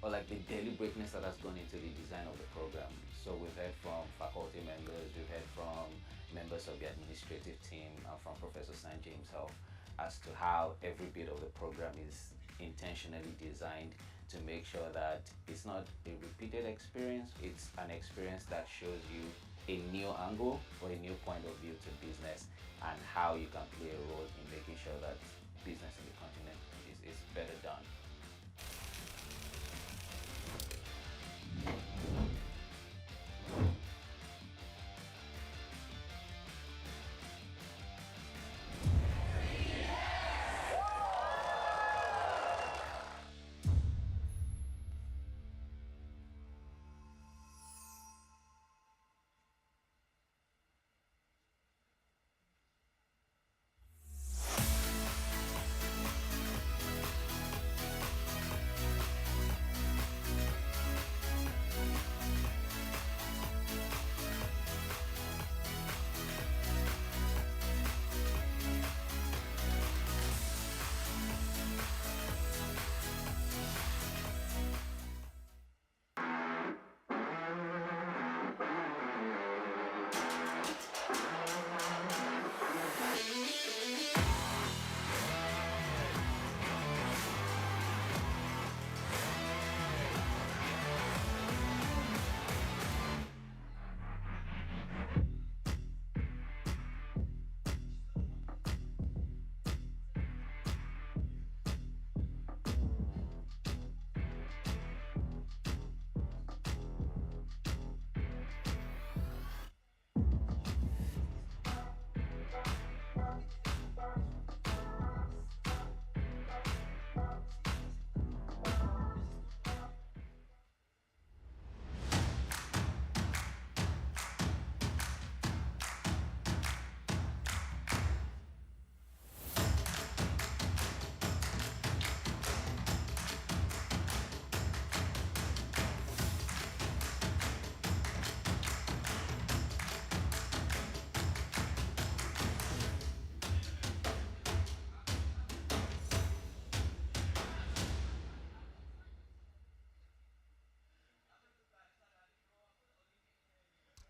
or like the deliberateness that has gone into the design of the program. So we've heard from faculty members, we've heard from members of the administrative team, and from Professor Sanjay himself as to how every bit of the program is intentionally designed to make sure that it's not a repeated experience, it's an experience that shows you a new angle or a new point of view to business and how you can play a role in making sure that business in the continent is better done.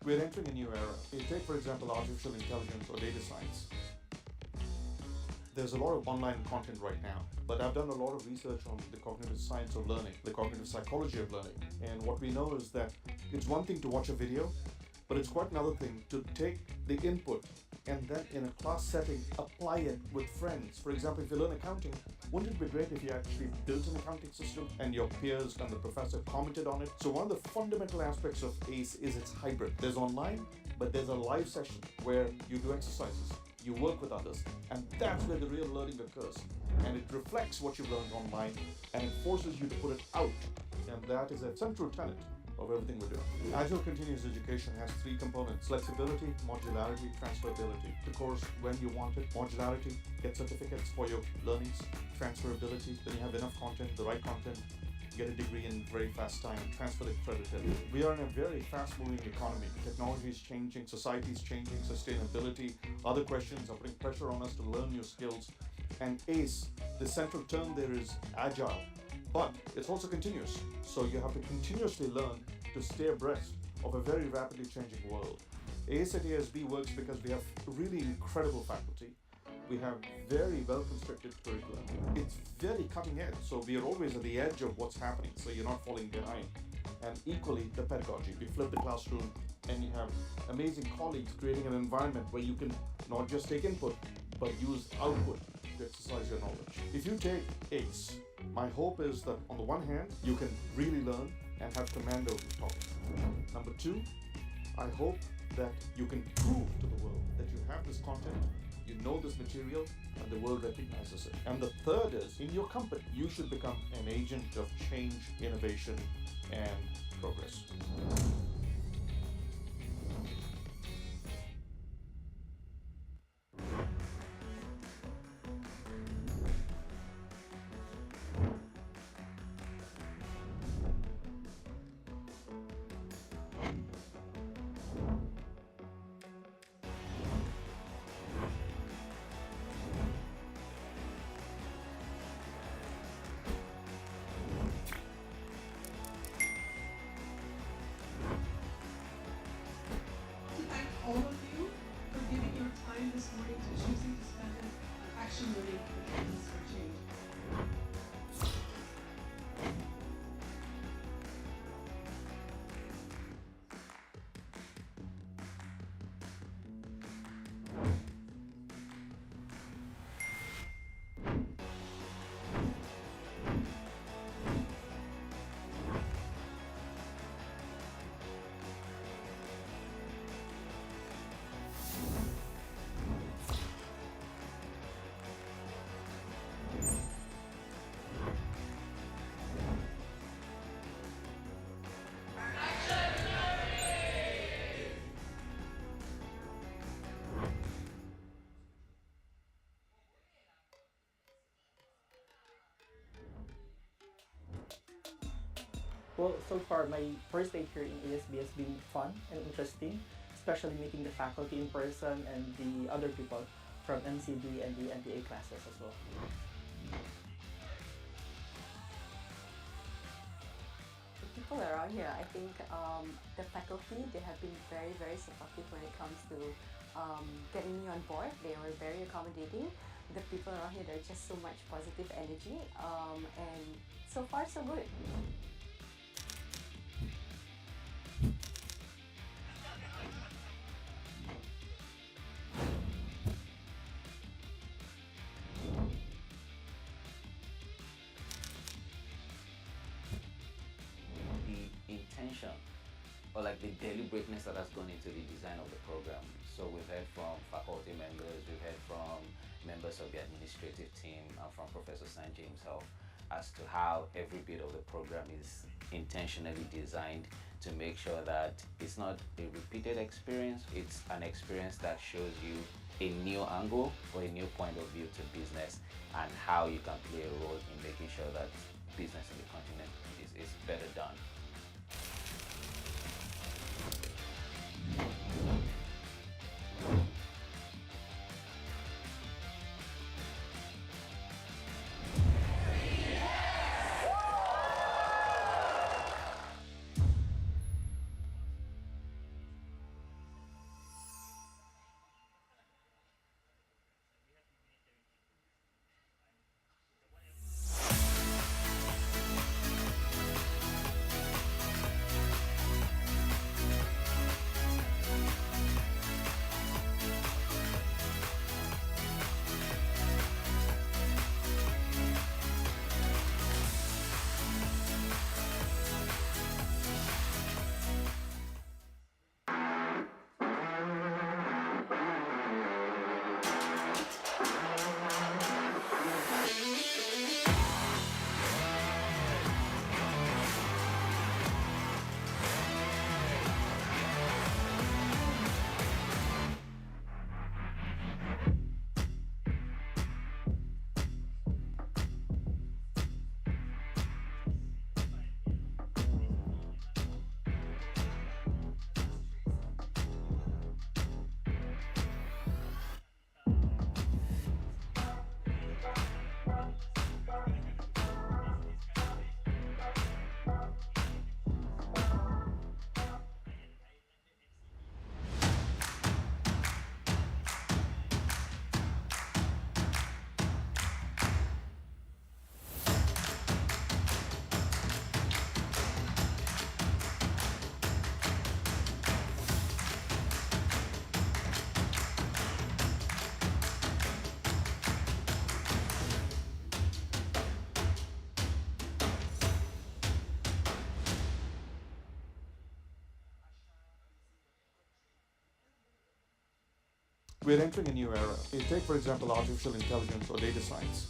We're entering a new era. You take, for example, artificial intelligence or data science. There's a lot of online content right now, but I've done a lot of research on the cognitive science of learning, the cognitive psychology of learning. And what we know is that it's one thing to watch a video, but it's quite another thing to take the input and then in a class setting apply it with friends. For example, if you learn accounting, wouldn't it be great if you actually built an accounting system and your peers and the professor commented on it? So one of the fundamental aspects of ACE is it's hybrid. There's online, but there's a live session where you do exercises, you work with others, and that's where the real learning occurs. And it reflects what you've learned online and it forces you to put it out. And that is a central tenet of everything we're doing. Agile continuous education has three components: flexibility, modularity, transferability. The course when you want it, modularity, get certificates for your learnings, transferability, then you have enough content, the right content, get a degree in very fast time, transfer the credit. We are in a very fast-moving economy. Technology is changing, society is changing, sustainability, other questions are putting pressure on us to learn new skills. And ACE, the central term there is agile, but it's also continuous. So you have to continuously learn to stay abreast of a very rapidly changing world. ACE at ASB works because we have really incredible faculty. We have very well-constructed curriculum. It's very cutting edge, so we are always at the edge of what's happening, so you're not falling behind. And equally, the pedagogy. We flip the classroom and you have amazing colleagues creating an environment where you can not just take input, but use output to exercise your knowledge. If you take ACE, my hope is that on the one hand, you can really learn and have command over the topic. Number two, I hope that you can prove to the world that you have this content, you know this material, and the world recognizes it. And the third is, in your company, you should become an agent of change, innovation, and progress. Well, so far, my first day here in ASB has been fun and interesting, especially meeting the faculty in person and the other people from MCB and the MBA classes as well. The people around here, I think the faculty, they have been very, very supportive when it comes to getting me on board. They were very accommodating. The people around here, there's just so much positive energy, and so far so good. The intention or like the deliberateness that has gone into the design of the program. So we've heard from faculty members, we've heard from members of the administrative team, and from Professor Sanjay himself as to how every bit of the program is intentionally designed to make sure that it's not a repeated experience, it's an experience that shows you a new angle or a new point of view to business and how you can play a role in making sure that business in the continent is better done. We're entering a new era. You take, for example, artificial intelligence or data science.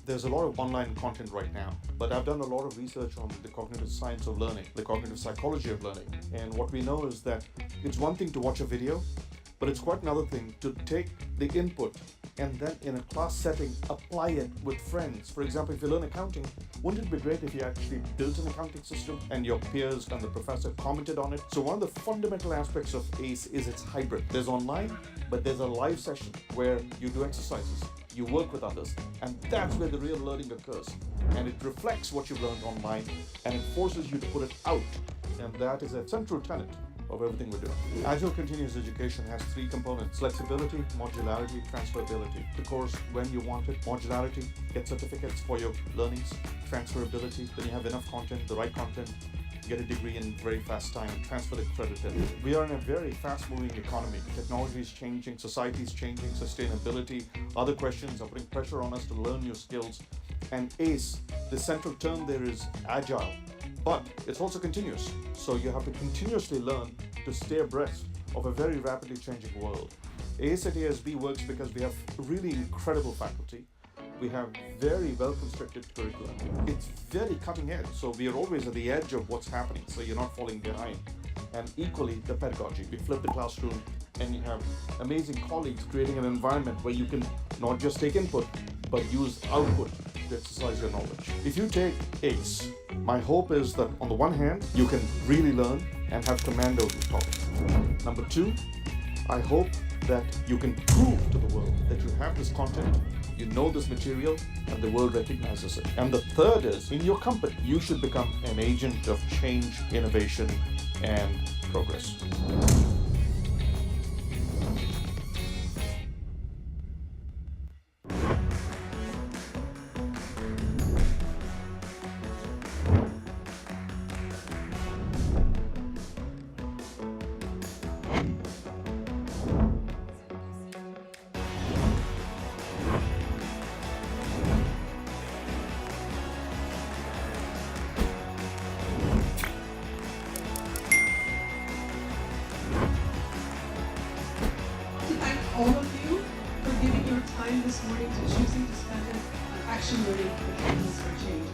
There's a lot of online content right now, but I've done a lot of research on the cognitive science of learning, the cognitive psychology of learning. And what we know is that it's one thing to watch a video, but it's quite another thing to take the input and then in a class setting apply it with friends. For example, if you learn accounting, wouldn't it be great if you actually built an accounting system and your peers and the professor commented on it? So one of the fundamental aspects of ACE is it's hybrid. There's online, but there's a live session where you do exercises, you work with others, and that's where the real learning occurs. And it reflects what you've learned online and it forces you to put it out. And that is a central tenet of everything we're doing. Agile continuous education has three components: flexibility, modularity, transferability. The course when you want it, modularity, get certificates for your learnings, transferability, then you have enough content, the right content, get a degree in very fast time, transfer the credit in. We are in a very fast-moving economy. Technology is changing, society is changing, sustainability, other questions are putting pressure on us to learn new skills. And ACE, the central term there is agile, but it's also continuous. So you have to continuously learn to stay abreast of a very rapidly changing world. ACE at ASB works because we have really incredible faculty. We have very well-constructed curriculum. It's very cutting edge, so we are always at the edge of what's happening, so you're not falling behind. And equally, the pedagogy. We flip the classroom and you have amazing colleagues creating an environment where you can not just take input, but use output to exercise your knowledge. If you take ACE My hope is that on the one hand, you can really learn and have command over the topics. Number two, I hope that you can prove to the world that you have this content, you know this material, and the world recognizes it. And the third is, in your company, you should become an agent of change, innovation, and progress. To thank all of you for giving your time this morning to choosing to spend it on action learning the Catalyst for Change.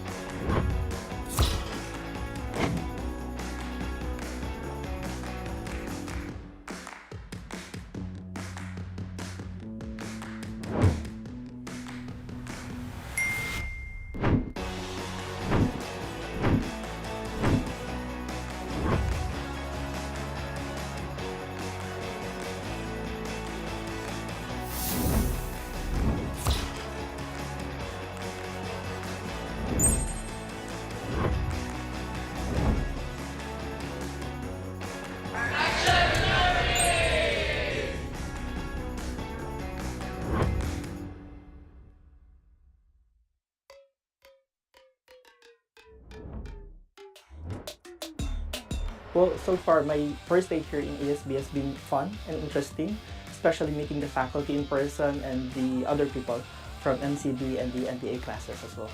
Well, so far, my first day here in ASB has been fun and interesting, especially meeting the faculty in person and the other people from MCD and the MBA classes as well.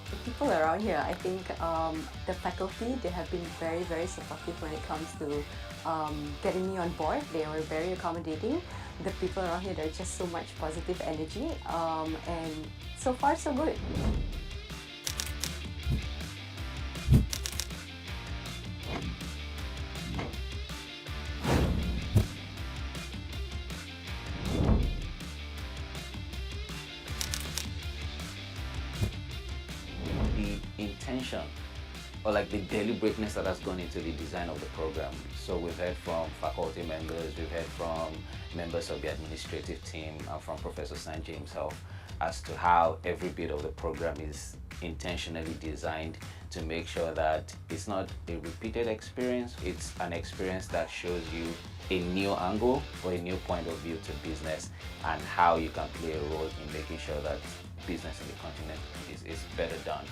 The people around here, I think the faculty, they have been very, very supportive when it comes to getting me on board. They were very accommodating. The people around here, there's just so much positive energy, and so far so good. The intention or like the deliberateness that has gone into the design of the program. So we've heard from faculty members, we've heard from members of the administrative team, and from Professor Sanjay himself as to how every bit of the program is intentionally designed to make sure that it's not a repeated experience, it's an experience that shows you a new angle or a new point of view to business and how you can play a role in making sure that business in the continent is better done.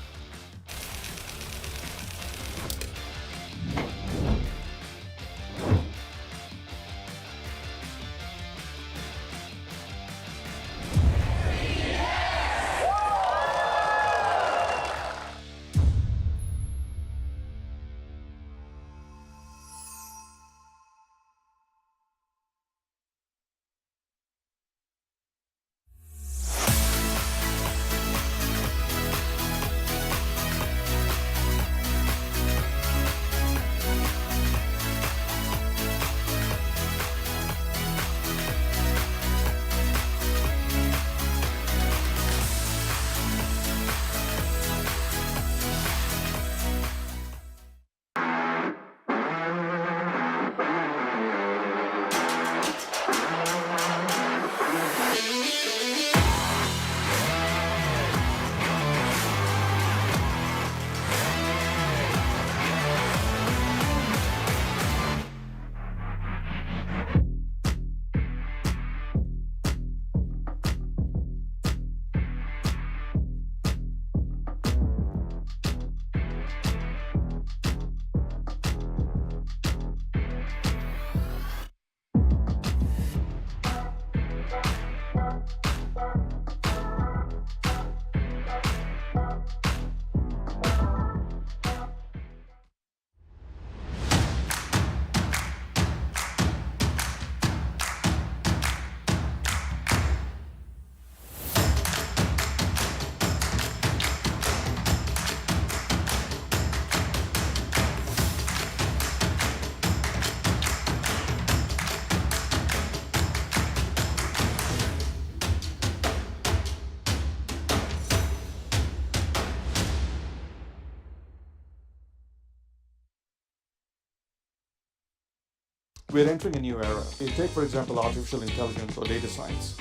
We're entering a new era. You take, for example, artificial intelligence or data science.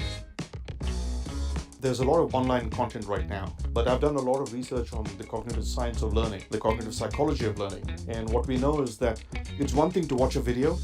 There's a lot of online content right now, but I've done a lot of research on the cognitive science of learning, the cognitive psychology of learning. And what we know is that it's one thing to watch a video,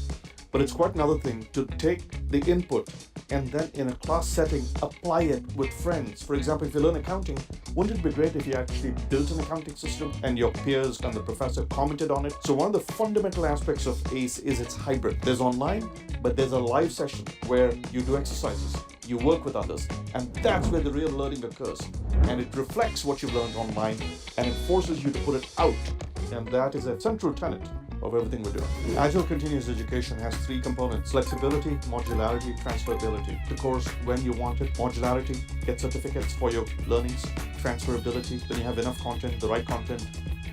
but it's quite another thing to take the input and then in a class setting, apply it with friends. For example, if you learn accounting, wouldn't it be great if you actually built an accounting system and your peers and the professor commented on it? So one of the fundamental aspects of ACE is it's hybrid. There's online, but there's a live session where you do exercises, you work with others, and that's where the real learning occurs. And it reflects what you've learned online and it forces you to put it out. And that is a central tenet of everything we're doing. Agile continuous education has three components: flexibility, modularity, transferability. The course when you want it, modularity, get certificates for your learnings, transferability, then you have enough content, the right content,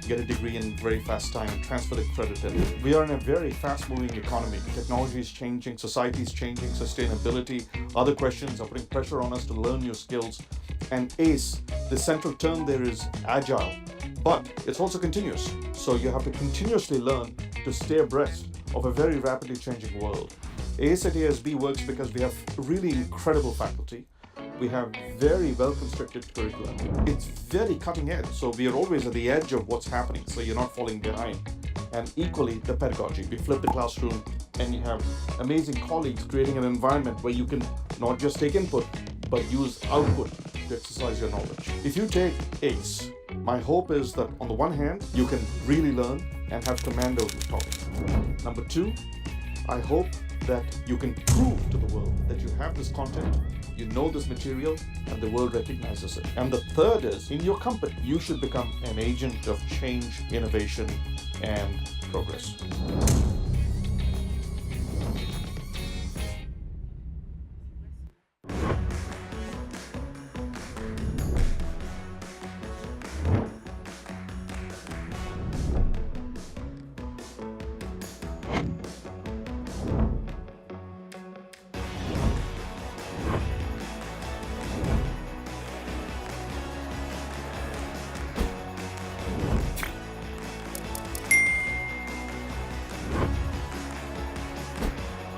get a degree in very fast time, transfer the credit in. We are in a very fast-moving economy. Technology is changing, society is changing, sustainability, other questions are putting pressure on us to learn new skills. And ACE, the central term there is agile, but it's also continuous. So you have to continuously learn to stay abreast of a very rapidly changing world. ACE at ASB works because we have really incredible faculty. We have very well-constructed curriculum. It's very cutting edge, so we are always at the edge of what's happening, so you're not falling behind. And equally, the pedagogy. We flip the classroom and you have amazing colleagues creating an environment where you can not just take input, but use output to exercise your knowledge. If you take ACE, my hope is that on the one hand, you can really learn and have command over the topic. Number two, I hope that you can prove to the world that you have this content, you know this material, and the world recognizes it. And the third is, in your company, you should become an agent of change, innovation, and progress.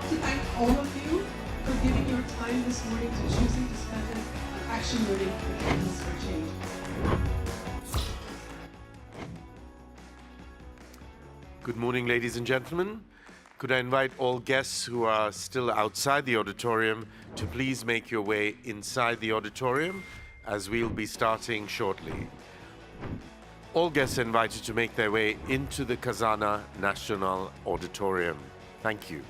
To thank all of you for giving your time this morning to choosing to spend it on action learning and Catalyst for Change. Good morning, ladies and gentlemen. Could I invite all guests who are still outside the auditorium to please make your way inside the auditorium, as we'll be starting shortly. All guests are invited to make their way into the Khazana National Auditorium. Thank you.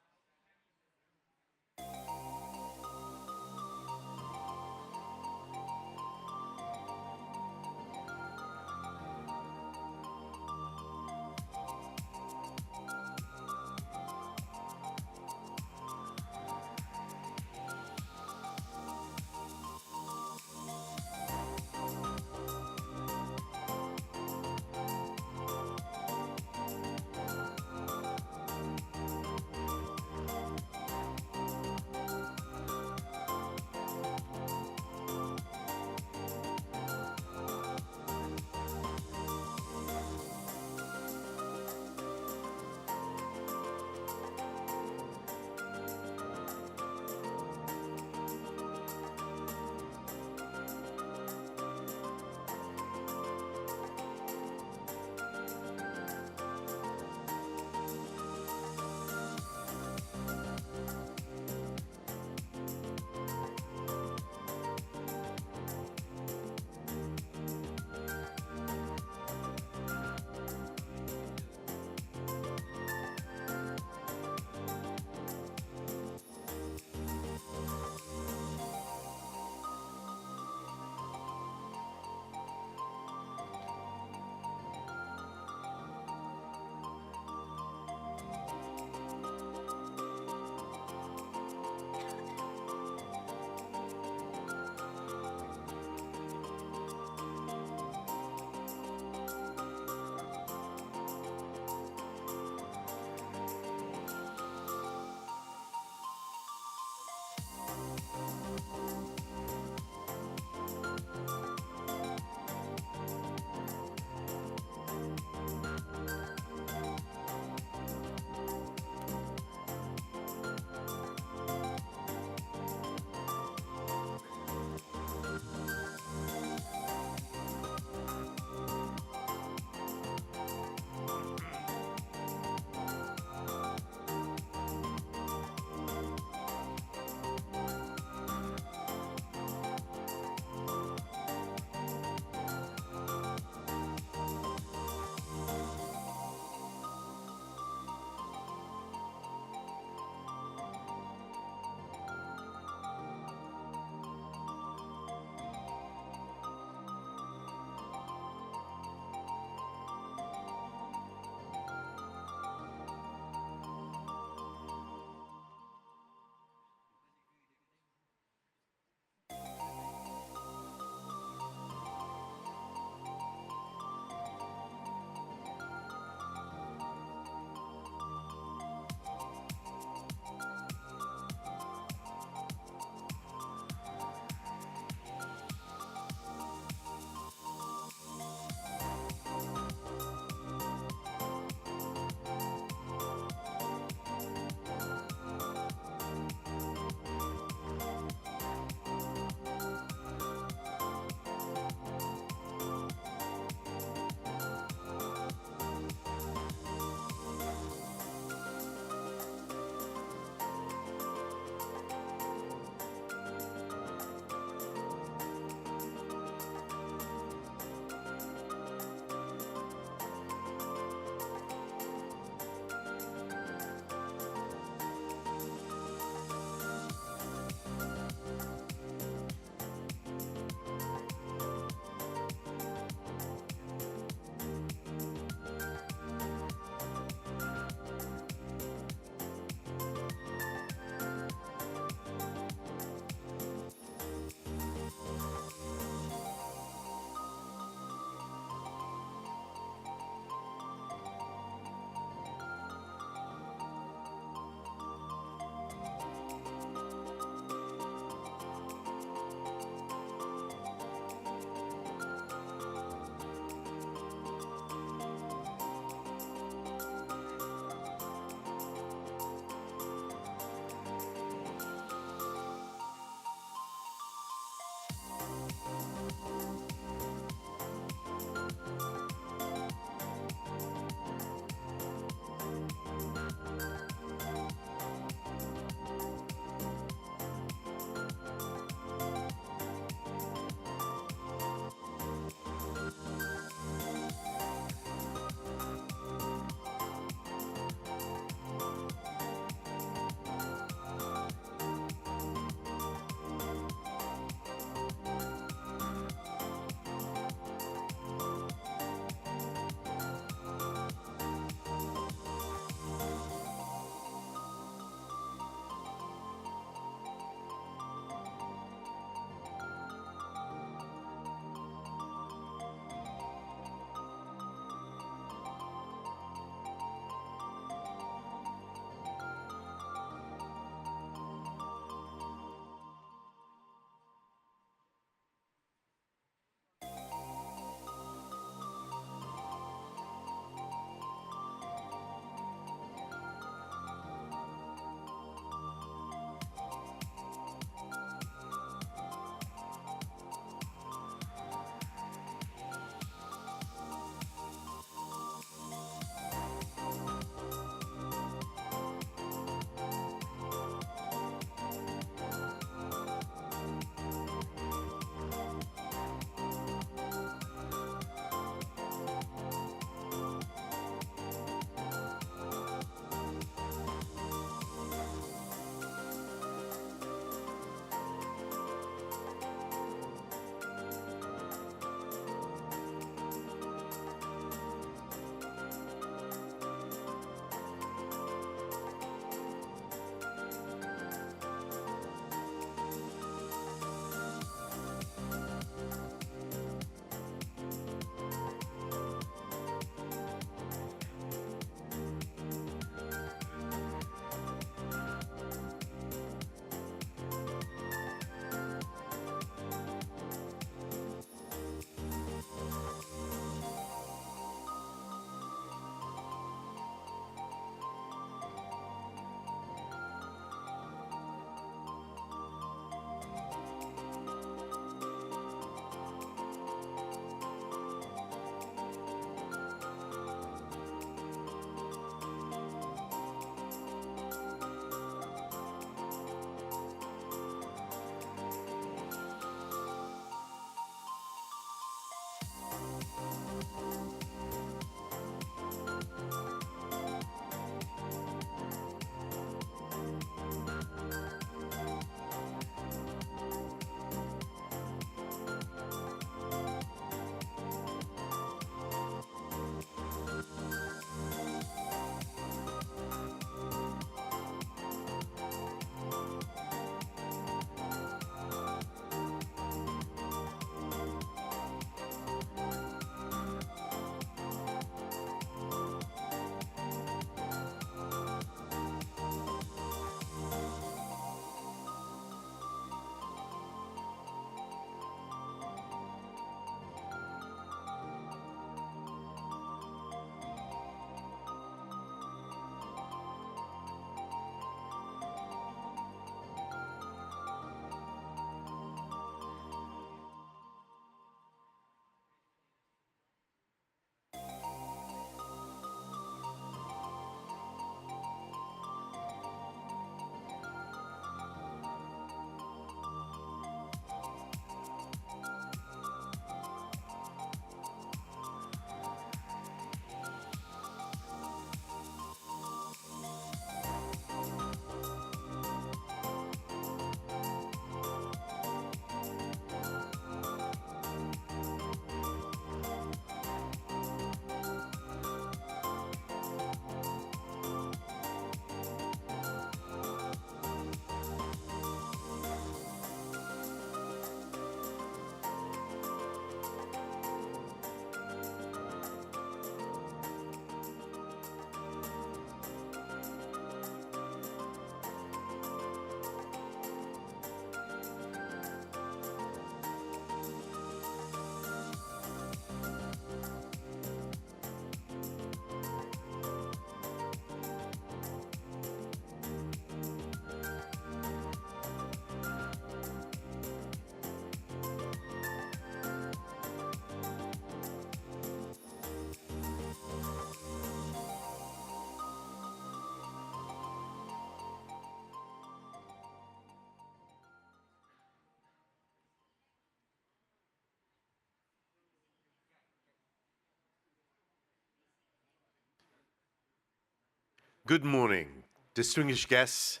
Good morning, distinguished guests,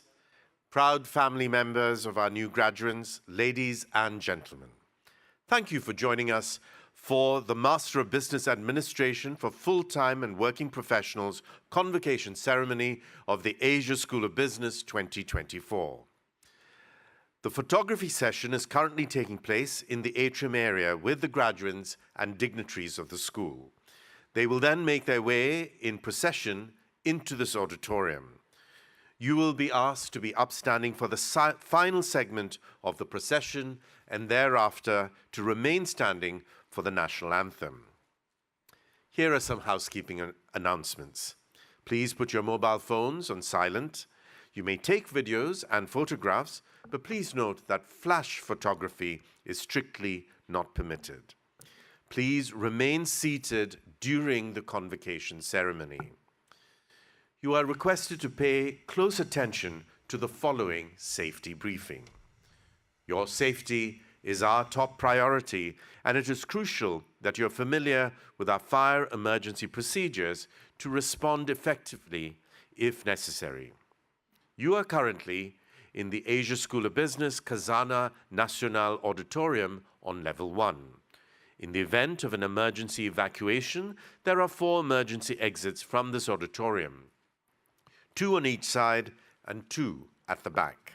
proud family members of our new graduates, ladies and gentlemen. Thank you for joining us for the Master of Business Administration for Full-Time and Working Professionals Convocation Ceremony of the Asia School of Business 2024. The photography session is currently taking place in the atrium area with the graduates and dignitaries of the school. They will then make their way in procession into this auditorium. You will be asked to be upstanding for the final segment of the procession and thereafter to remain standing for the national anthem. Here are some housekeeping announcements. Please put your mobile phones on silent. You may take videos and photographs, but please note that flash photography is strictly not permitted. Please remain seated during the convocation ceremony. You are requested to pay close attention to the following safety briefing. Your safety is our top priority, and it is crucial that you're familiar with our fire emergency procedures to respond effectively if necessary. You are currently in the Asia School of Business Khazana Nasional Auditorium on level 1. In the event of an emergency evacuation, there are 4 emergency exits from this auditorium, 2 on each side and 2 at the back.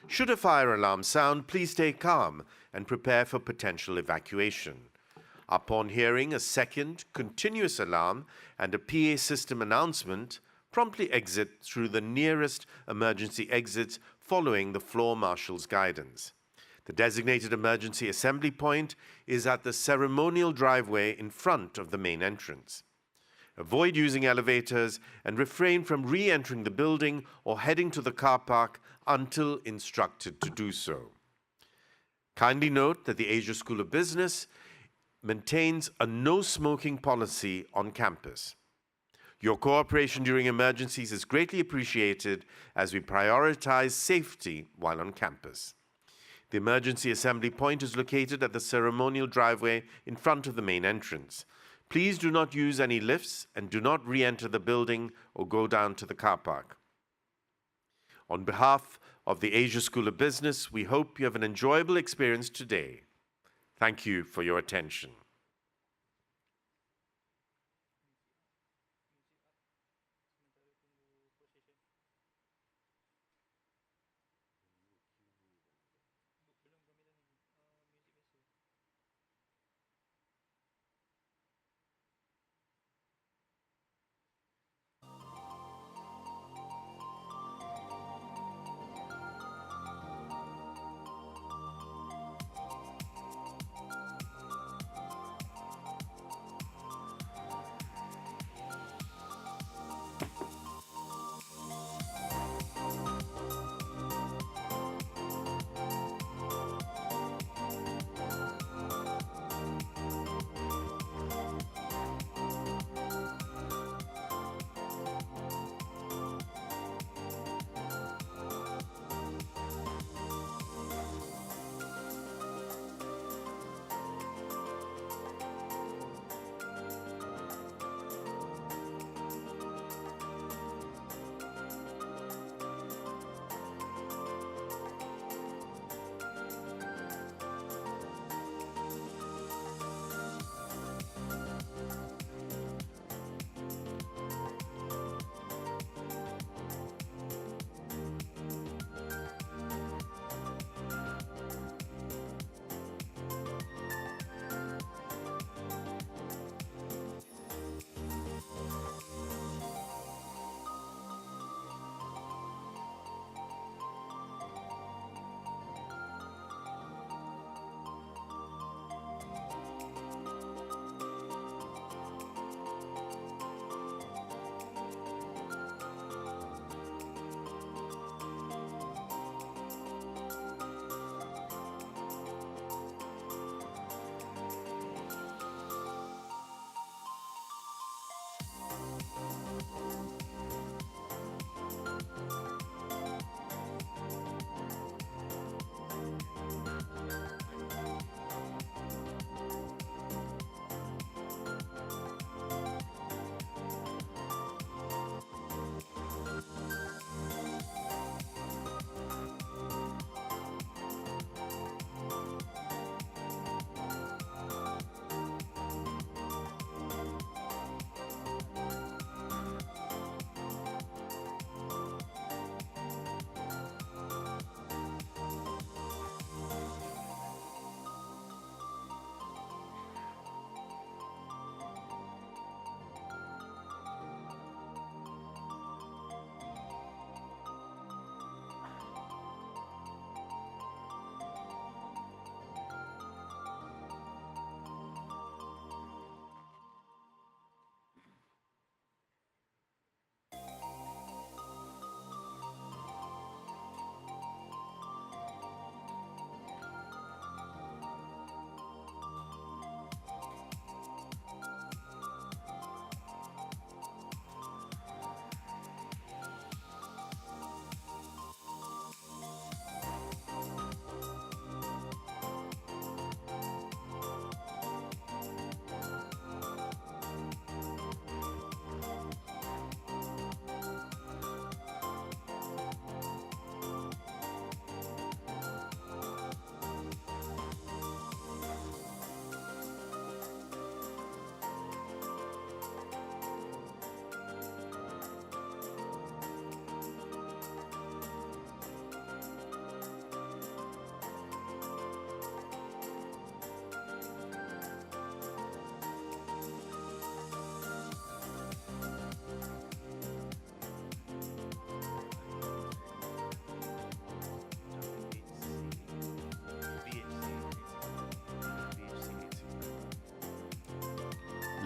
Should a fire alarm sound, please stay calm and prepare for potential evacuation. Upon hearing a second continuous alarm and a PA system announcement, promptly exit through the nearest emergency exits following the floor marshal's guidance. The designated emergency assembly point is at the ceremonial driveway in front of the main entrance. Avoid using elevators and refrain from re-entering the building or heading to the car park until instructed to do so. Kindly note that the Asia School of Business maintains a no-smoking policy on campus. Your cooperation during emergencies is greatly appreciated as we prioritize safety while on campus. The emergency assembly point is located at the ceremonial driveway in front of the main entrance. Please do not use any lifts and do not re-enter the building or go down to the car park. On behalf of the Asia School of Business, we hope you have an enjoyable experience today. Thank you for your attention.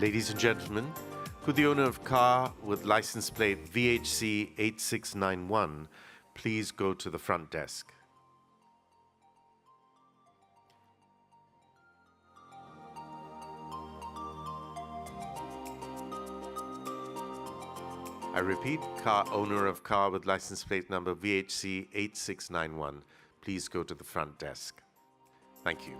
Ladies and gentlemen, could the owner of car with license plate VHC 8691 please go to the front desk? I repeat, owner of car with license plate number VHC 8691, please go to the front desk. Thank you.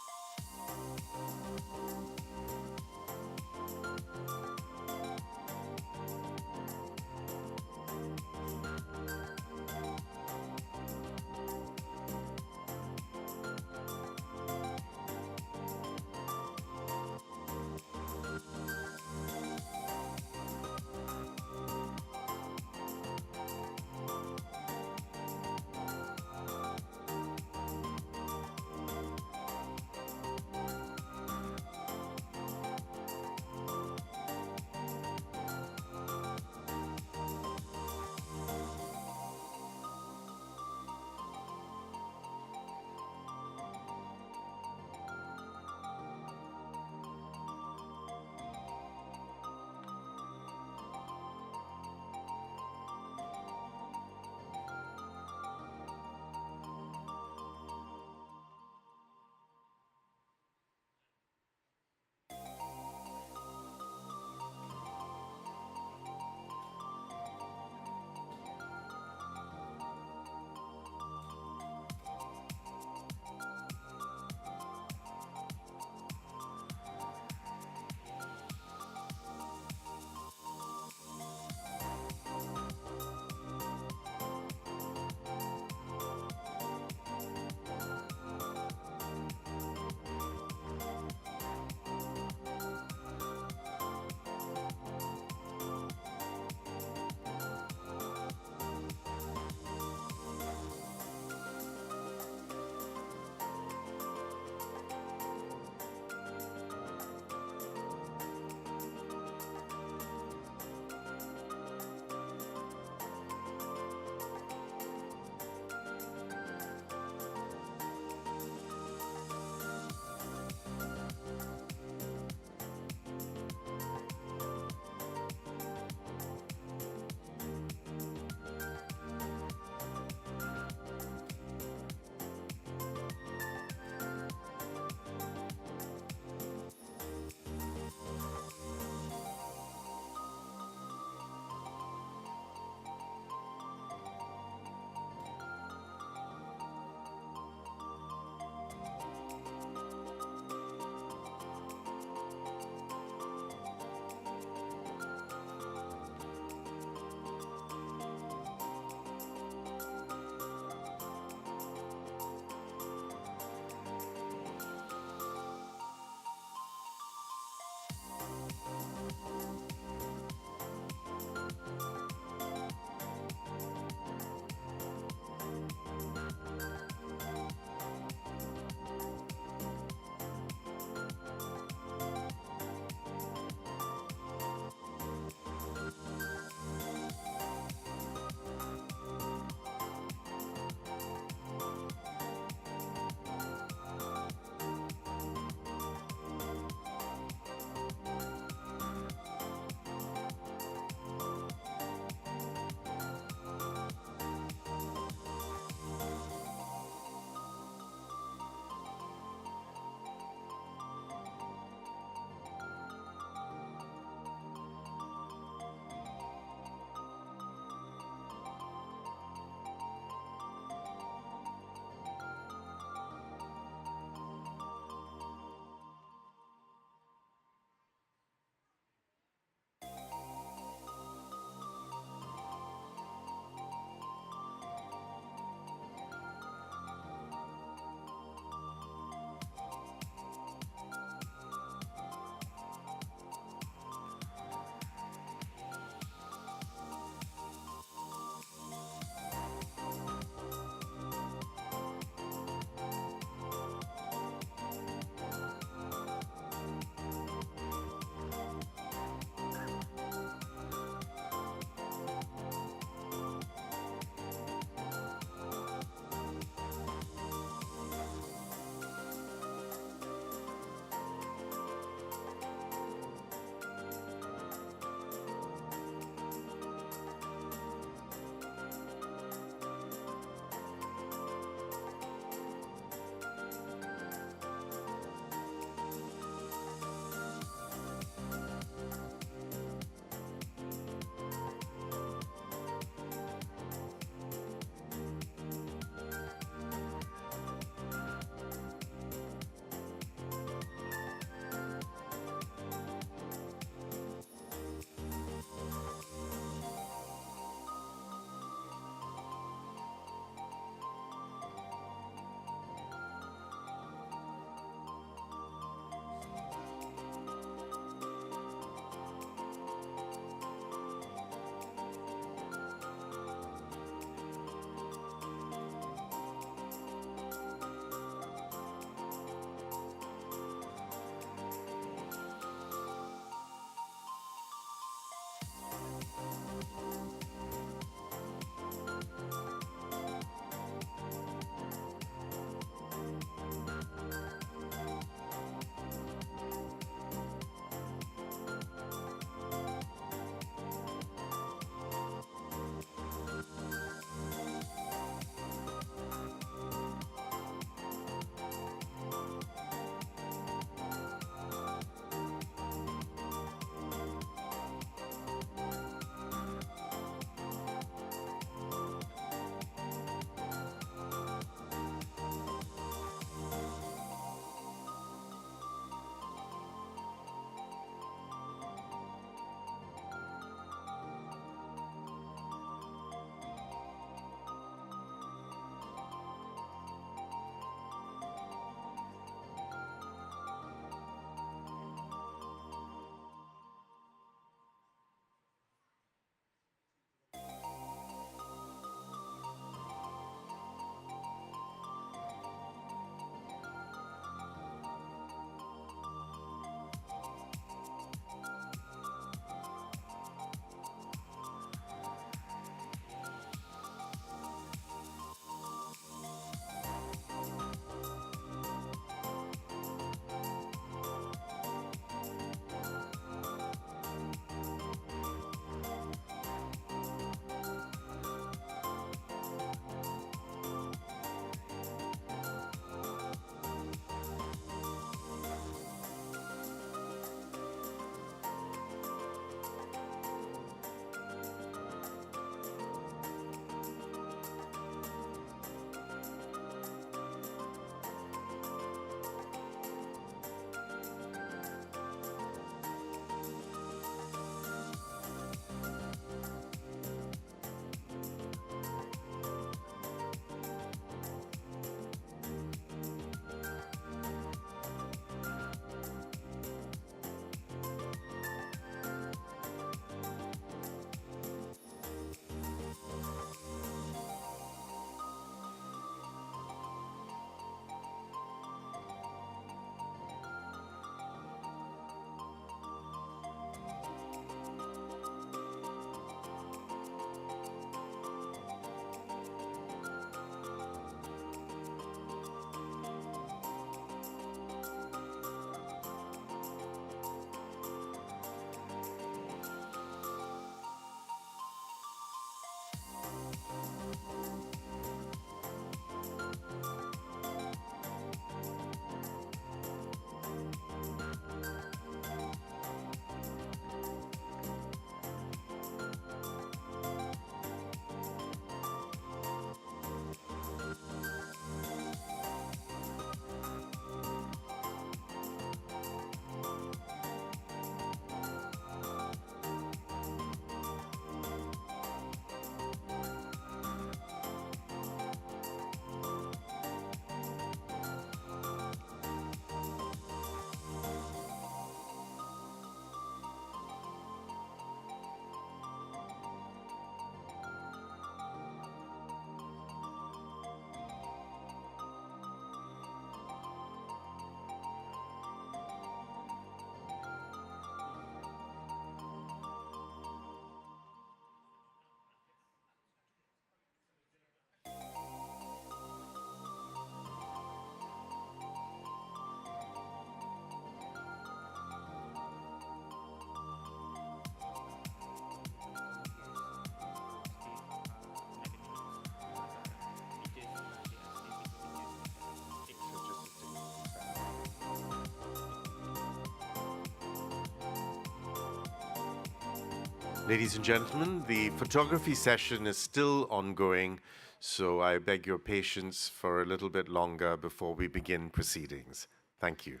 Ladies and gentlemen, the photography session is still ongoing, so I beg your patience for a little bit longer before we begin proceedings. Thank you.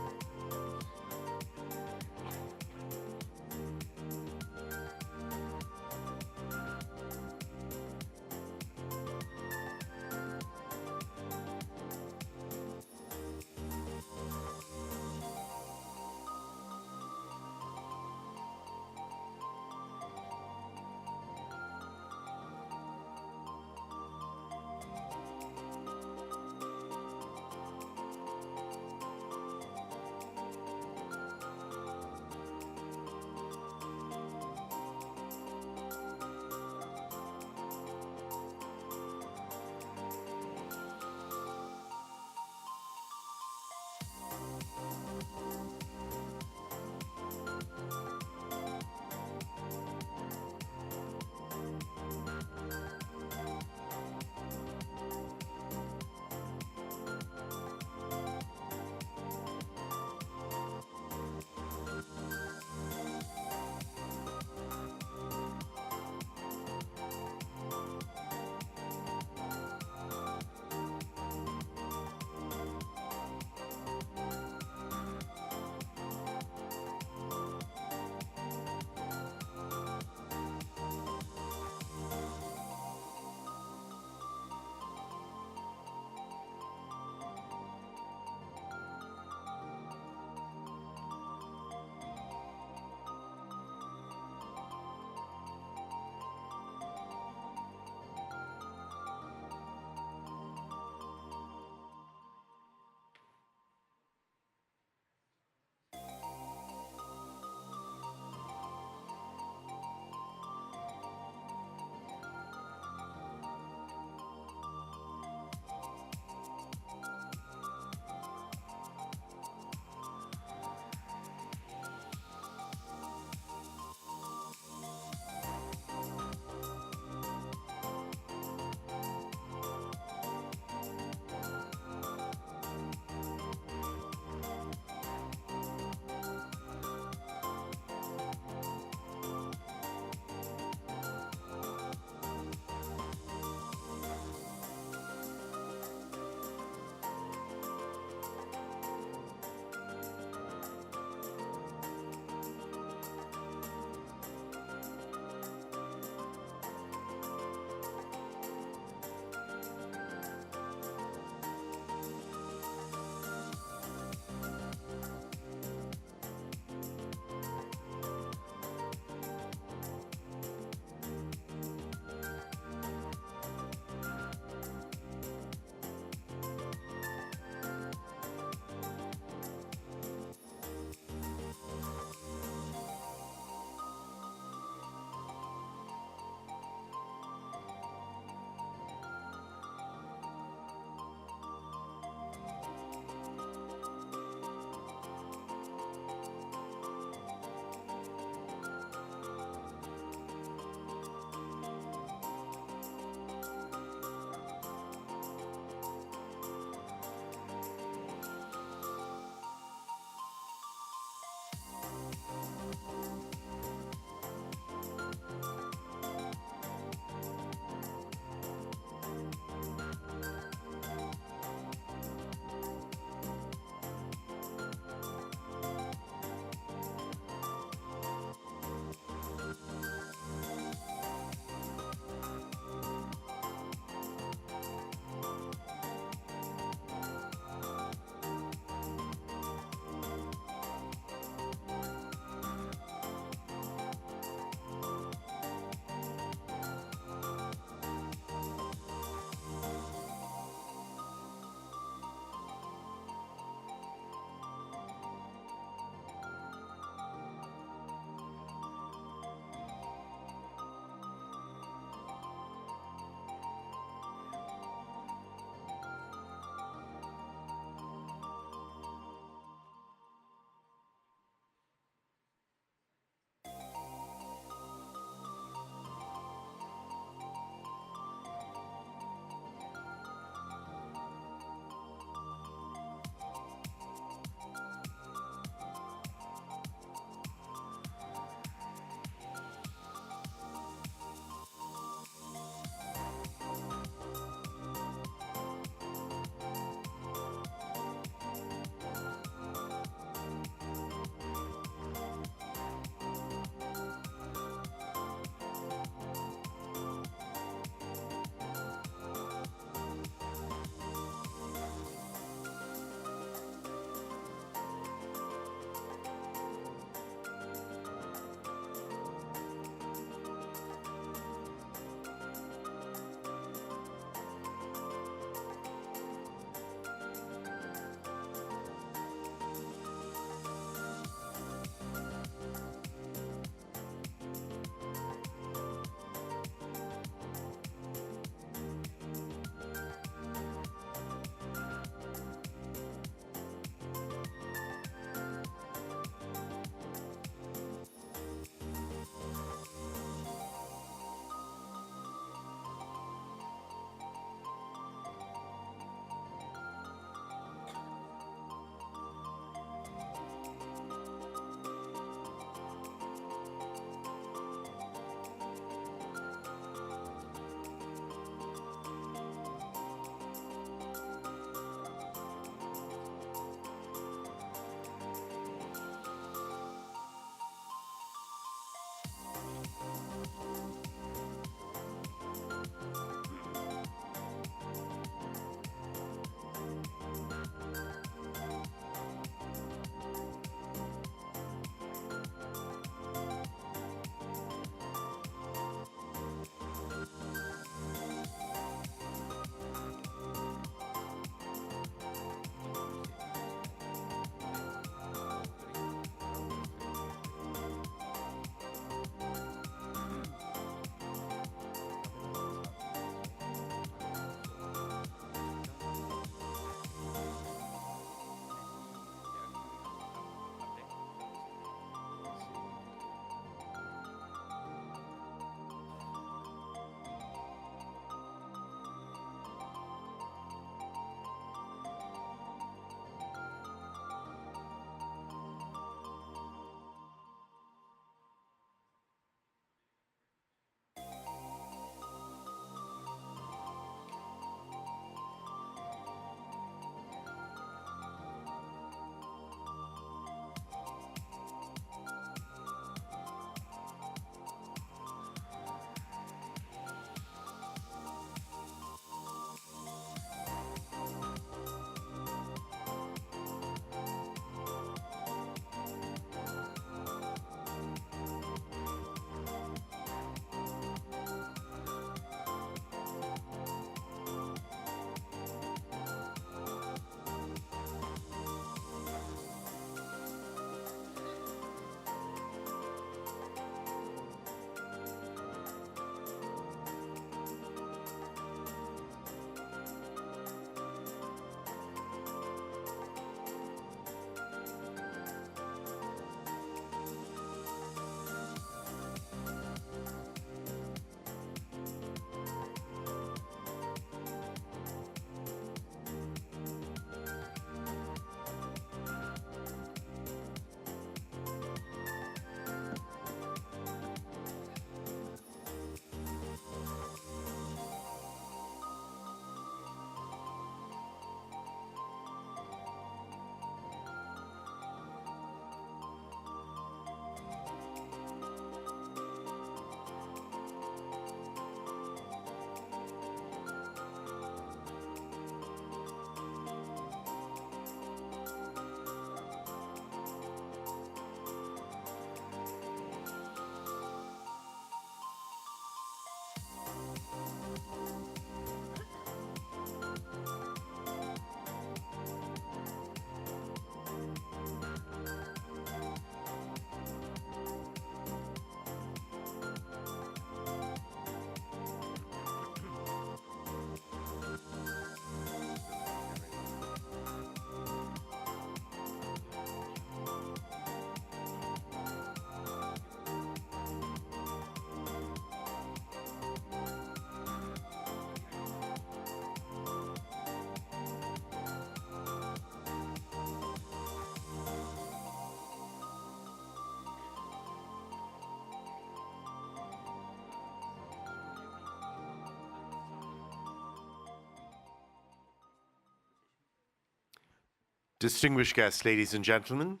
Distinguished guests, ladies and gentlemen,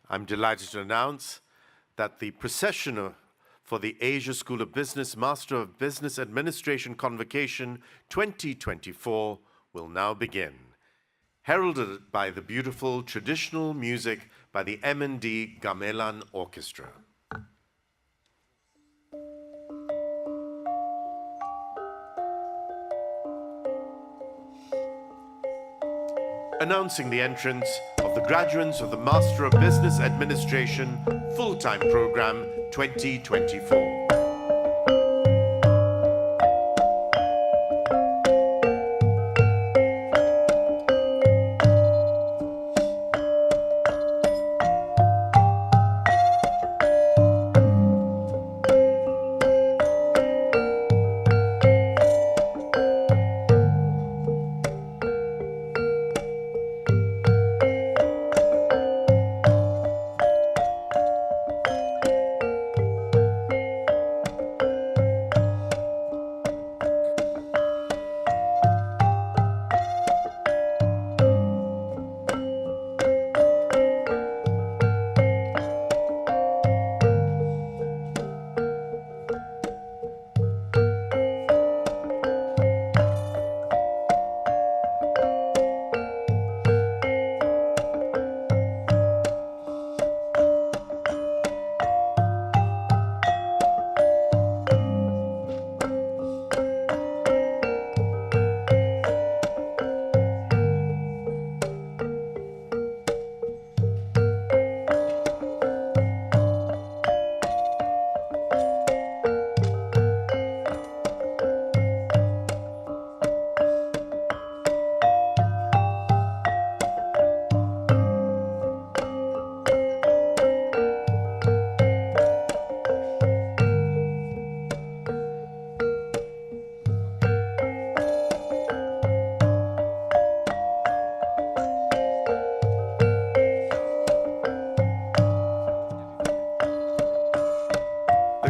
I'm delighted to announce that the procession for the Asia School of Business Master of Business Administration Convocation 2024 will now begin, heralded by the beautiful traditional music by the M&D Gamelan Orchestra. Announcing the entrance of the graduates of the Master of Business Administration Full-Time Program 2024.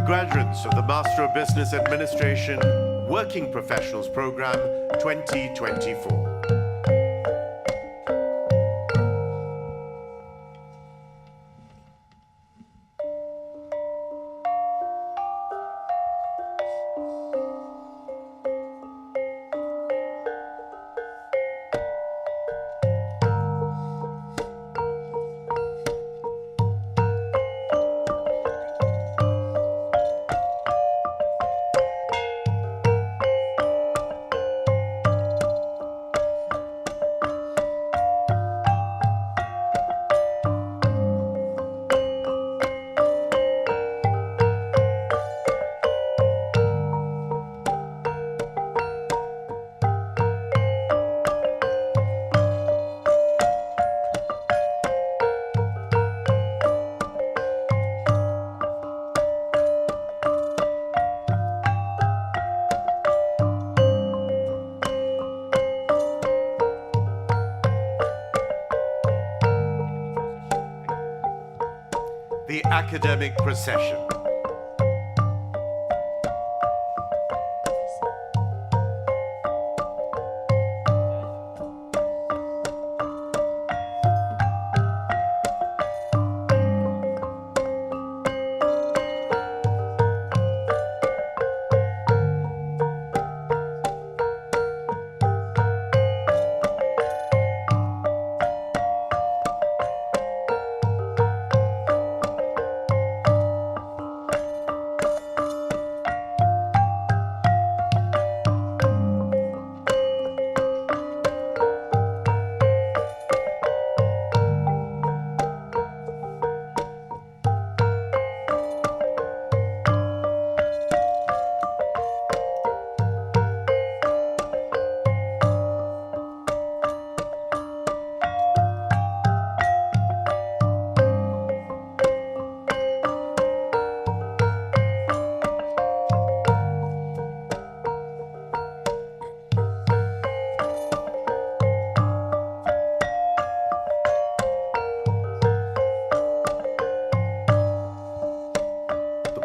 Graduates of the Master of Business Administration Working Professionals Program 2024. The academic procession.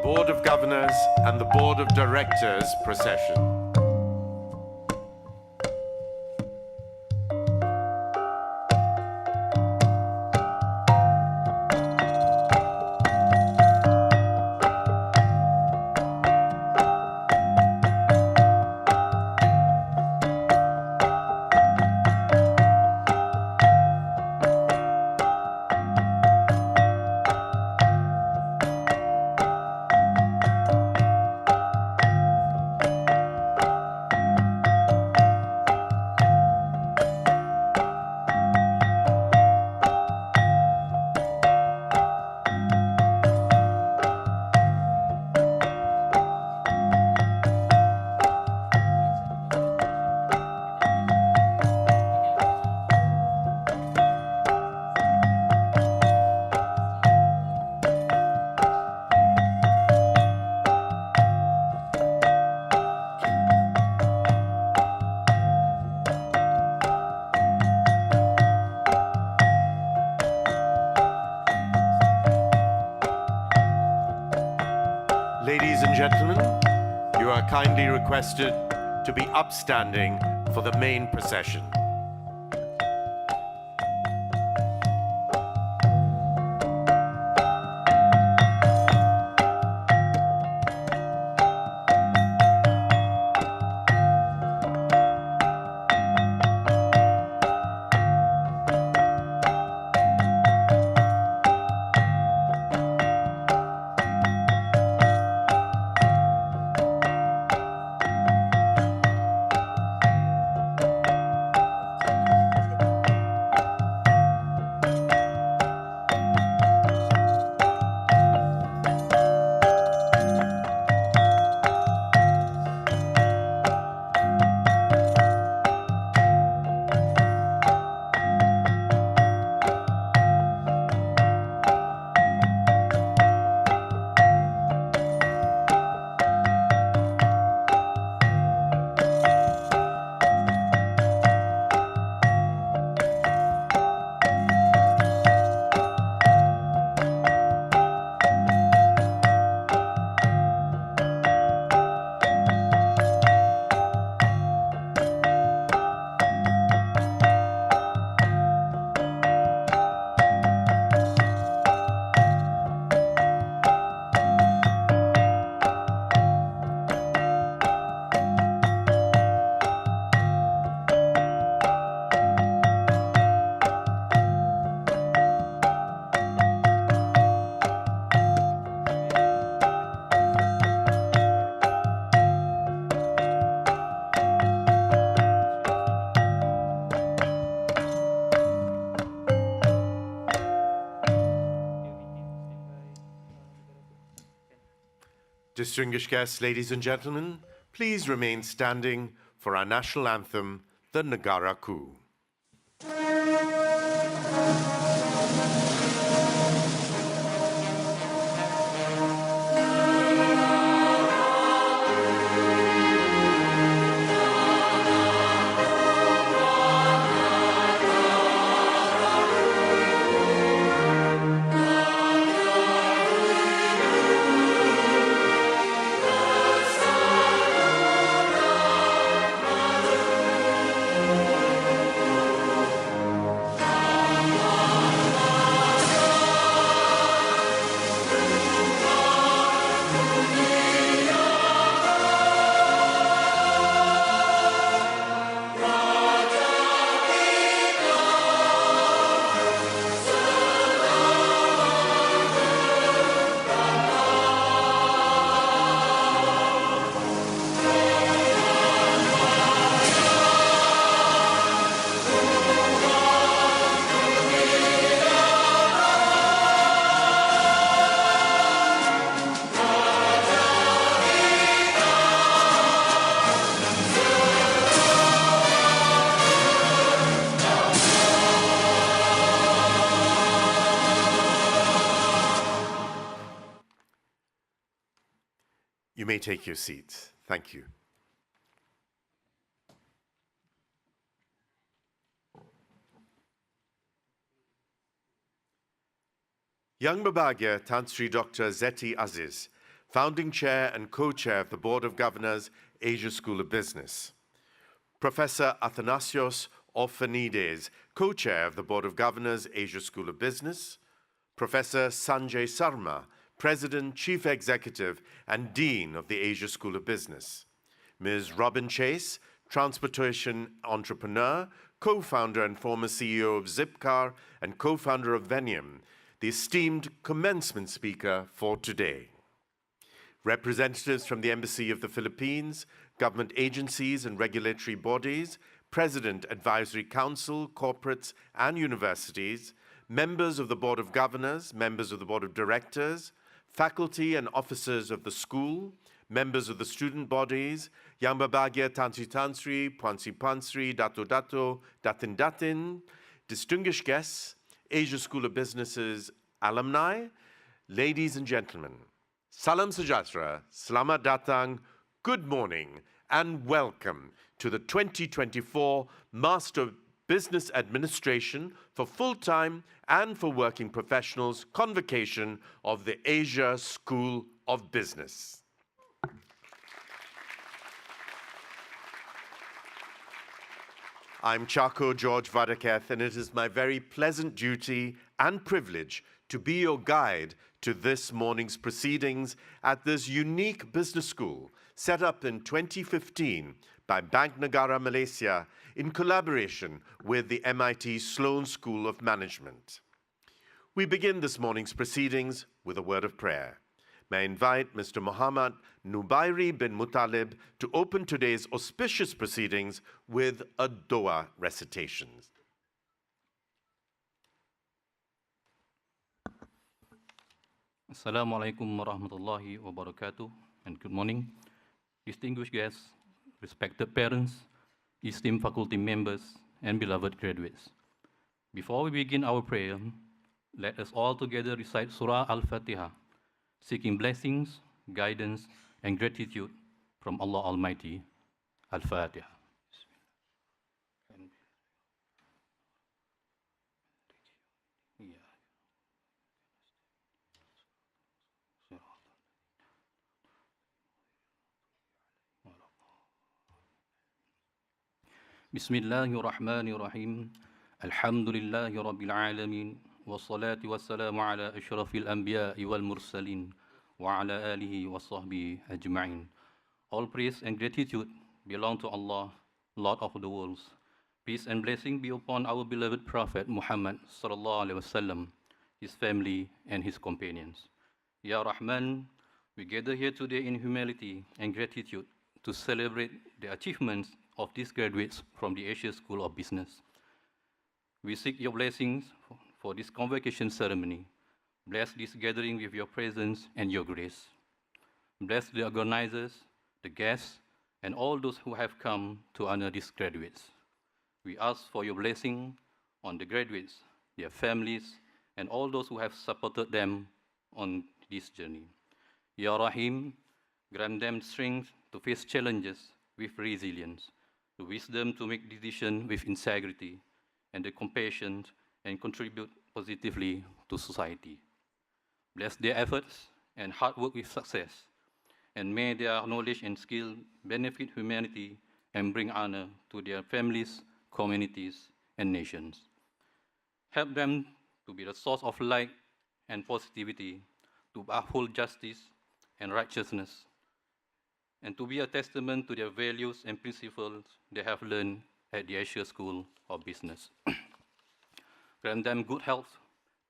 Board of Governors and the Board of Directors procession. ladies and gentlemen, you are kindly requested to be upstanding for the main procession. Distinguished guests, ladies and gentlemen, please remain standing for our national anthem, the Nagara Coup. You may take your seats. Thank you. Yang Babagya Tan Sri Dr. Zeti Aziz, Founding Chair and Co-Chair of the Board of Governors, Asia School of Business. Professor Athanasios Orphanides, Co-Chair of the Board of Governors, Asia School of Business. Professor Sanjay Sarma, President, Chief Executive, and Dean of the Asia School of Business. Ms. Robin Chase, Transportation Entrepreneur, Co-Founder and former CEO of Zipcar, and Co-Founder of Venium, the esteemed commencement speaker for today. Representatives from the Embassy of the Philippines, government agencies and regulatory bodies, President Advisory Council, corporates and universities, members of the Board of Governors, members of the Board of Directors, faculty and officers of the school, members of the student bodies, Yang Babagya Tansri Tansri, Puansi Pansri, Dato Dato, Datin Datin, distinguished guests, Asia School of Business's alumni, ladies and gentlemen, Salam Sejahtera, Selamat Datang, good morning, and welcome to the 2024 Master of Business Administration for full-time and for working professionals Convocation of the Asia School of Business. I'm Chako George Vadaketh, and it is my very pleasant duty and privilege to be your guide to this morning's proceedings at this unique business school set up in 2015 by Bank Negara Malaysia in collaboration with the MIT Sloan School of Management. We begin this morning's proceedings with a word of prayer. May I invite Mr. Muhammad Nubairi bin Mutalib to open today's auspicious proceedings with a dua recitation. Assalamu alaikum warahmatullahi wabarakatuh, and good morning. Distinguished guests, respected parents, esteemed faculty members, and beloved graduates. Before we begin our prayer, let us all together recite Surah Al-Fatiha, seeking blessings, guidance, and gratitude from Allah Almighty. Al-Fatiha. Bismillahirrahmanirrahim. Alhamdulillahi Rabbil Alameen. Wassalatu wassalamu ala ashrafil anbiya'i wal mursalin wa ala alihi wa sahbihi ajma'in. All praise and gratitude belong to Allah, Lord of the worlds. Peace and blessing be upon our beloved Prophet Muhammad sallallahu alaihi wasallam, his family and his companions. Ya Rahman, we gather here today in humility and gratitude to celebrate the achievements of these graduates from the Asia School of Business. We seek your blessings for this convocation ceremony. Bless this gathering with your presence and your grace. Bless the organizers, the guests, and all those who have come to honor these graduates. We ask for your blessing on the graduates, their families, and all those who have supported them on this journey. Ya Rahim, grant them strength to face challenges with resilience, the wisdom to make decisions with integrity, and the compassion and contribute positively to society. Bless their efforts and hard work with success, and may their knowledge and skill benefit humanity and bring honor to their families, communities, and nations. Help them to be the source of light and positivity, to uphold justice and righteousness, and to be a testament to their values and principles they have learned at the Asia School of Business. Grant them good health,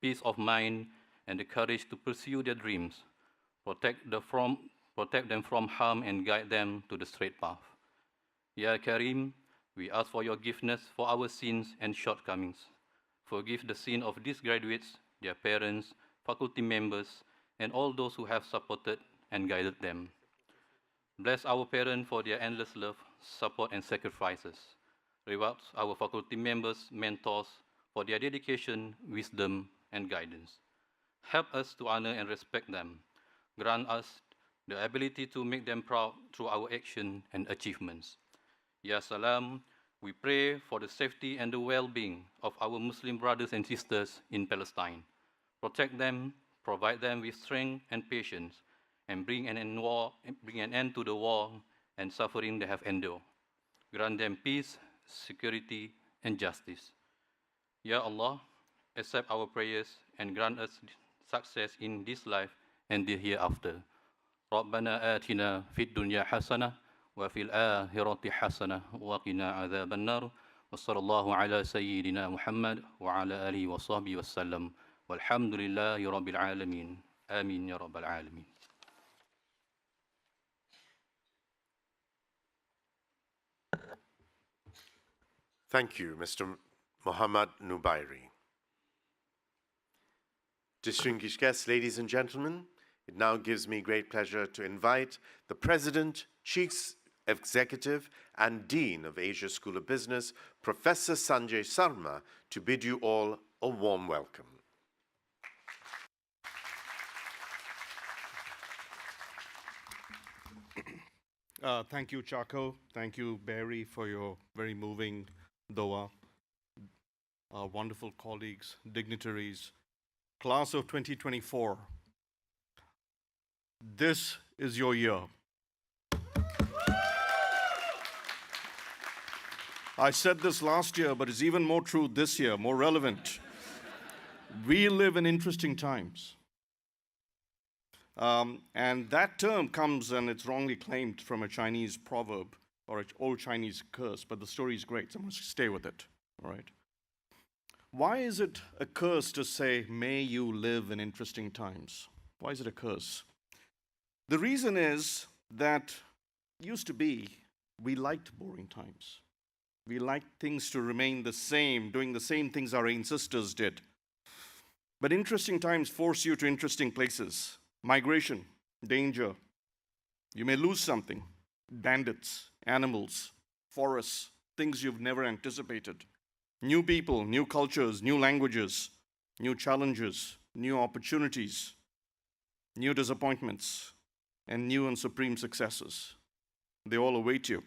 peace of mind, and the courage to pursue their dreams. Protect them from harm and guide them to the straight path. Ya Karim, we ask for your forgiveness for our sins and shortcomings. Forgive the sin of these graduates, their parents, faculty members, and all those who have supported and guided them. Bless our parents for their endless love, support, and sacrifices. Reward our faculty members, mentors, for their dedication, wisdom, and guidance. Help us to honor and respect them. Grant us the ability to make them proud through our action and achievements. Ya Salam, we pray for the safety and the well-being of our Muslim brothers and sisters in Palestine. Protect them, provide them with strength and patience, and bring an end to the war and suffering they have endured. Grant them peace, security, and justice. Ya Allah, accept our prayers and grant us success in this life and the hereafter. ربنا آتنا في الدنيا حسنة وفي الآخرة حسنة وقنا عذاب النار وصلى الله على سيدنا محمد وعلى آله وصحبه وسلم والحمد لله رب العالمين آمين يا رب العالمين. Thank you, Mr. Muhammad Nubairi. Distinguished guests, ladies and gentlemen, it now gives me great pleasure to invite the President, Chief Executive, and Dean of Asia School of Business, Professor Sanjay Sarma, to bid you all a warm welcome. Thank you, Chako. Thank you, Barry, for your very moving dua. Our wonderful colleagues, dignitaries, class of 2024. This is your year. I said this last year, but it's even more true this year, more relevant. We live in interesting times. And that term comes, and it's wrongly claimed, from a Chinese proverb or an old Chinese curse, but the story is great, so I'm going to stay with it, all right? Why is it a curse to say, may you live in interesting times? Why is it a curse? The reason is that used to be, we liked boring times. We liked things to remain the same, doing the same things our ancestors did. But interesting times force you to interesting places. Migration, danger. You may lose something. Bandits, animals, forests, things you've never anticipated. New people, new cultures, new languages, new challenges, new opportunities, new disappointments, and new and supreme successes. They all await you.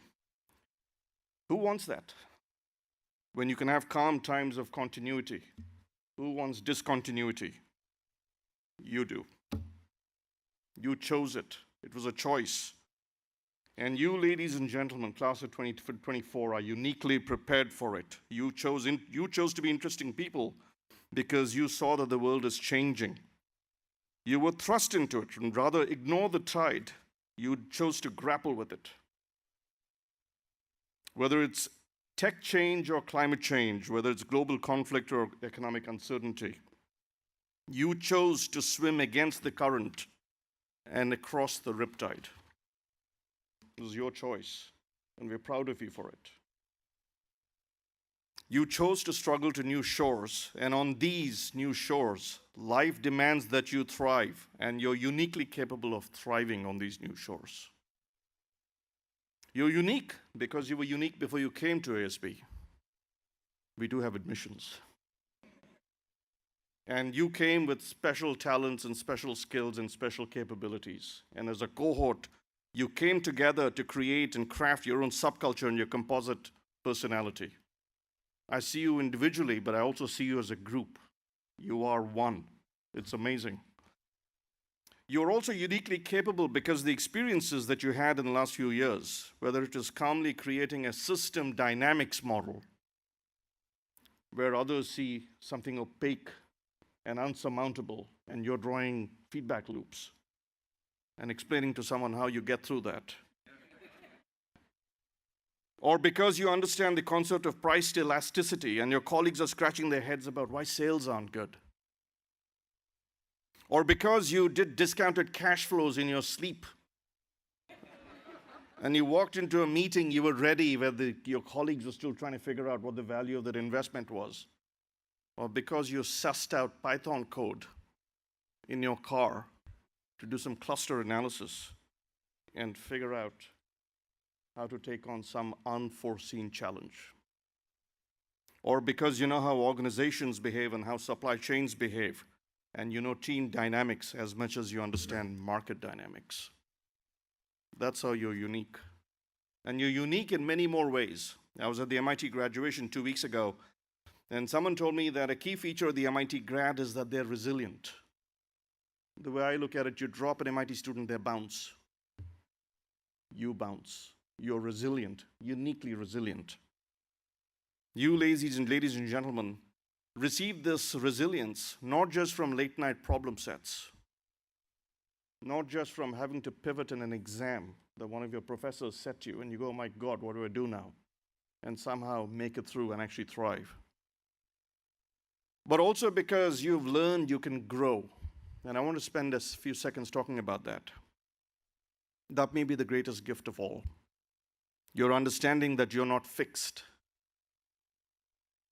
Who wants that? When you can have calm times of continuity. Who wants discontinuity? You do. You chose it. It was a choice. And you, ladies and gentlemen, class of 2024, are uniquely prepared for it. You chose to be interesting people because you saw that the world is changing. You were thrust into it, and rather ignore the tide. You chose to grapple with it. Whether it's tech change or climate change, whether it's global conflict or economic uncertainty, you chose to swim against the current and across the riptide. It was your choice, and we're proud of you for it. You chose to struggle to new shores, and on these new shores, life demands that you thrive, and you're uniquely capable of thriving on these new shores. You're unique because you were unique before you came to ASB. We do have admissions. And you came with special talents and special skills and special capabilities. And as a cohort, you came together to create and craft your own subculture and your composite personality. I see you individually, but I also see you as a group. You are one. It's amazing. You're also uniquely capable because the experiences that you had in the last few years, whether it is calmly creating a system dynamics model, where others see something opaque and unsurmountable, and you're drawing feedback loops and explaining to someone how you get through that. Or because you understand the concept of price elasticity and your colleagues are scratching their heads about why sales aren't good. Or because you did discounted cash flows in your sleep and you walked into a meeting, you were ready where your colleagues were still trying to figure out what the value of that investment was. Or because you sussed out Python code in your car to do some cluster analysis and figure out how to take on some unforeseen challenge. Or because you know how organizations behave and how supply chains behave, and you know team dynamics as much as you understand market dynamics. That's how you're unique. And you're unique in many more ways. I was at the MIT graduation 2 weeks ago, and someone told me that a key feature of the MIT grad is that they're resilient. The way I look at it, you drop an MIT student, they bounce. You bounce. You're resilient, uniquely resilient. You, ladies and gentlemen, receive this resilience not just from late night problem sets, not just from having to pivot in an exam that one of your professors set you and you go, oh my God, what do I do now? And somehow make it through and actually thrive. But also because you've learned you can grow. And I want to spend a few seconds talking about that. That may be the greatest gift of all. Your understanding that you're not fixed,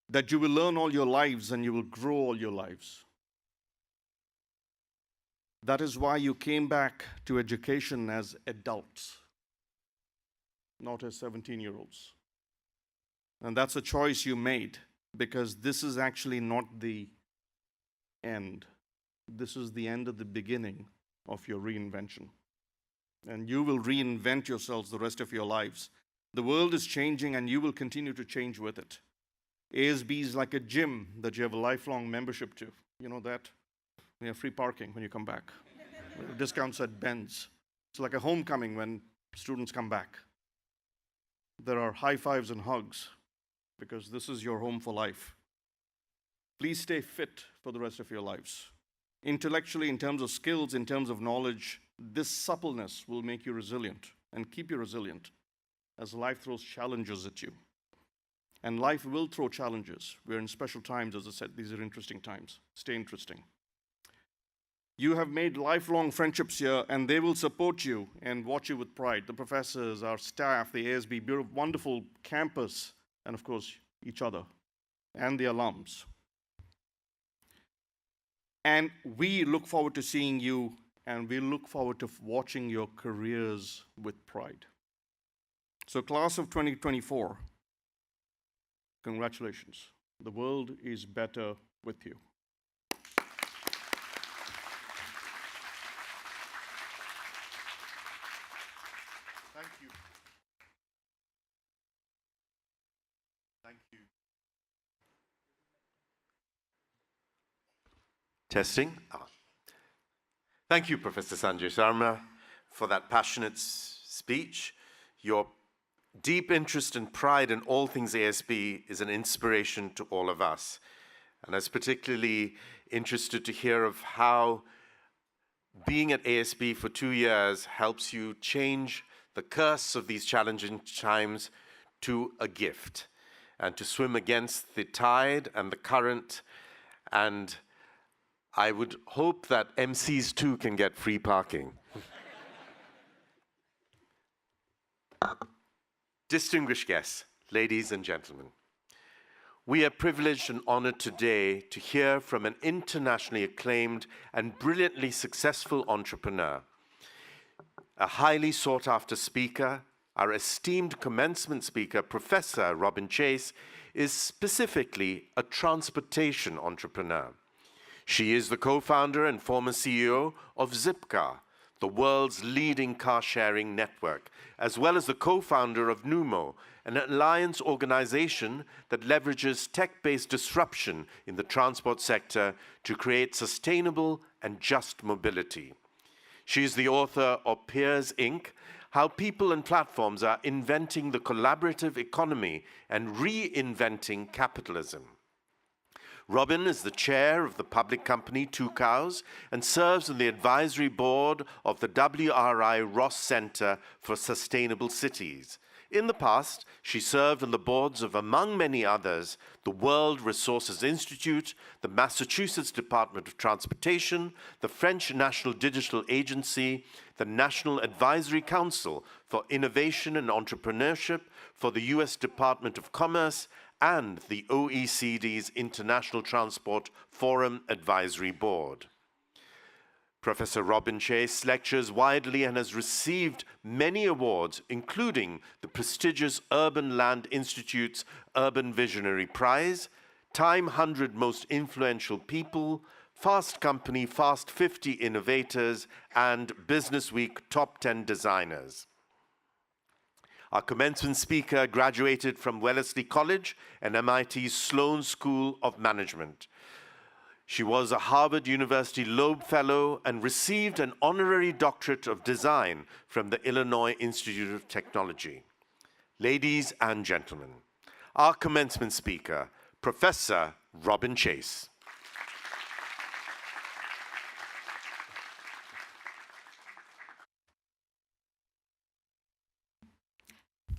that you will learn all your lives and you will grow all your lives. That is why you came back to education as adults, not as 17-year-olds. And that's a choice you made, because this is actually not the end. This is the end of the beginning of your reinvention. And you will reinvent yourselves the rest of your lives. The world is changing and you will continue to change with it. ASB is like a gym that you have a lifelong membership to. You know that? We have free parking when you come back. Discounts at Ben's. It's like a homecoming when students come back. There are high fives and hugs. because this is your home for life. Please stay fit for the rest of your lives. Intellectually, in terms of skills, in terms of knowledge, this suppleness will make you resilient and keep you resilient as life throws challenges at you. And life will throw challenges. We're in special times, as I said. These are interesting times. Stay interesting. You have made lifelong friendships here, and they will support you and watch you with pride. The professors, our staff, the ASB, beautiful, wonderful campus, and of course, each other, and the alums. And we look forward to seeing you, and we look forward to watching your careers with pride. So, class of 2024, congratulations. The world is better with you. Thank you. Thank you. Testing. Thank you, Professor Sanjay Sharma, for that passionate speech. Your deep interest and pride in all things ASB is an inspiration to all of us. And I was particularly interested to hear of how being at ASB for 2 years helps you change the curse of these challenging times to a gift, and to swim against the tide and the current. And I would hope that MCs too can get free parking. Distinguished guests, ladies and gentlemen, we are privileged and honored today to hear from an internationally acclaimed and brilliantly successful entrepreneur, a highly sought-after speaker. Our esteemed commencement speaker, Professor Robin Chase, is specifically a transportation entrepreneur. She is the co-founder and former CEO of Zipcar, the world's leading car-sharing network, as well as the co-founder of Numo, an alliance organization that leverages tech-based disruption in the transport sector to create sustainable and just mobility. She is the author of Peers, Inc., How People and Platforms Are Inventing the Collaborative Economy and Reinventing Capitalism. Robin is the chair of the public company Two Cows and serves on the advisory board of the WRI Ross Center for Sustainable Cities. In the past, she served on the boards of, among many others, the World Resources Institute, the Massachusetts Department of Transportation, the French National Digital Agency, the National Advisory Council for Innovation and Entrepreneurship for the U.S. Department of Commerce, and the OECD's International Transport Forum Advisory Board. Professor Robin Chase lectures widely and has received many awards, including the prestigious Urban Land Institute's Urban Visionary Prize, Time 100 Most Influential People, Fast Company Fast 50 Innovators, and Business Week Top 10 Designers. Our commencement speaker graduated from Wellesley College and MIT's Sloan School of Management. She was a Harvard University Loeb Fellow and received an honorary doctorate of design from the Illinois Institute of Technology. Ladies and gentlemen, our commencement speaker, Professor Robin Chase.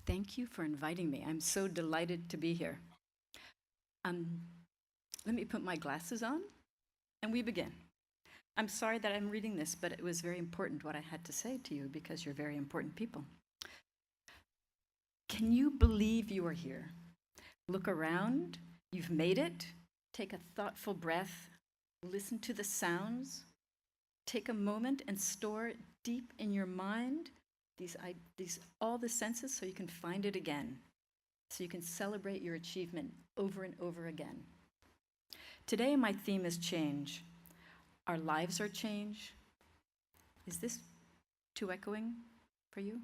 Thank you for inviting me. I'm so delighted to be here. Let me put my glasses on, and we begin. I'm sorry that I'm reading this, but it was very important what I had to say to you because you're very important people. Can you believe you are here? Look around. You've made it. Take a thoughtful breath. Listen to the sounds. Take a moment and store deep in your mind all the senses so you can find it again, so you can celebrate your achievement over and over again. Today, my theme is change. Our lives are change. Is this too echoing for you?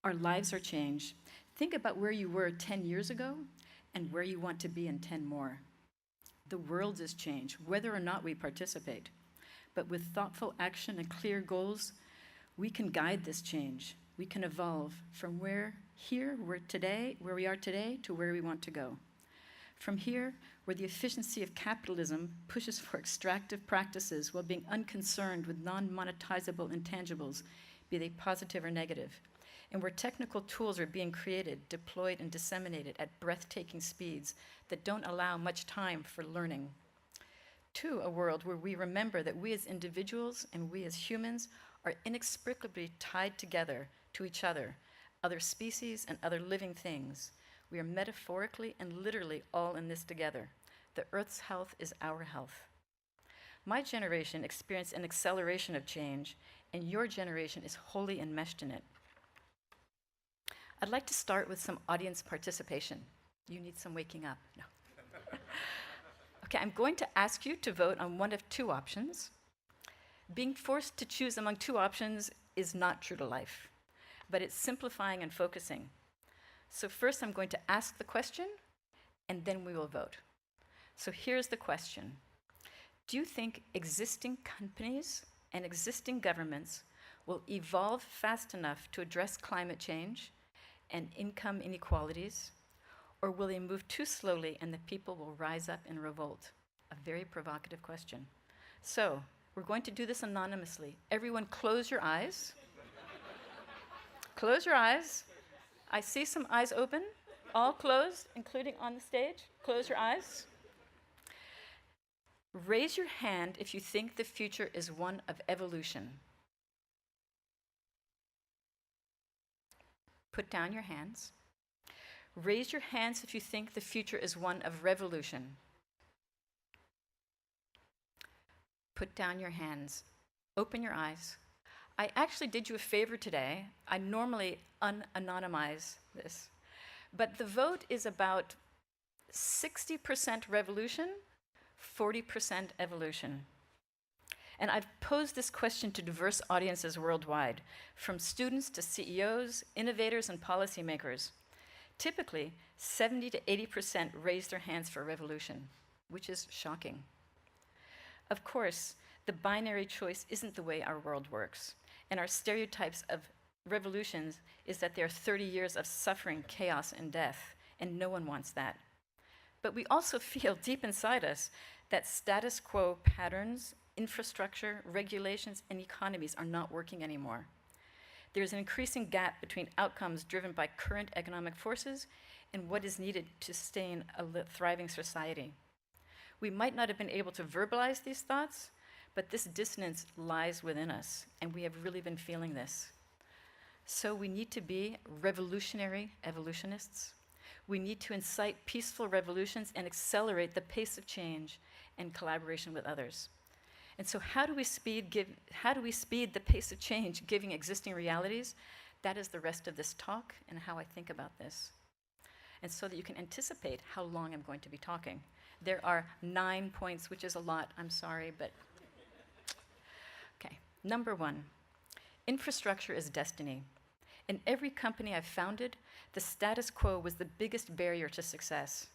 Our lives are change. Think about where you were 10 years ago and where you want to be in 10 more. The world is change, whether or not we participate. But with thoughtful action and clear goals, we can guide this change. We can evolve from where here, where we are today, to where we want to go. From here, where the efficiency of capitalism pushes for extractive practices while being unconcerned with non-monetizable intangibles, be they positive or negative, and where technical tools are being created, deployed, and disseminated at breathtaking speeds that don't allow much time for learning. To a world where we remember that we as individuals and we as humans are inextricably tied together to each other, other species, and other living things. We are metaphorically and literally all in this together. The Earth's health is our health. My generation experienced an acceleration of change, and your generation is wholly enmeshed in it. I'd like to start with some audience participation. You need some waking up. No. Okay, I'm going to ask you to vote on one of two options. Being forced to choose among two options is not true to life, but it's simplifying and focusing. So first I'm going to ask the question, and then we will vote. So here's the question. Do you think existing companies and existing governments will evolve fast enough to address climate change and income inequalities, or will they move too slowly and the people will rise up in revolt? A very provocative question. So we're going to do this anonymously. Everyone close your eyes. Close your eyes. I see some eyes open, all closed, including on the stage. Close your eyes. Raise your hand if you think the future is one of evolution. Put down your hands. Raise your hands if you think the future is one of revolution. Put down your hands. Open your eyes. I actually did you a favor today. I normally unanonymize this. But the vote is about 60% revolution, 40% evolution. And I've posed this question to diverse audiences worldwide, from students to CEOs, innovators, and policymakers. Typically, 70 to 80% raise their hands for revolution, which is shocking. Of course, the binary choice isn't the way our world works. And our stereotypes of revolutions is that there are 30 years of suffering, chaos, and death, and no one wants that. But we also feel deep inside us that status quo patterns, infrastructure, regulations, and economies are not working anymore. There's an increasing gap between outcomes driven by current economic forces and what is needed to sustain a thriving society. We might not have been able to verbalize these thoughts, but this dissonance lies within us, and we have really been feeling this. So we need to be revolutionary evolutionists. We need to incite peaceful revolutions and accelerate the pace of change and collaboration with others. And so how do we speed the pace of change given existing realities? That is the rest of this talk and how I think about this. And so that you can anticipate how long I'm going to be talking. There are 9 points, which is a lot, I'm sorry, but okay. Number one, infrastructure is destiny. In every company I've founded, the status quo was the biggest barrier to success.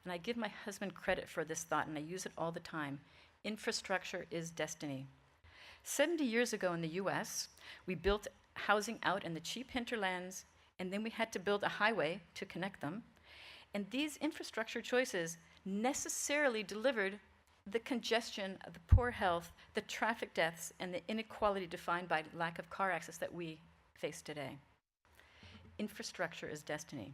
And I give my husband credit for this thought, and I use it all the time. Infrastructure is destiny. 70 years ago in the US, we built housing out in the cheap hinterlands, and then we had to build a highway to connect them. And these infrastructure choices necessarily delivered the congestion, the poor health, the traffic deaths, and the inequality defined by lack of car access that we face today. Infrastructure is destiny.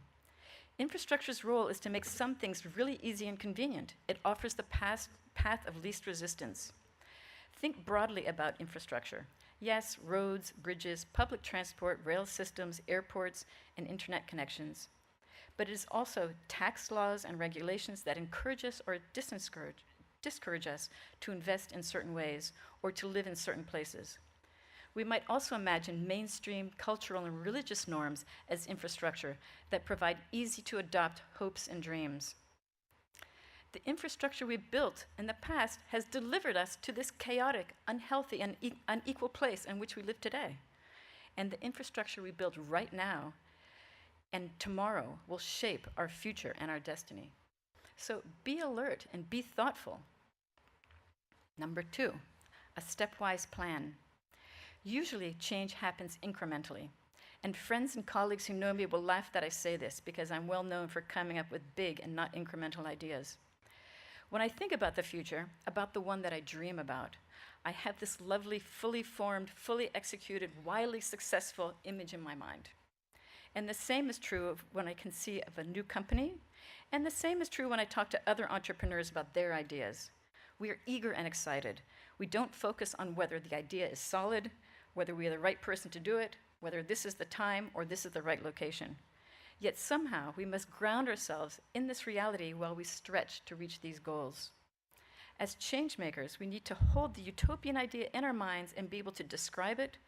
Infrastructure's role is to make some things really easy and convenient. It offers the path of least resistance. Think broadly about infrastructure. Yes, roads, bridges, public transport, rail systems, airports, and internet connections. But it is also tax laws and regulations that encourage us or discourage us to invest in certain ways or to live in certain places. We might also imagine mainstream cultural and religious norms as infrastructure that provide easy-to-adopt hopes and dreams. The infrastructure we built in the past has delivered us to this chaotic, unhealthy, and unequal place in which we live today. And the infrastructure we build right now and tomorrow will shape our future and our destiny. So be alert and be thoughtful. Number two, a stepwise plan. Usually change happens incrementally. And friends and colleagues who know me will laugh that I say this because I'm well known for coming up with big and not incremental ideas. When I think about the future, about the one that I dream about, I have this lovely, fully formed, fully executed, wildly successful image in my mind. And the same is true of when I conceive of a new company, and the same is true when I talk to other entrepreneurs about their ideas. We are eager and excited. We don't focus on whether the idea is solid, whether we are the right person to do it, whether this is the time or this is the right location. Yet somehow we must ground ourselves in this reality while we stretch to reach these goals. As change makers, we need to hold the utopian idea in our minds and be able to describe it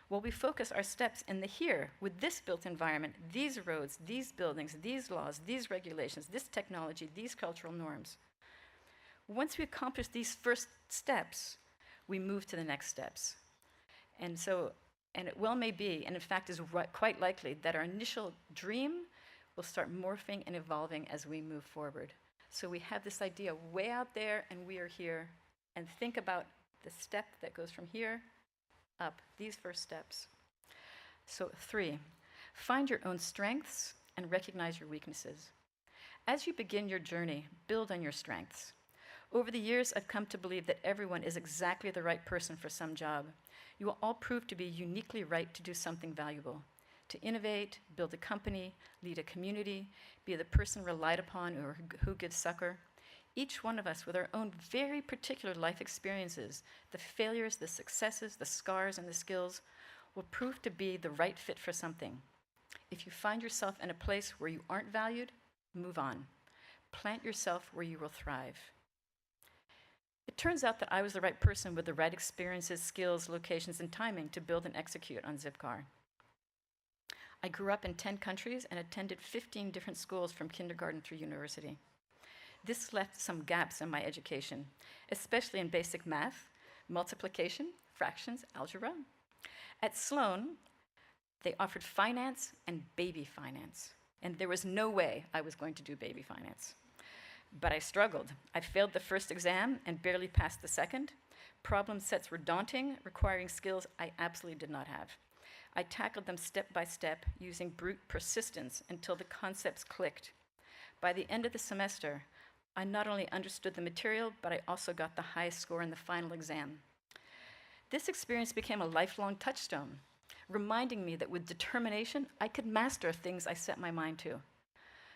while we focus our steps in the here with this built environment, these roads, these buildings, these laws, these regulations, this technology, these cultural norms. Once we accomplish these first steps, we move to the next steps. And it well may be, and in fact is quite likely, that our initial dream will start morphing and evolving as we move forward. So we have this idea way out there, and we are here, and think about the step that goes from here up, these first steps. So 3, find your own strengths and recognize your weaknesses. As you begin your journey, build on your strengths. Over the years, I've come to believe that everyone is exactly the right person for some job. You will all prove to be uniquely right to do something valuable, to innovate, build a company, lead a community, be the person relied upon or who gives succor. Each one of us with our own very particular life experiences, the failures, the successes, the scars, and the skills, will prove to be the right fit for something. If you find yourself in a place where you aren't valued, move on. Plant yourself where you will thrive. It turns out that I was the right person with the right experiences, skills, locations, and timing to build and execute on Zipcar. I grew up in 10 countries and attended 15 different schools from kindergarten through university. This left some gaps in my education, especially in basic math, multiplication, fractions, algebra. At Sloan, they offered finance and baby finance, and there was no way I was going to do baby finance. But I struggled. I failed the first exam and barely passed the second. Problem sets were daunting, requiring skills I absolutely did not have. I tackled them step by step, using brute persistence until the concepts clicked. By the end of the semester, I not only understood the material, but I also got the highest score in the final exam. This experience became a lifelong touchstone, reminding me that with determination, I could master things I set my mind to.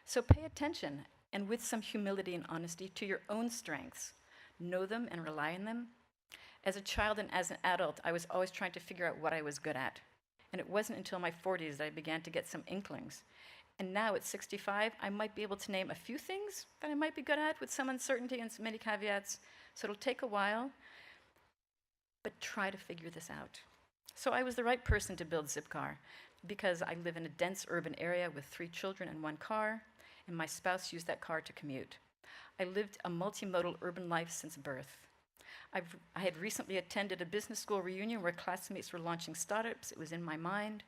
So pay attention, and with some humility and honesty, to your own strengths. Know them and rely on them. As a child and as an adult, I was always trying to figure out what I was good at. And it wasn't until my 40s that I began to get some inklings. And now at 65, I might be able to name a few things that I might be good at with some uncertainty and many caveats. So it'll take a while, but try to figure this out. So I was the right person to build Zipcar because I live in a dense urban area with 3 children and 1 car, and my spouse used that car to commute. I lived a multimodal urban life since birth. I had recently attended a business school reunion where classmates were launching startups. It was in my mind.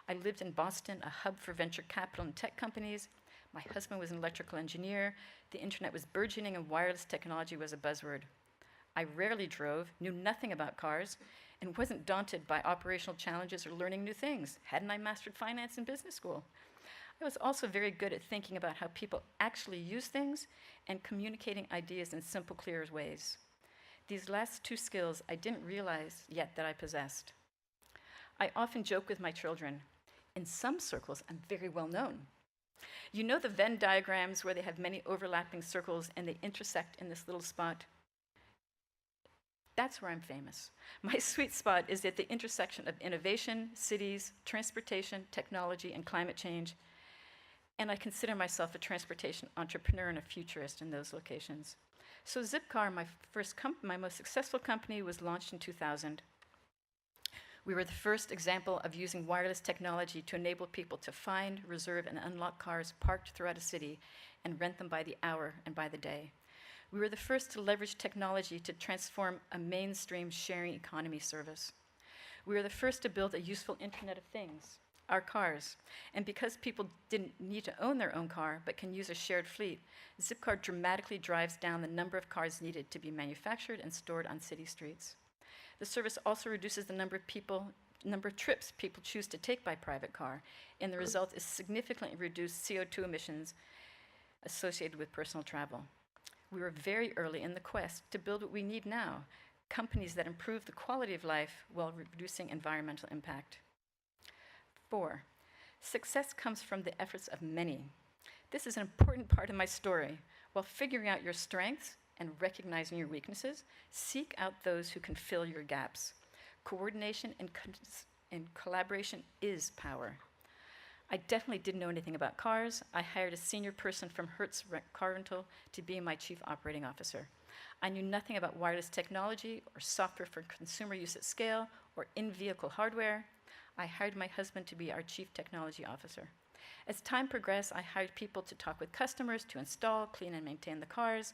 I lived in Boston, a hub for venture capital and tech companies. My husband was an electrical engineer. The internet was burgeoning and wireless technology was a buzzword. I rarely drove, knew nothing about cars, and wasn't daunted by operational challenges or learning new things. Hadn't I mastered finance in business school? I was also very good at thinking about how people actually use things and communicating ideas in simple, clear ways. These last 2 skills I didn't realize yet that I possessed. I often joke with my children. In some circles, I'm very well known. You know the Venn diagrams where they have many overlapping circles and they intersect in this little spot? That's where I'm famous. My sweet spot is at the intersection of innovation, cities, transportation, technology, and climate change. And I consider myself a transportation entrepreneur and a futurist in those locations. So Zipcar, my most successful company, was launched in 2000. We were the first example of using wireless technology to enable people to find, reserve, and unlock cars parked throughout a city and rent them by the hour and by the day. We were the first to leverage technology to transform a mainstream sharing economy service. We were the first to build a useful Internet of Things, our cars. And because people didn't need to own their own car, but can use a shared fleet, Zipcar dramatically drives down the number of cars needed to be manufactured and stored on city streets. The service also reduces the number of trips people choose to take by private car, and the result is significantly reduced CO2 emissions associated with personal travel. We were very early in the quest to build what we need now, companies that improve the quality of life while reducing environmental impact. 4, success comes from the efforts of many. This is an important part of my story. While figuring out your strengths and recognizing your weaknesses, seek out those who can fill your gaps. Coordination and collaboration is power. I definitely didn't know anything about cars. I hired a senior person from Hertz Car Rental to be my chief operating officer. I knew nothing about wireless technology or software for consumer use at scale or in-vehicle hardware. I hired my husband to be our chief technology officer. As time progressed, I hired people to talk with customers, to install, clean, and maintain the cars,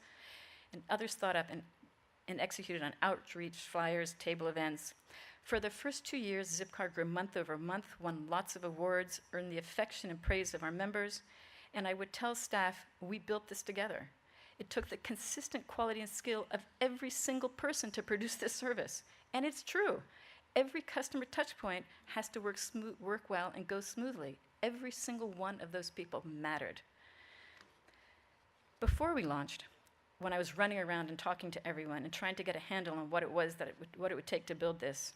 and others thought up and executed on outreach, flyers, table events. For the first 2 years, Zipcar grew month over month, won lots of awards, earned the affection and praise of our members, and I would tell staff, we built this together. It took the consistent quality and skill of every single person to produce this service, and it's true. Every customer touchpoint has to work well and go smoothly. Every single one of those people mattered. Before we launched, when I was running around and talking to everyone and trying to get a handle on what it would take to build this,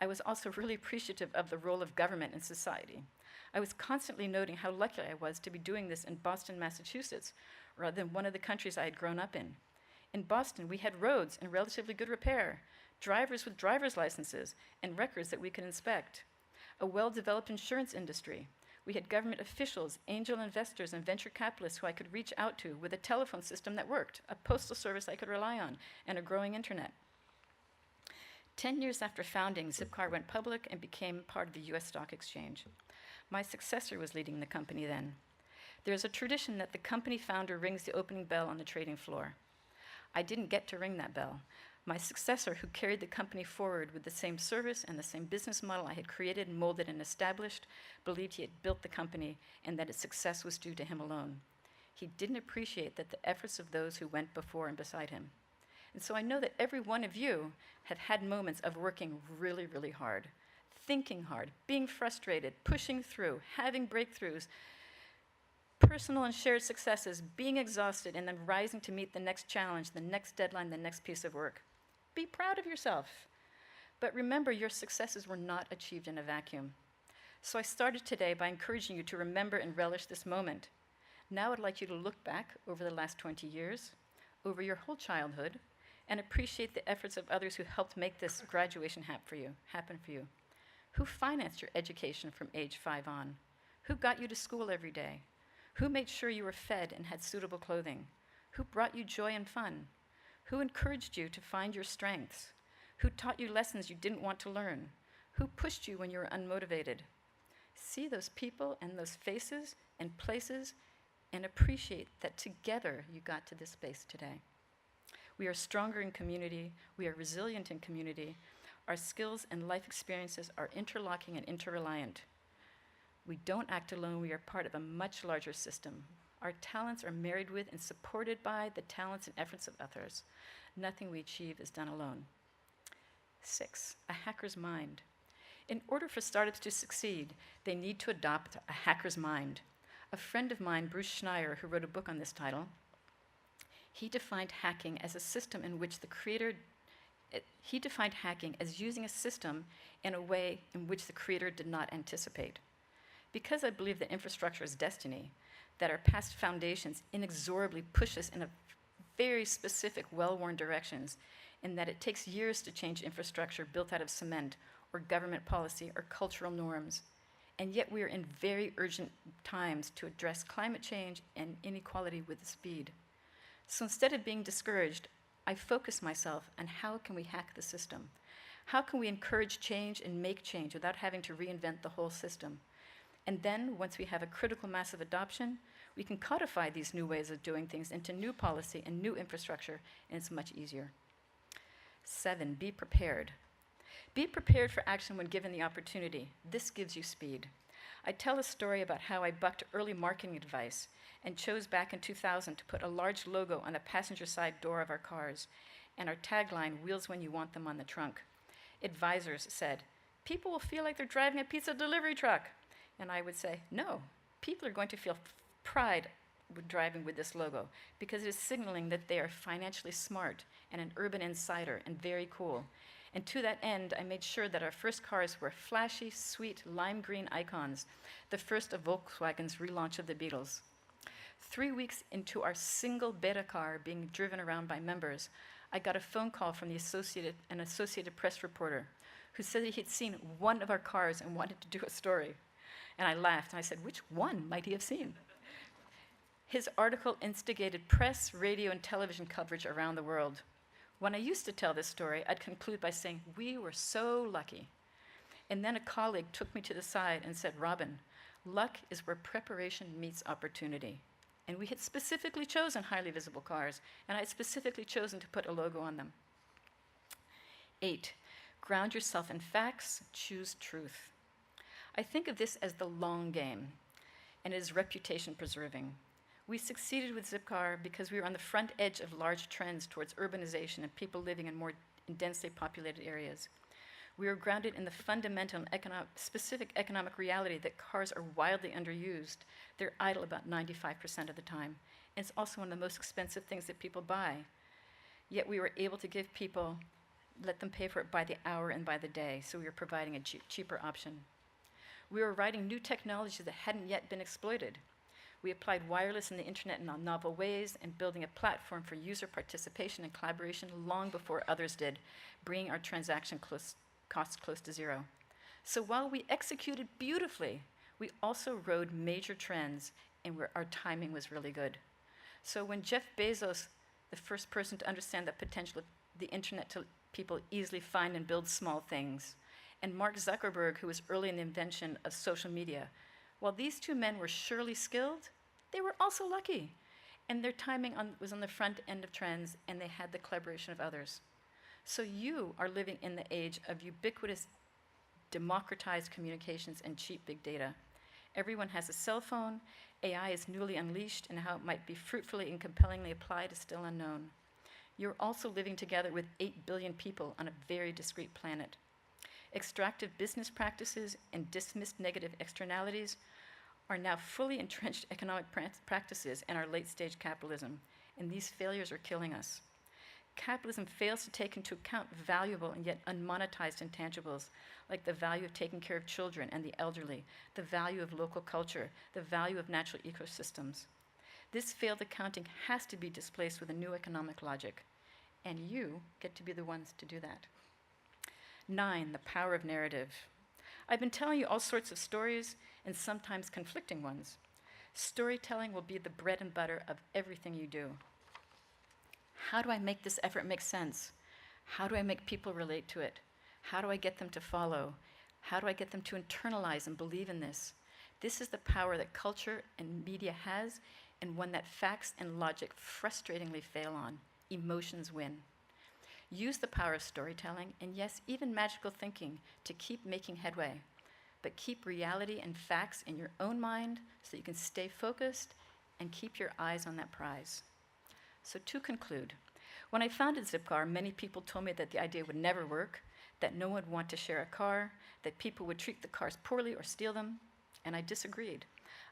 I was also really appreciative of the role of government in society. I was constantly noting how lucky I was to be doing this in Boston, Massachusetts, rather than one of the countries I had grown up in. In Boston, we had roads in relatively good repair, drivers with driver's licenses, and records that we could inspect, a well-developed insurance industry. We had government officials, angel investors, and venture capitalists who I could reach out to with a telephone system that worked, a postal service I could rely on, and a growing internet. 10 years after founding, Zipcar went public and became part of the US Stock Exchange. My successor was leading the company then. There's a tradition that the company founder rings the opening bell on the trading floor. I didn't get to ring that bell. My successor, who carried the company forward with the same service and the same business model I had created, molded, and established, believed he had built the company and that its success was due to him alone. He didn't appreciate that the efforts of those who went before and beside him. And so I know that every one of you have had moments of working really, really hard, thinking hard, being frustrated, pushing through, having breakthroughs, personal and shared successes, being exhausted, and then rising to meet the next challenge, the next deadline, the next piece of work. Be proud of yourself. But remember, your successes were not achieved in a vacuum. So I started today by encouraging you to remember and relish this moment. Now I'd like you to look back over the last 20 years, over your whole childhood, and appreciate the efforts of others who helped make this graduation happen for you. Who financed your education from age 5 on? Who got you to school every day? Who made sure you were fed and had suitable clothing? Who brought you joy and fun? Who encouraged you to find your strengths? Who taught you lessons you didn't want to learn? Who pushed you when you were unmotivated? See those people and those faces and places and appreciate that together you got to this space today. We are stronger in community. We are resilient in community. Our skills and life experiences are interlocking and interreliant. We don't act alone. We are part of a much larger system. Our talents are married with and supported by the talents and efforts of others. Nothing we achieve is done alone. 6, a hacker's mind. In order for startups to succeed, they need to adopt a hacker's mind. A friend of mine, Bruce Schneier, who wrote a book on this title, he defined hacking as a system in which he defined hacking as using a system in a way in which the creator did not anticipate. Because I believe that infrastructure is destiny, that our past foundations inexorably push us in a very specific, well-worn directions, and that it takes years to change infrastructure built out of cement or government policy or cultural norms. And yet we are in very urgent times to address climate change and inequality with speed. So instead of being discouraged, I focus myself on how can we hack the system? How can we encourage change and make change without having to reinvent the whole system? And then, once we have a critical mass of adoption, we can codify these new ways of doing things into new policy and new infrastructure, and it's much easier. 7, be prepared. Be prepared for action when given the opportunity. This gives you speed. I tell a story about how I bucked early marketing advice and chose back in 2000 to put a large logo on the passenger side door of our cars and our tagline, "Wheels when you want them on the trunk." Advisors said, people will feel like they're driving a pizza delivery truck. And I would say, no, people are going to feel pride with driving with this logo because it is signaling that they are financially smart and an urban insider and very cool. And to that end, I made sure that our first cars were flashy, sweet, lime green icons, the first of Volkswagen's relaunch of the Beatles. 3 weeks into our single beta car being driven around by members, I got a phone call from an Associated Press reporter who said that he'd seen one of our cars and wanted to do a story. And I laughed and I said, which one might he have seen? His article instigated press, radio, and television coverage around the world. When I used to tell this story, I'd conclude by saying, we were so lucky. And then a colleague took me to the side and said, Robin, luck is where preparation meets opportunity. And we had specifically chosen highly visible cars, and I had specifically chosen to put a logo on them. 8, ground yourself in facts, choose truth. I think of this as the long game, and it is reputation preserving. We succeeded with Zipcar because we were on the front edge of large trends towards urbanization and people living in more densely populated areas. We were grounded in the fundamental and specific economic reality that cars are wildly underused. They're idle about 95% of the time. And it's also one of the most expensive things that people buy. Yet we were able to give people, let them pay for it by the hour and by the day, so we were providing a cheaper option. We were writing new technologies that hadn't yet been exploited. We applied wireless and the internet in novel ways and building a platform for user participation and collaboration long before others did, bringing our transaction costs close to zero. So while we executed beautifully, we also rode major trends and our timing was really good. So when Jeff Bezos, the first person to understand the potential of the internet to people easily find and build small things, and Mark Zuckerberg, who was early in the invention of social media, while these two men were surely skilled, they were also lucky. And their timing was on the front end of trends, and they had the collaboration of others. So you are living in the age of ubiquitous, democratized communications and cheap big data. Everyone has a cell phone. AI is newly unleashed, and how it might be fruitfully and compellingly applied is still unknown. You're also living together with 8 billion people on a very discrete planet. Extractive business practices and dismissed negative externalities are now fully entrenched economic practices in our late-stage capitalism, and these failures are killing us. Capitalism fails to take into account valuable and yet unmonetized intangibles, like the value of taking care of children and the elderly, the value of local culture, the value of natural ecosystems. This failed accounting has to be displaced with a new economic logic, and you get to be the ones to do that. 9, the power of narrative. I've been telling you all sorts of stories, and sometimes conflicting ones. Storytelling will be the bread and butter of everything you do. How do I make this effort make sense? How do I make people relate to it? How do I get them to follow? How do I get them to internalize and believe in this? This is the power that culture and media has, and one that facts and logic frustratingly fail on. Emotions win. Use the power of storytelling, and yes, even magical thinking, to keep making headway. But keep reality and facts in your own mind so you can stay focused and keep your eyes on that prize. So to conclude, when I founded Zipcar, many people told me that the idea would never work, that no one would want to share a car, that people would treat the cars poorly or steal them, and I disagreed.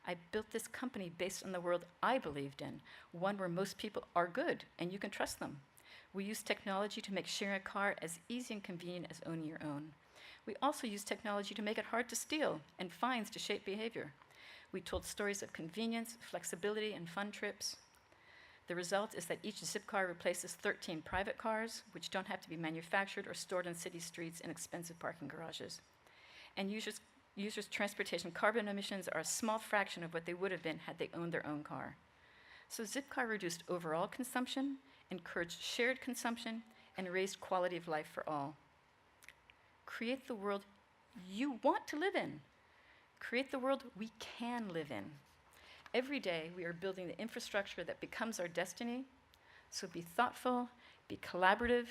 I built this company based on the world I believed in, one where most people are good and you can trust them. We use technology to make sharing a car as easy and convenient as owning your own. We also use technology to make it hard to steal and fines to shape behavior. We told stories of convenience, flexibility, and fun trips. The result is that each Zipcar replaces 13 private cars, which don't have to be manufactured or stored on city streets in expensive parking garages. And users' transportation carbon emissions are a small fraction of what they would have been had they owned their own car. So Zipcar reduced overall consumption, encouraged shared consumption, and raised quality of life for all. Create the world you want to live in. Create the world we can live in. Every day, we are building the infrastructure that becomes our destiny. So be thoughtful, be collaborative,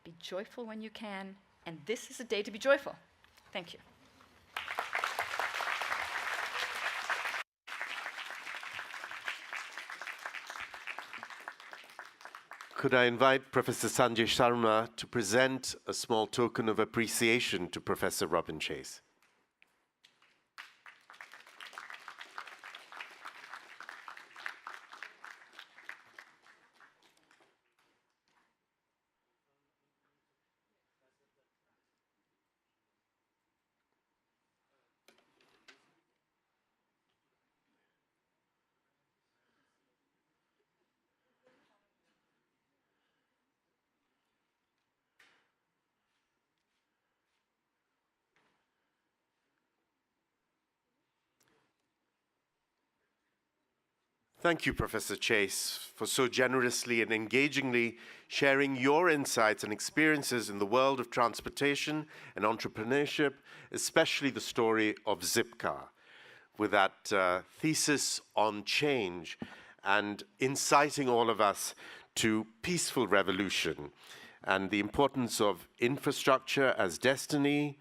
be joyful when you can, and this is a day to be joyful. Thank you. Could I invite Professor Sanjay Sharma to present a small token of appreciation to Professor Robin Chase? Thank you, Professor Chase, for so generously and engagingly sharing your insights and experiences in the world of transportation and entrepreneurship, especially the story of Zipcar, with that thesis on change and inciting all of us to peaceful revolution and the importance of infrastructure as destiny,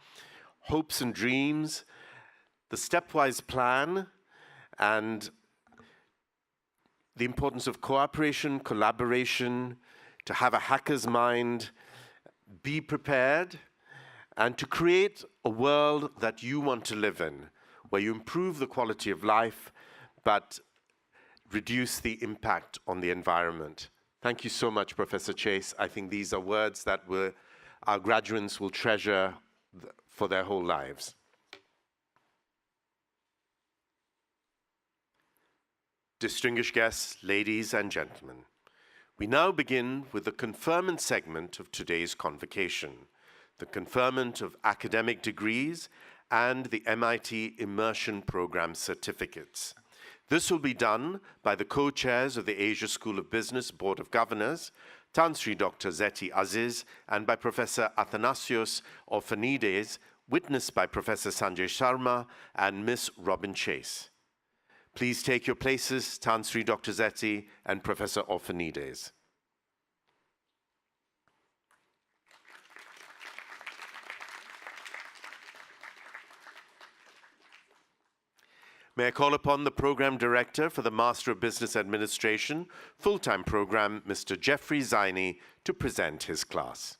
hopes and dreams, the stepwise plan, and the importance of cooperation, collaboration, to have a hacker's mind, be prepared, and to create a world that you want to live in, where you improve the quality of life, but reduce the impact on the environment. Thank you so much, Professor Chase. I think these are words that our graduates will treasure for their whole lives. Distinguished guests, ladies and gentlemen, we now begin with the conferment segment of today's convocation, the conferment of academic degrees and the MIT Immersion Program certificates. This will be done by the co-chairs of the Asia School of Business Board of Governors, Tan Sri Dr. Zeti Aziz, and by Professor Athanasios Orphanides, witnessed by Professor Sanjay Sharma and Ms. Robin Chase. Please take your places, Tan Sri Dr. Zeti and Professor Orphanides. May I call upon the Program Director for the Master of Business Administration, full-time program, Mr. Jeffrey Zaini, to present his class.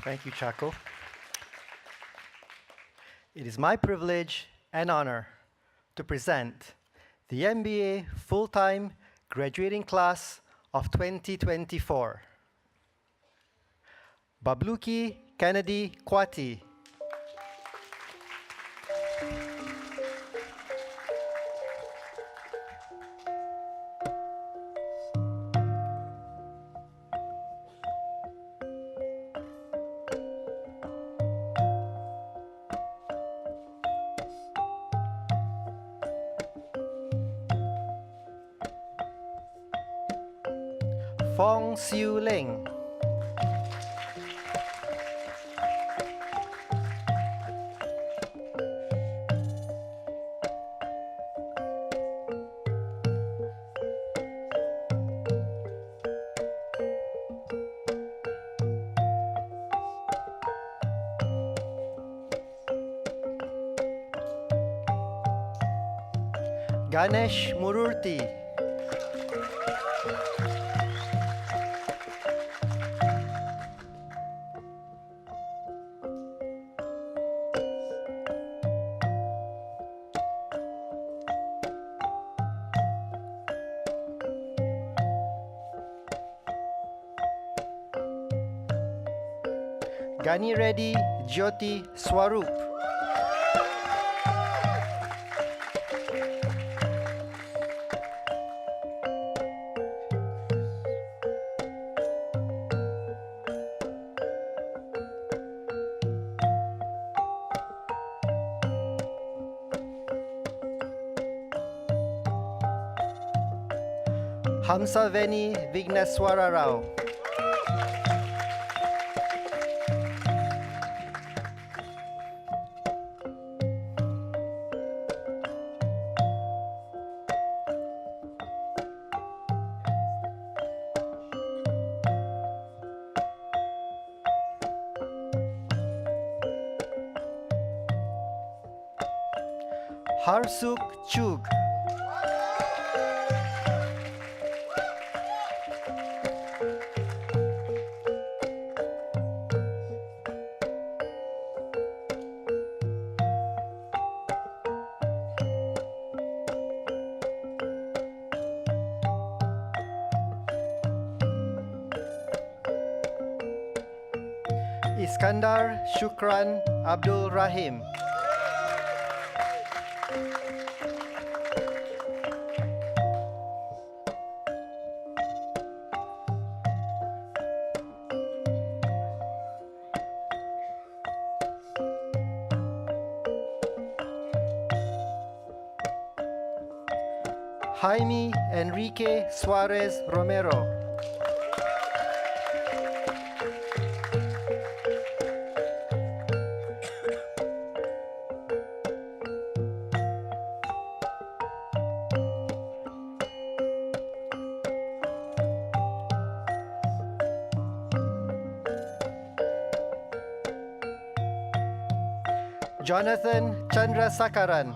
Thank you, Chaco. It is my privilege and honor to present the MBA full-time graduating class of 2024. Babluki Kennedy Kwati. Fong Siu Ling. Ganesh Mururti. Gani Reddy Jyoti Swarup. Hamsaveni Vigneswara Rao. Harsuk Chug. Iskandar Shukran Abdul Rahim. Jaime Enrique Suarez Romero. Jonathan Chandrasakaran.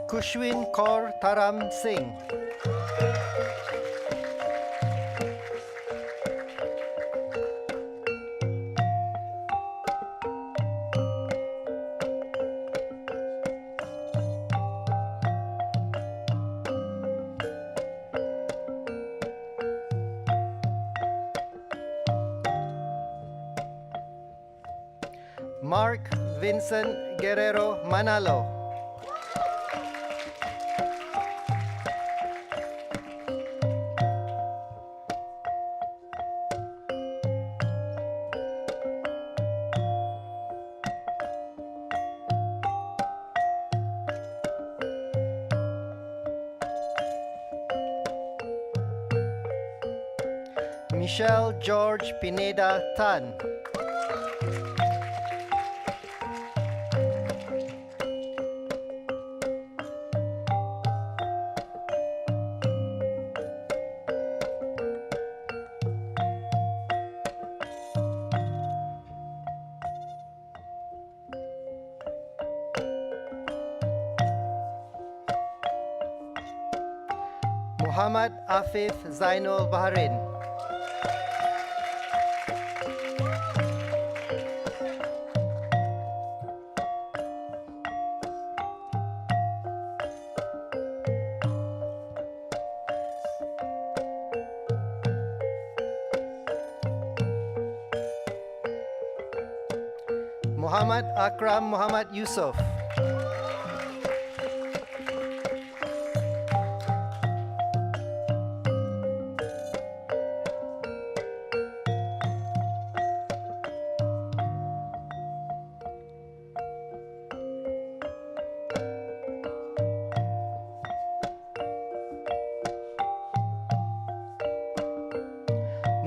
Kushwin Kaur Taram Singh. Mark Vincent Guerrero Manalo. Michelle George Pineda Tan. Muhammad Afif Zainul Baharin. Muhammad Akram Muhammad Yusuf.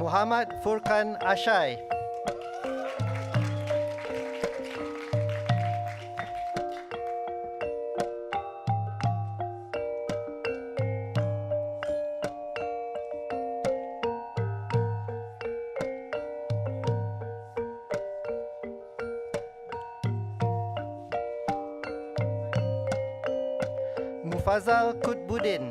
Muhammad Furkan Ashai. Mufazal Kutbudin.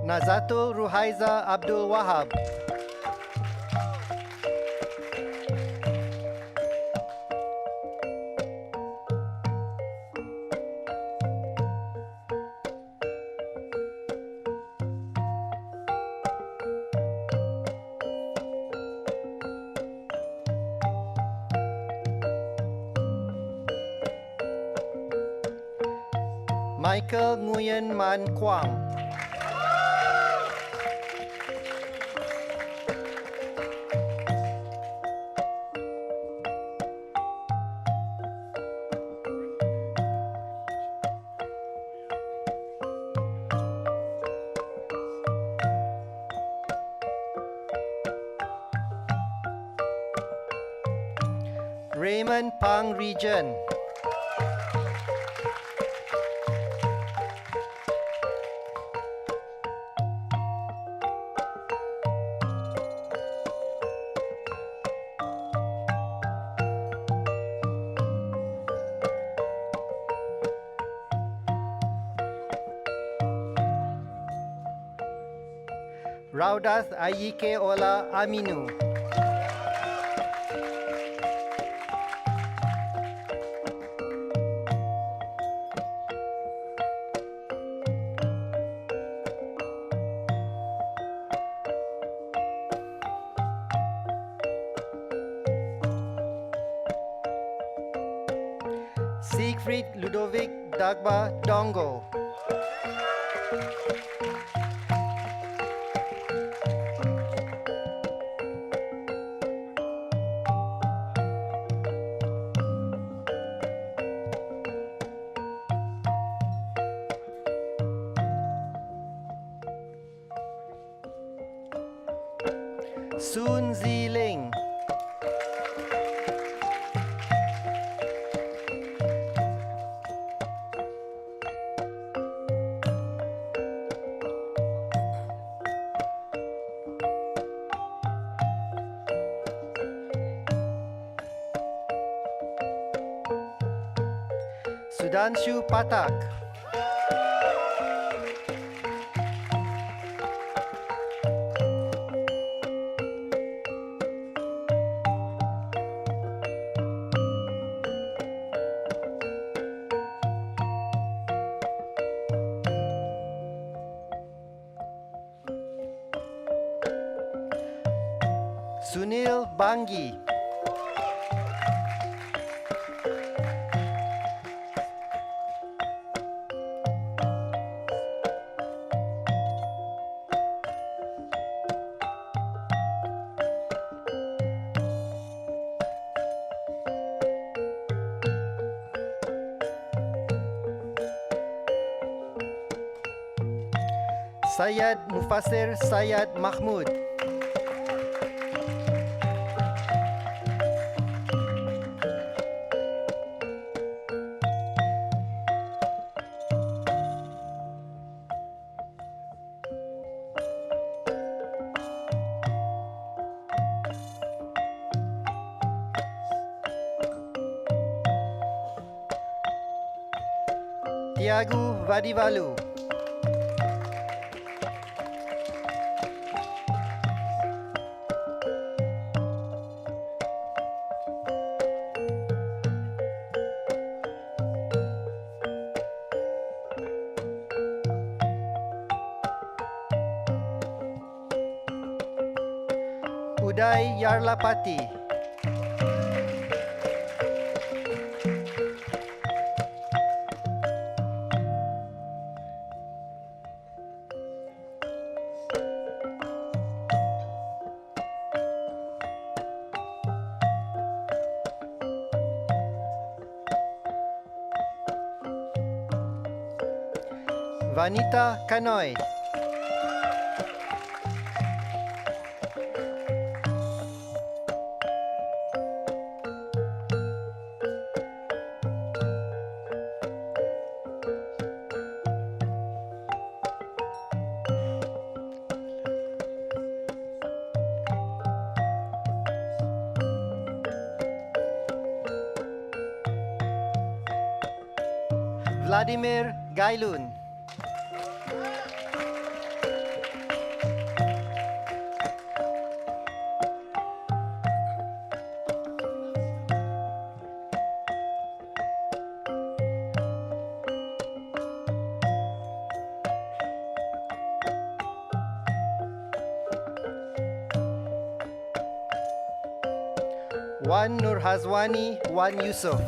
Nazatul Ruhaiza Abdul Wahab. Michael Nguyen Man Kwang. Raymond Pang Region. Raudath Ayike Ola Aminu. Siegfried Ludovic Dagba Dongo. Sun Ziling. Sudanshu Patak. Sunil Bangi. Syed Mufassir Syed Mahmud. Tiago Vadivalu. Uday Yarlapati. Vanita Kanoy. Vladimir Gailun. Wan Nur Hazwani, Wan Yusuf.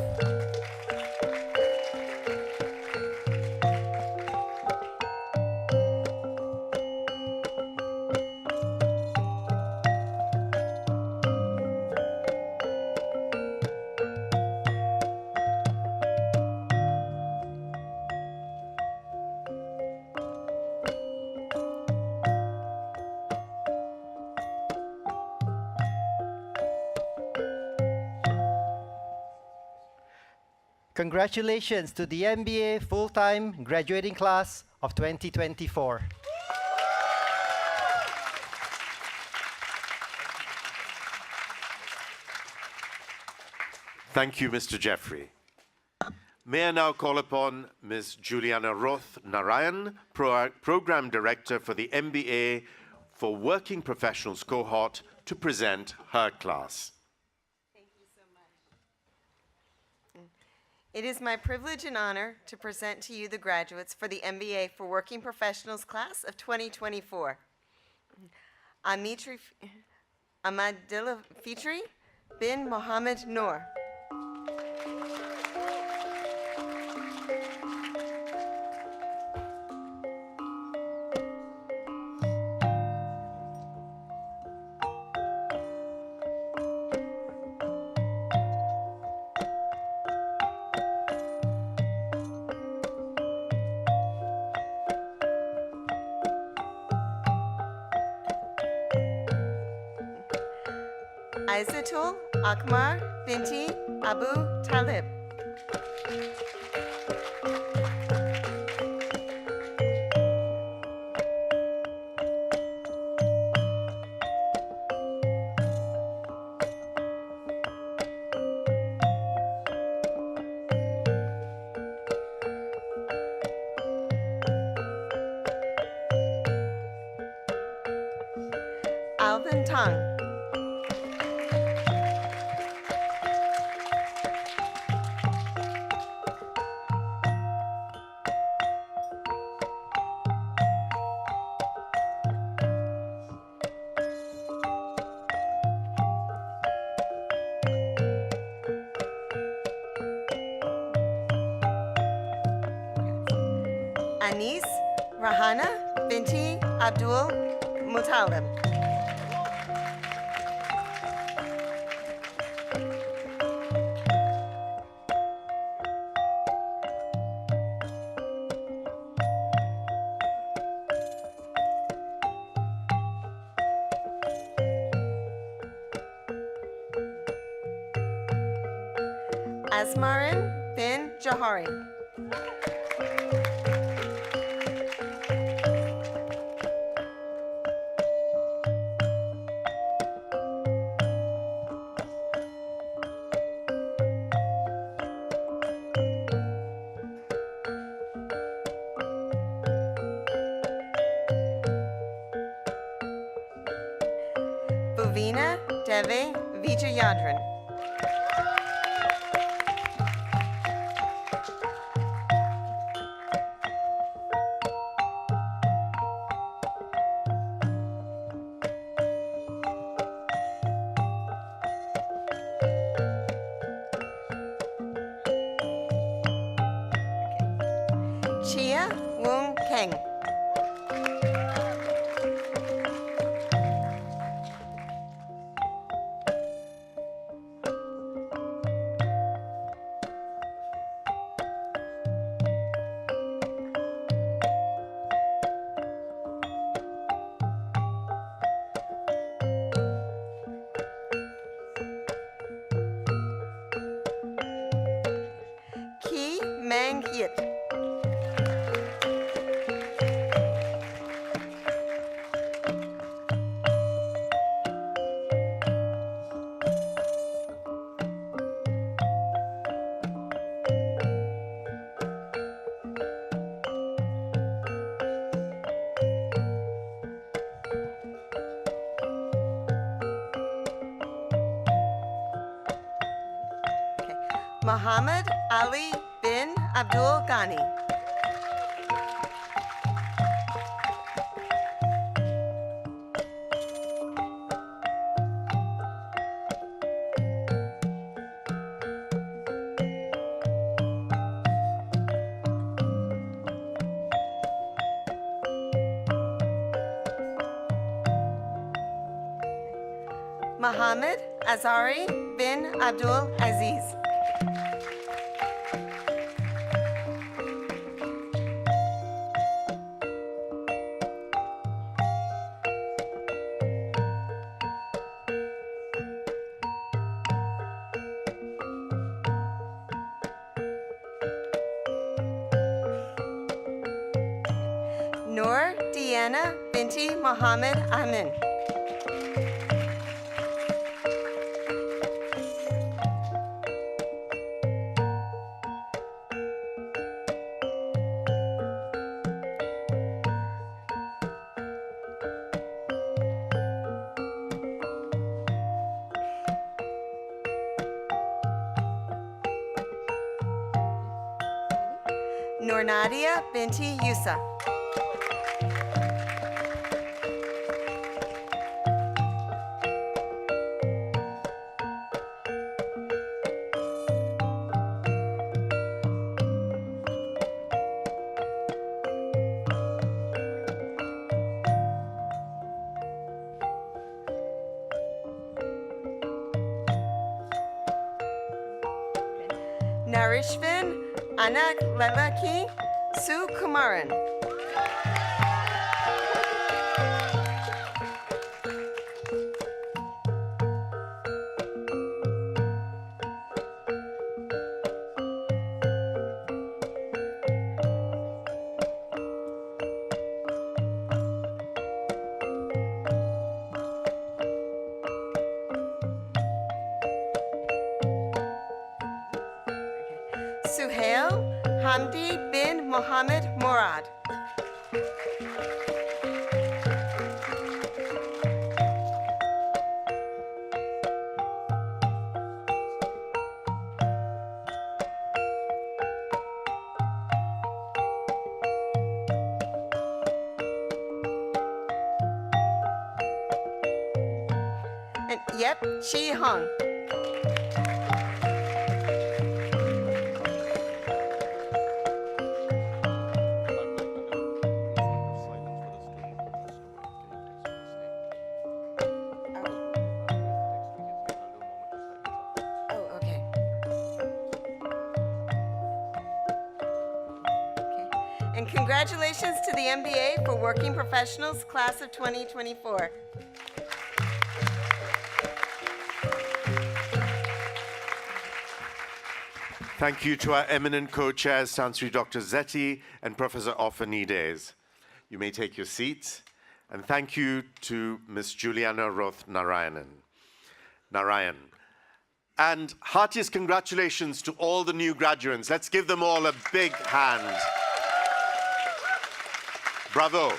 Congratulations to the MBA full-time graduating class of 2024. Thank you, Mr. Jeffrey. May I now call upon Ms. Juliana Roth Narayan, Program Director for the MBA for Working Professionals cohort, to present her class. Thank you so much. It is my privilege and honor to present to you the graduates for the MBA for Working Professionals class of 2024. Ahmadillah Fitri bin Mohammed Noor. Aizatul Akmar binti Abu Talib. Alvin Tang. Anis Rahana binti Abdul Muttalib. Asmarin bin Johari. Bhuvina Deve Vijayadran. Chia Woon Keng. Ki Mang Yit. Muhammad Ali bin Abdul Ghani. Muhammad Azari bin Abdul Aziz. Noor Deanna binti Muhammad Amin. Noor Nadia binti Yusa. Narishvin Anak Lelaki Sukumaran. Suhail Hamdi bin Mohammed Morad. And yep, Chi Hong. Oh, okay. Okay. And congratulations to the MBA for Working Professionals Class of 2024. Thank you to our eminent co-chairs, Chancellor Dr. Zetti and Professor Offanides. You may take your seats. And thank you to Ms. Juliana Roth Narayan. And heartiest congratulations to all the new graduates. Let's give them all a big hand. Bravo.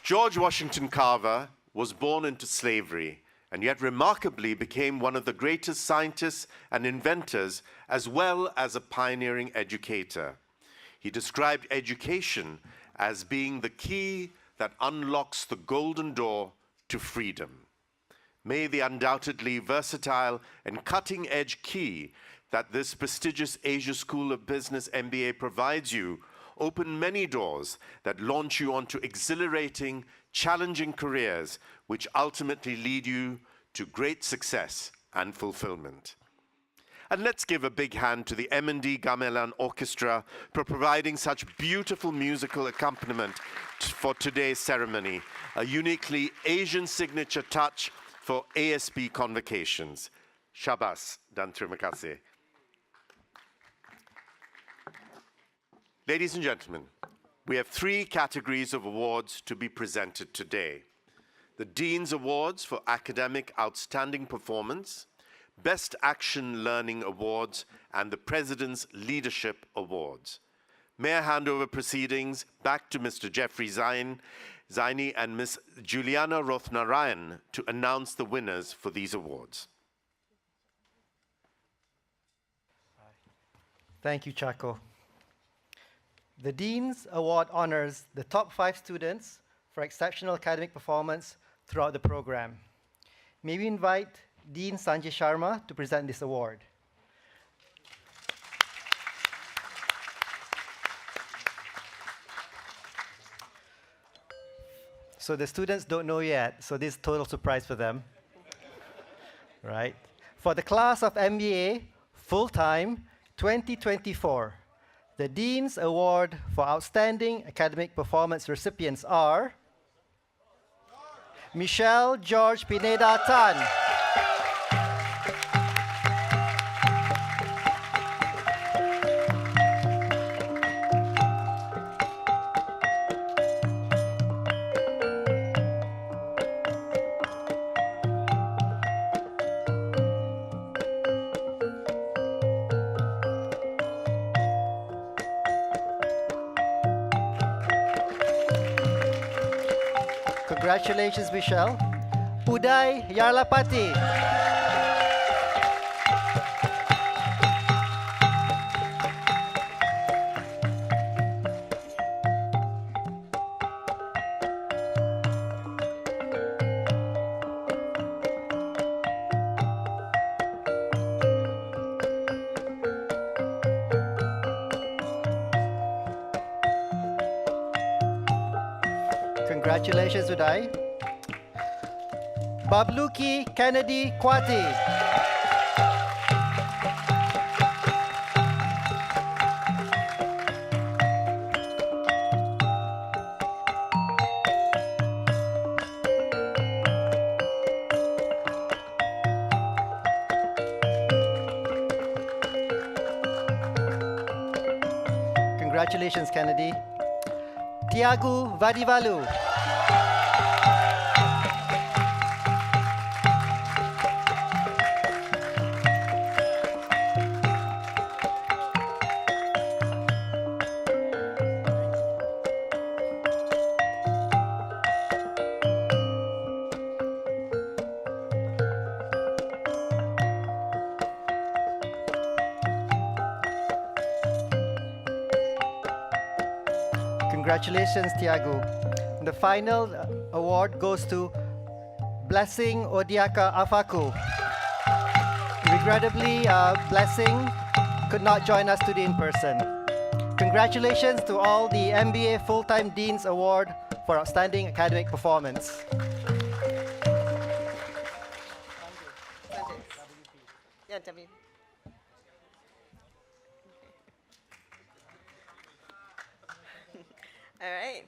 George Washington Carver was born into slavery, and yet remarkably became one of the greatest scientists and inventors, as well as a pioneering educator. He described education as being the key that unlocks the golden door to freedom. May the undoubtedly versatile and cutting-edge key that this prestigious Asia School of Business MBA provides you open many doors that launch you onto exhilarating, challenging careers which ultimately lead you to great success and fulfillment. And let's give a big hand to the M&D Gamelan Orchestra for providing such beautiful musical accompaniment for today's ceremony, a uniquely Asian signature touch for ASB convocations. Shabas dan terima kasih. Ladies and gentlemen, we have 3 categories of awards to be presented today. The Dean's Awards for Academic Outstanding Performance, Best Action Learning Awards, and the President's Leadership Awards. May I hand over proceedings back to Mr. Jeffrey Zaini and Ms. Juliana Roth Narayan to announce the winners for these awards. Thank you, Chaco. The Dean's Award honors the top 5 students for exceptional academic performance throughout the program. May we invite Dean Sanjay Sharma to present this award. So the students don't know yet, so this is a total surprise for them. Right? For the class of MBA, full-time, 2024, the Dean's Award for Outstanding Academic Performance recipients are Michelle George Pineda Tan, Congratulations, Michelle. Uday Yarlapati. Congratulations, Uday. Babluki Kennedy Kwati. Congratulations, Kennedy. Tiago Vadivalu. Congratulations, Tiago. The final award goes to Blessing Odiaka Afaku. Regrettably, Blessing could not join us today in person. Congratulations to all the MBA Full-Time Dean's Award for outstanding academic performance. Yeah, W. All right.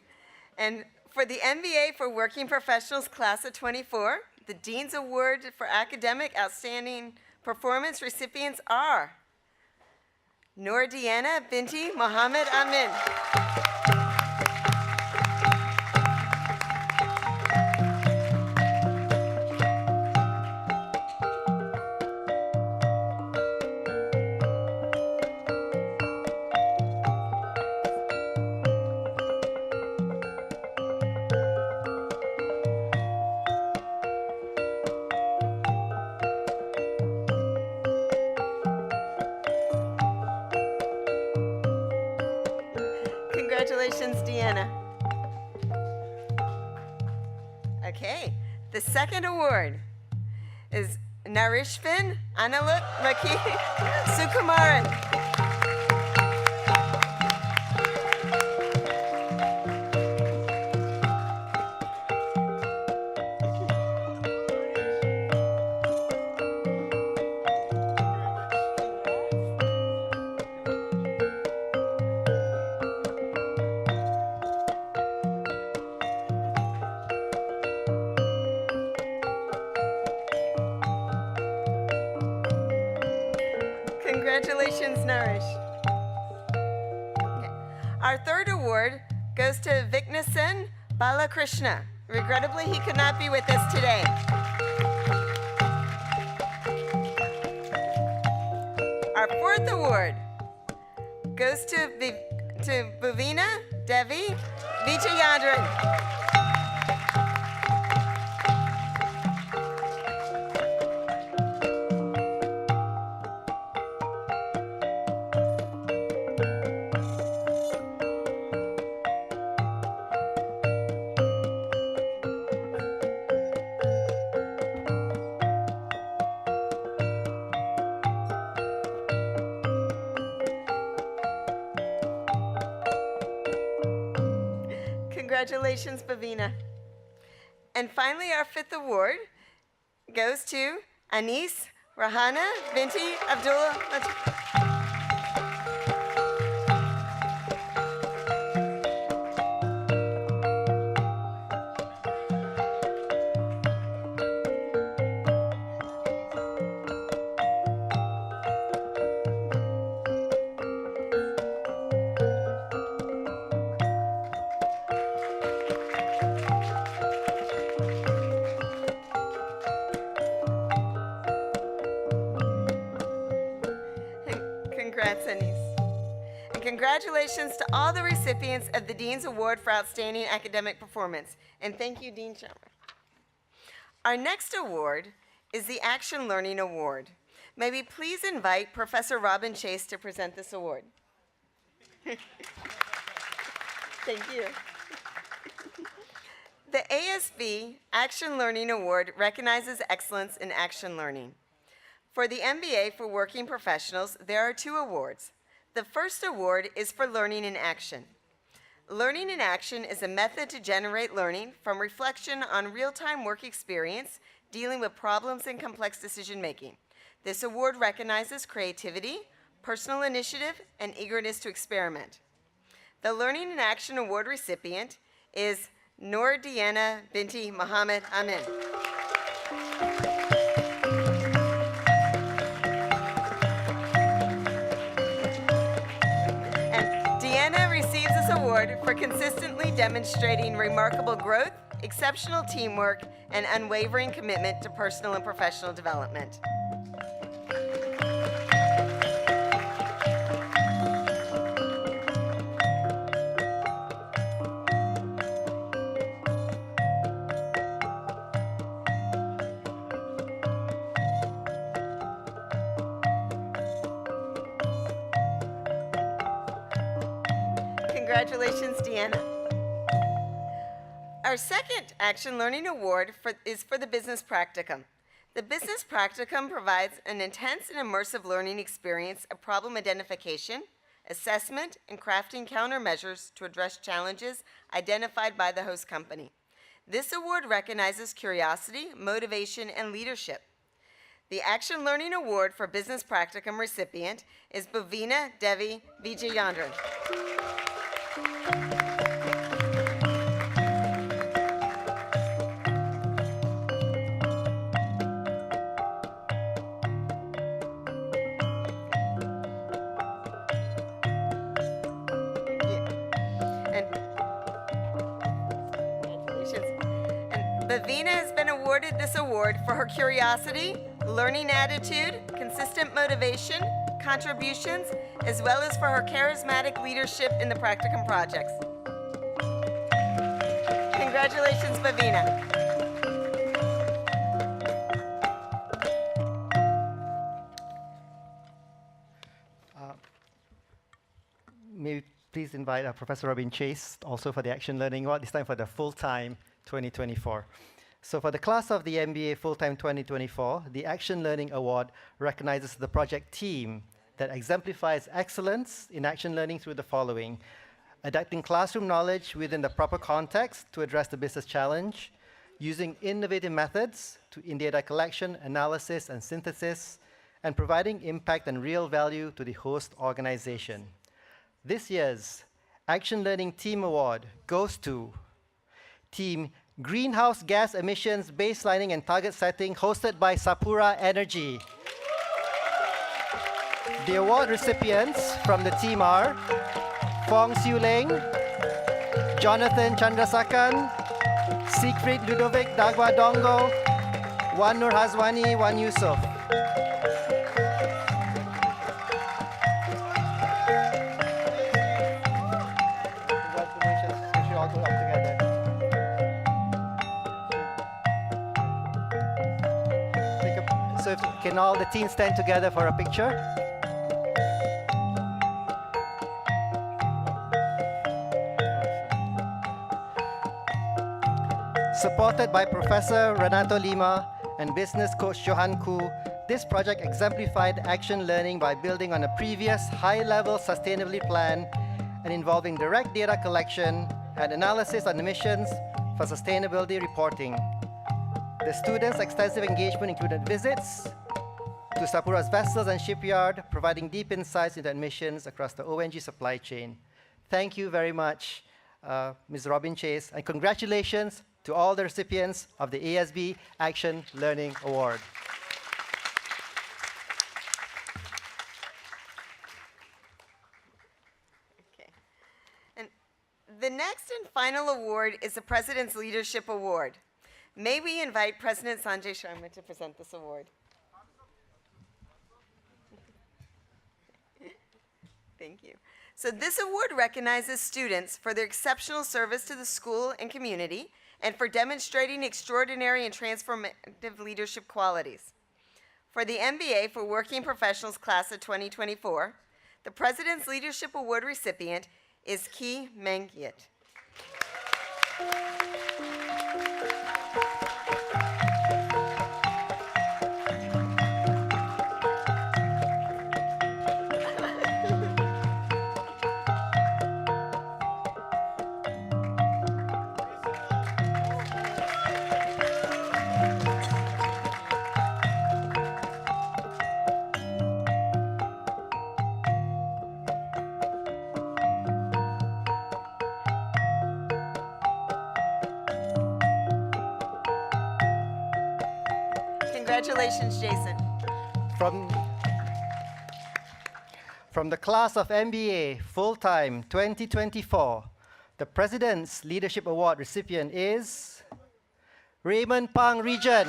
And for the MBA for Working Professionals Class of 24, the Dean's Award for Academic Outstanding Performance recipients are Noor Diana Binti Mohammed Amin. Congratulations, Deanna. Okay, the second award is Narishvin Analut Raki Sukumaran. Congratulations, Naresh. Okay. Our third award goes to Viknasen Balakrishna. Regrettably, he could not be with us today. Our fourth award goes to Bhuvina Devi Vijayandran. Congratulations, Bhavina. And finally, our fifth award goes to Anis Rahana Binti Abdullah. congratulations to all the recipients of the Dean's Award for Outstanding Academic Performance. And thank you, Dean Shermer. Our next award is the Action Learning Award. May we please invite Professor Robin Chase to present this award. Thank you. The ASB Action Learning Award recognizes excellence in action learning. For the MBA for Working Professionals, there are 2 awards. The first award is for Learning in Action. Learning in Action is a method to generate learning from reflection on real-time work experience dealing with problems and complex decision-making. This award recognizes creativity, personal initiative, and eagerness to experiment. The Learning in Action Award recipient is Noor Diana Binti Muhammad Amin. And Deanna receives this award for consistently demonstrating remarkable growth, exceptional teamwork, and unwavering commitment to personal and professional development. Congratulations, Deanna. Our second Action Learning Award is for the Business Practicum. The Business Practicum provides an intense and immersive learning experience of problem identification, assessment, and crafting countermeasures to address challenges identified by the host company. This award recognizes curiosity, motivation, and leadership. The Action Learning Award for Business Practicum recipient is Bhavina Devi Vijayandran. Bhavina has been awarded this award for her curiosity, learning attitude, consistent motivation, contributions, as well as for her charismatic leadership in the practicum projects. Congratulations, Bhavina. May we please invite Professor Robin Chase also for the Action Learning Award, this time for the full-time 2024. So for the class of the MBA Full-Time 2024, the Action Learning Award recognizes the project team that exemplifies excellence in action learning through the following: adapting classroom knowledge within the proper context to address the business challenge, using innovative methods in data collection, analysis, and synthesis, and providing impact and real value to the host organization. This year's Action Learning Team Award goes to Team Greenhouse Gas Emissions Baselining and Target Setting, hosted by Sapura Energy. The award recipients from the team are Fong Siu Leng, Jonathan Chandrasakan, Siegfried Ludovic Dagwa Dongo, Wan Nur Hazwani, Wan Yusuf. Congratulations. You should all go up together. So if, can all the teams stand together for a picture? Supported by Professor Renato Lima and business coach Johan Koo, this project exemplified action learning by building on a previous high-level sustainability plan and involving direct data collection and analysis on emissions for sustainability reporting. The students' extensive engagement included visits to Sapura's vessels and shipyard, providing deep insights into emissions across the ONG supply chain. Thank you very much, Ms. Robin Chase, and congratulations to all the recipients of the ASB Action Learning Award. Okay. And the next and final award is the President's Leadership Award. May we invite President Sanjay Sharma to present this award. Thank you. So this award recognizes students for their exceptional service to the school and community and for demonstrating extraordinary and transformative leadership qualities. For the MBA for Working Professionals Class of 2024, the President's Leadership Award recipient is Ki Mengyit. Congratulations, Jason. From the class of MBA full-time 2024, the President's Leadership Award recipient is Raymond Pang Region.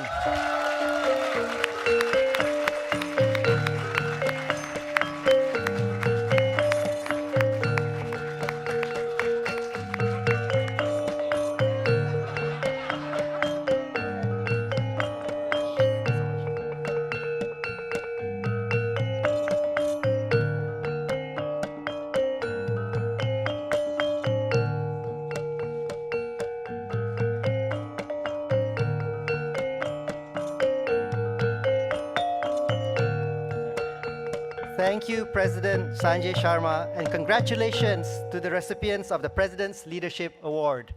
Thank you, President Sanjay Sharma, and congratulations to the recipients of the President's Leadership Award.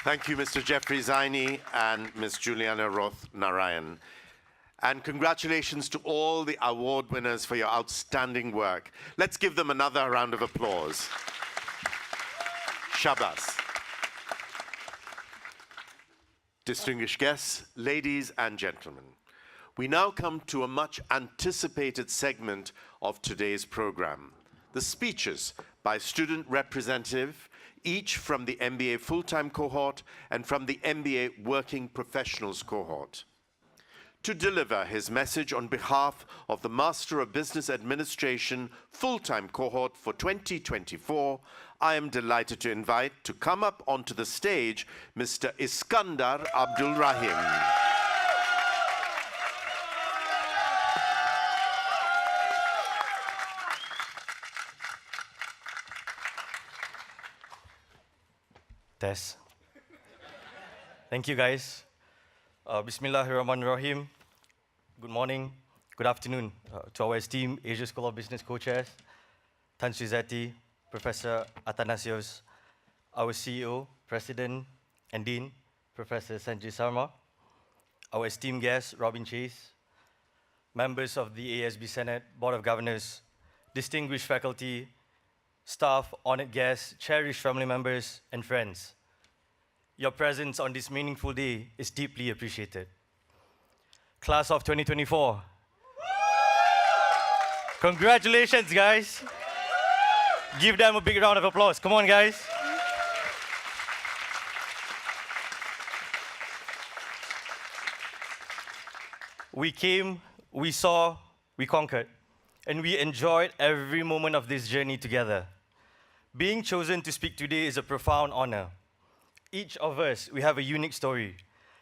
Thank you, Mr. Jeffrey Zaini and Ms. Juliana Roth Narayan. And congratulations to all the award winners for your outstanding work. Let's give them another round of applause. Shabas. Distinguished guests, ladies and gentlemen, we now come to a much anticipated segment of today's program, the speeches by student representative, each from the MBA full-time cohort and from the MBA working professionals cohort. To deliver his message on behalf of the Master of Business Administration full-time cohort for 2024, I am delighted to invite to come up onto the stage Mr. Iskandar Abdul Rahim. Test. Thank you, guys. Bismillahirrahmanirrahim. Good morning, good afternoon to our esteemed Asia School of Business co-chairs, Tan Srizati, Professor Athanasios, our CEO, President and Dean, Professor Sanjay Sharma, our esteemed guest, Robin Chase, members of the ASB Senate, Board of Governors, distinguished faculty, staff, honored guests, cherished family members, and friends. Your presence on this meaningful day is deeply appreciated. Class of 2024. Congratulations, guys. Give them a big round of applause. Come on, guys. We came, we saw, we conquered, and we enjoyed every moment of this journey together. Being chosen to speak today is a profound honor. Each of us, we have a unique story,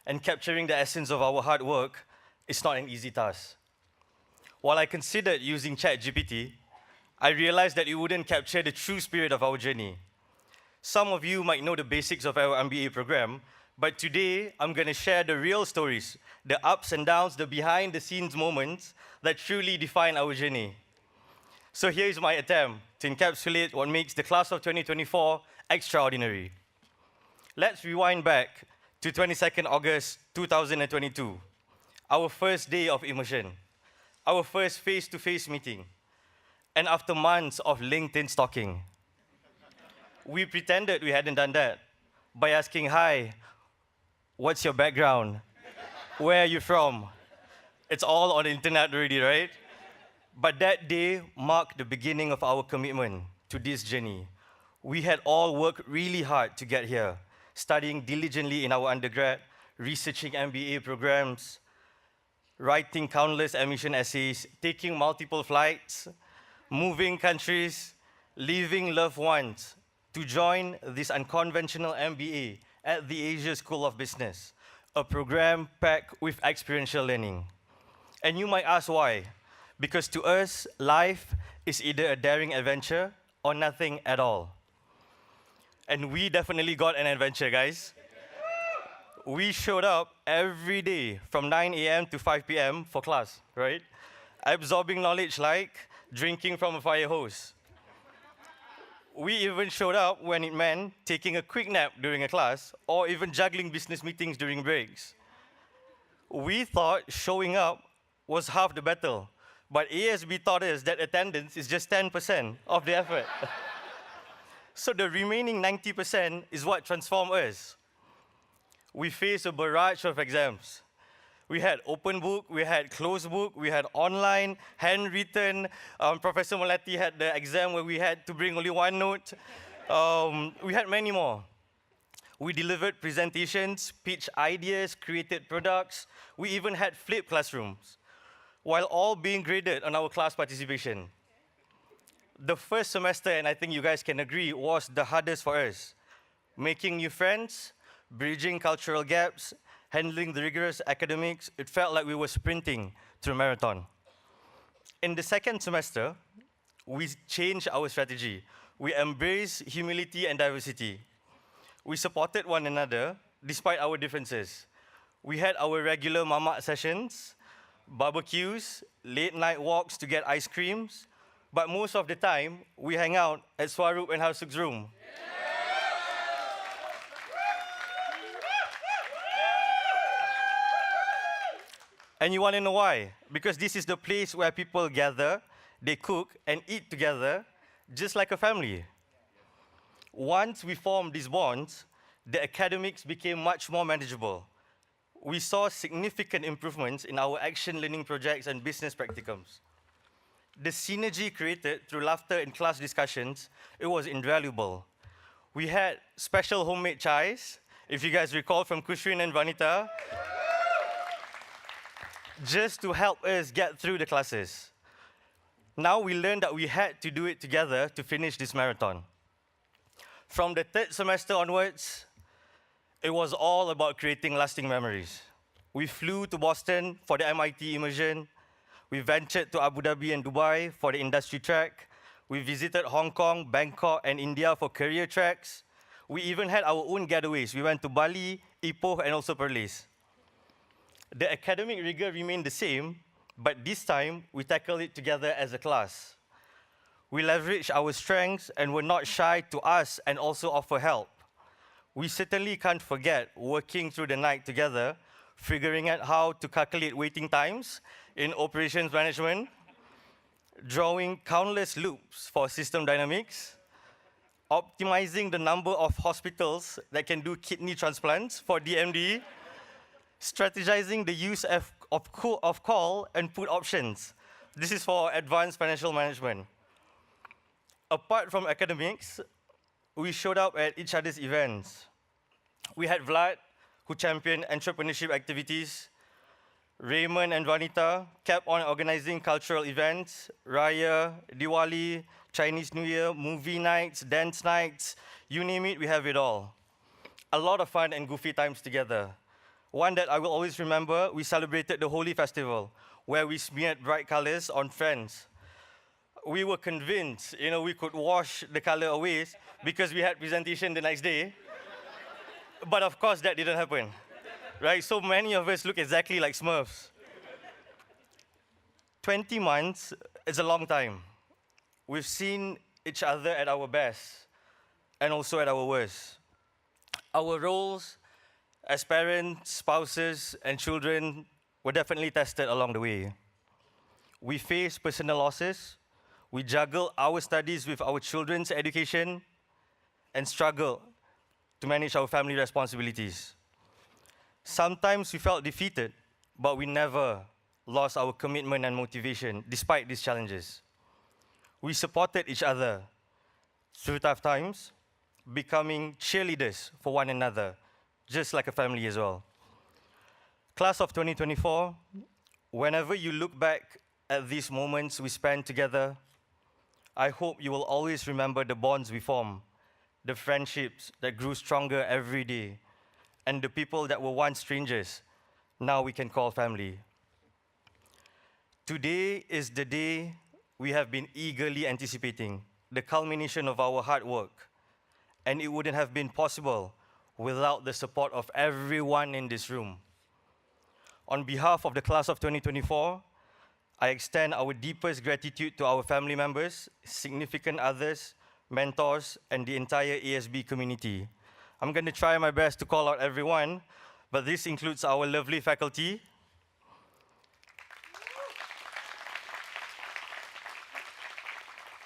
and capturing the essence of our hard work is not an easy task. While I considered using ChatGPT, I realized that it wouldn't capture the true spirit of our journey. Some of you might know the basics of our MBA program, but today I'm going to share the real stories, the ups and downs, the behind-the-scenes moments that truly define our journey. So here is my attempt to encapsulate what makes the class of 2024 extraordinary. Let's rewind back to 22nd August 2022, our first day of immersion, our first face-to-face meeting, and after months of LinkedIn stalking. We pretended we hadn't done that by asking, "Hi, what's your background? Where are you from?" It's all on the internet already, right? But that day marked the beginning of our commitment to this journey. We had all worked really hard to get here, studying diligently in our undergrad, researching MBA programs, writing countless admission essays, taking multiple flights, moving countries, leaving loved ones to join this unconventional MBA at the Asia School of Business, a program packed with experiential learning. And you might ask why. Because to us, life is either a daring adventure or nothing at all. And we definitely got an adventure, guys. We showed up every day from 9 a.m. to 5 p.m. for class, right? Absorbing knowledge like drinking from a fire hose. We even showed up when it meant taking a quick nap during a class or even juggling business meetings during breaks. We thought showing up was half the battle, but ASB taught us that attendance is just 10% of the effort. So the remaining 90% is what transformed us. We faced a barrage of exams. We had open book, we had closed book, we had online, handwritten. Professor Melati had the exam where we had to bring only one note. We had many more. We delivered presentations, pitched ideas, created products. We even had flipped classrooms, while all being graded on our class participation. The first semester, and I think you guys can agree, was the hardest for us. Making new friends, bridging cultural gaps, handling the rigorous academics, it felt like we were sprinting through a marathon. In the second semester, we changed our strategy. We embraced humility and diversity. We supported one another despite our differences. We had our regular mamak sessions, barbecues, late night walks to get ice creams, but most of the time, we hang out at Swarup and Harsuk's room. And you want to know why? Because this is the place where people gather, they cook and eat together, just like a family. Once we formed these bonds, the academics became much more manageable. We saw significant improvements in our action learning projects and business practicums. The synergy created through laughter in class discussions, it was invaluable. We had special homemade chais, if you guys recall, from Kushrin and Vanita, just to help us get through the classes. Now we learned that we had to do it together to finish this marathon. From the third semester onwards, it was all about creating lasting memories. We flew to Boston for the MIT immersion. We ventured to Abu Dhabi and Dubai for the industry track. We visited Hong Kong, Bangkok, and India for career tracks. We even had our own getaways. We went to Bali, Ipoh, and also Perlis. The academic rigor remained the same, but this time we tackled it together as a class. We leveraged our strengths and were not shy to ask and also offer help. We certainly can't forget working through the night together, figuring out how to calculate waiting times in operations management, drawing countless loops for system dynamics, optimizing the number of hospitals that can do kidney transplants for DMD, strategizing the use of call and put options. This is for advanced financial management. Apart from academics, we showed up at each other's events. We had Vlad, who championed entrepreneurship activities. Raymond and Vanita kept on organizing cultural events, Raya, Diwali, Chinese New Year, movie nights, dance nights, you name it, we have it all. A lot of fun and goofy times together. One that I will always remember, we celebrated the Holi Festival, where we smeared bright colors on friends. We were convinced, we could wash the color away because we had presentation the next day. But of course, that didn't happen, right? So many of us look exactly like Smurfs. 20 months is a long time. We've seen each other at our best and also at our worst. Our roles as parents, spouses, and children were definitely tested along the way. We faced personal losses, we juggled our studies with our children's education, and struggled to manage our family responsibilities. Sometimes we felt defeated, but we never lost our commitment and motivation despite these challenges. We supported each other through tough times, becoming cheerleaders for one another, just like a family as well. Class of 2024, whenever you look back at these moments we spent together, I hope you will always remember the bonds we form, the friendships that grew stronger every day, and the people that were once strangers, now we can call family. Today is the day we have been eagerly anticipating, the culmination of our hard work. And it wouldn't have been possible without the support of everyone in this room. On behalf of the class of 2024, I extend our deepest gratitude to our family members, significant others, mentors, and the entire ASB community. I'm going to try my best to call out everyone, but this includes our lovely faculty,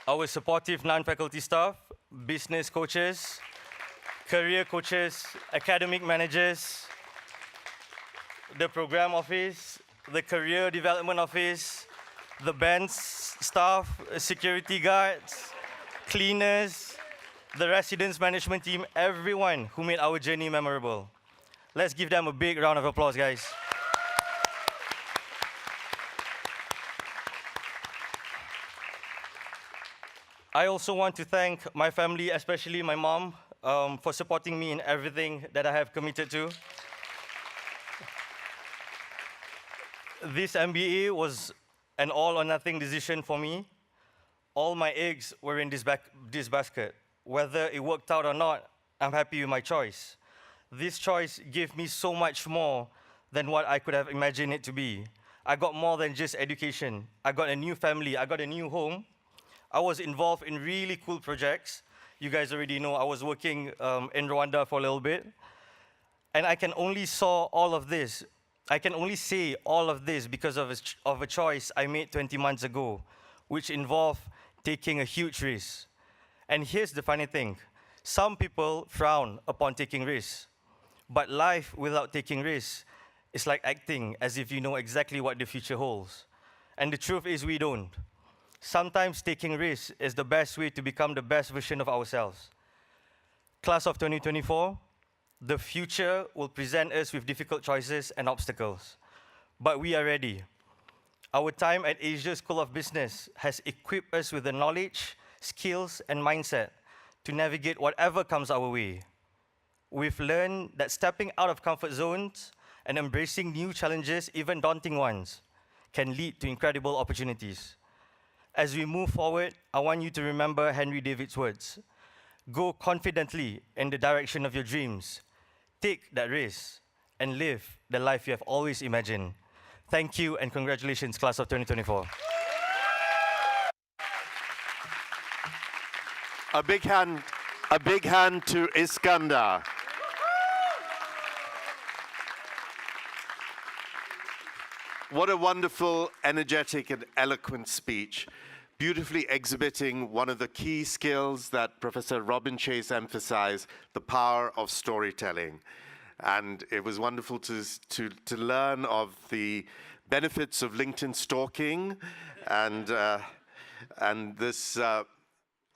our supportive non-faculty staff, business coaches, career coaches, academic managers, the program office, the career development office, the band staff, security guards, cleaners, the residence management team, everyone who made our journey memorable. Let's give them a big round of applause, guys. I also want to thank my family, especially my mom, for supporting me in everything that I have committed to. This MBA was an all-or-nothing decision for me. All my eggs were in this basket. Whether it worked out or not, I'm happy with my choice. This choice gave me so much more than what I could have imagined it to be. I got more than just education. I got a new family. I got a new home. I was involved in really cool projects. You guys already know I was working in Rwanda for a little bit. And I can only saw all of this. I can only say all of this because of a choice I made 20 months ago, which involved taking a huge risk. And here's the funny thing. Some people frown upon taking risks. But life without taking risks is like acting as if you know exactly what the future holds. And the truth is we don't. Sometimes taking risks is the best way to become the best version of ourselves. Class of 2024, the future will present us with difficult choices and obstacles. But we are ready. Our time at Asia School of Business has equipped us with the knowledge, skills, and mindset to navigate whatever comes our way. We've learned that stepping out of comfort zones and embracing new challenges, even daunting ones, can lead to incredible opportunities. As we move forward, I want you to remember Henry David's words. Go confidently in the direction of your dreams. Take that risk and live the life you have always imagined. Thank you and congratulations, class of 2024. A big hand to Iskandar. What a wonderful, energetic, and eloquent speech, beautifully exhibiting one of the key skills that Professor Robin Chase emphasized, the power of storytelling. And it was wonderful to learn of the benefits of LinkedIn stalking and this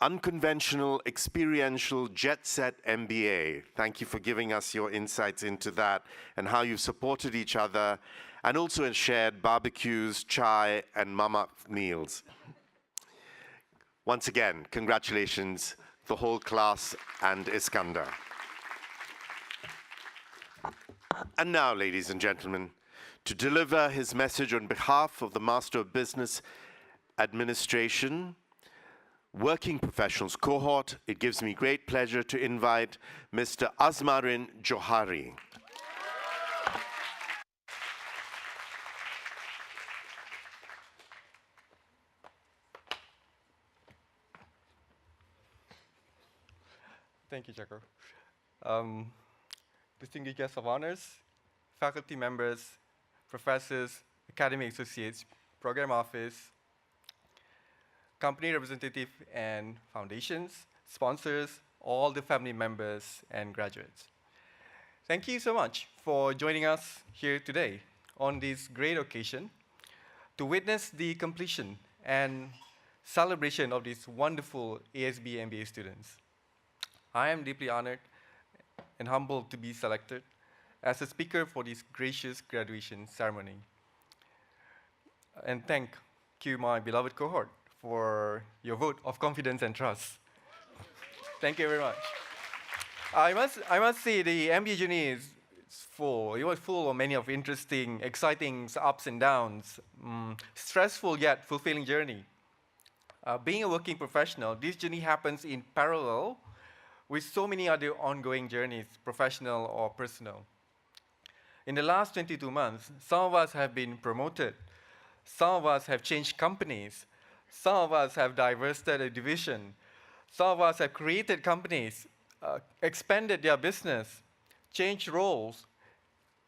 unconventional, experiential, jet-set MBA. Thank you for giving us your insights into that and how you've supported each other and also shared barbecues, chai, and mama meals. Once again, congratulations, the whole class and Iskandar. And now, ladies and gentlemen, to deliver his message on behalf of the Master of Business Administration, Working Professionals cohort, it gives me great pleasure to invite Mr. Azmarin Johari. Thank you, Jaco. Distinguished guests of honors, faculty members, professors, academic associates, program office, company representative and foundations, sponsors, all the family members and graduates. Thank you so much for joining us here today on this great occasion to witness the completion and celebration of these wonderful ASB MBA students. I am deeply honored and humbled to be selected as a speaker for this gracious graduation ceremony. And thank you, my beloved cohort, for your vote of confidence and trust. Thank you very much. I must say the MBA journey is full. It was full of many of interesting, exciting ups and downs, stressful yet fulfilling journey. Being a working professional, this journey happens in parallel with so many other ongoing journeys, professional or personal. In the last 22 months, some of us have been promoted, some of us have changed companies, some of us have divested a division, some of us have created companies, expanded their business, changed roles,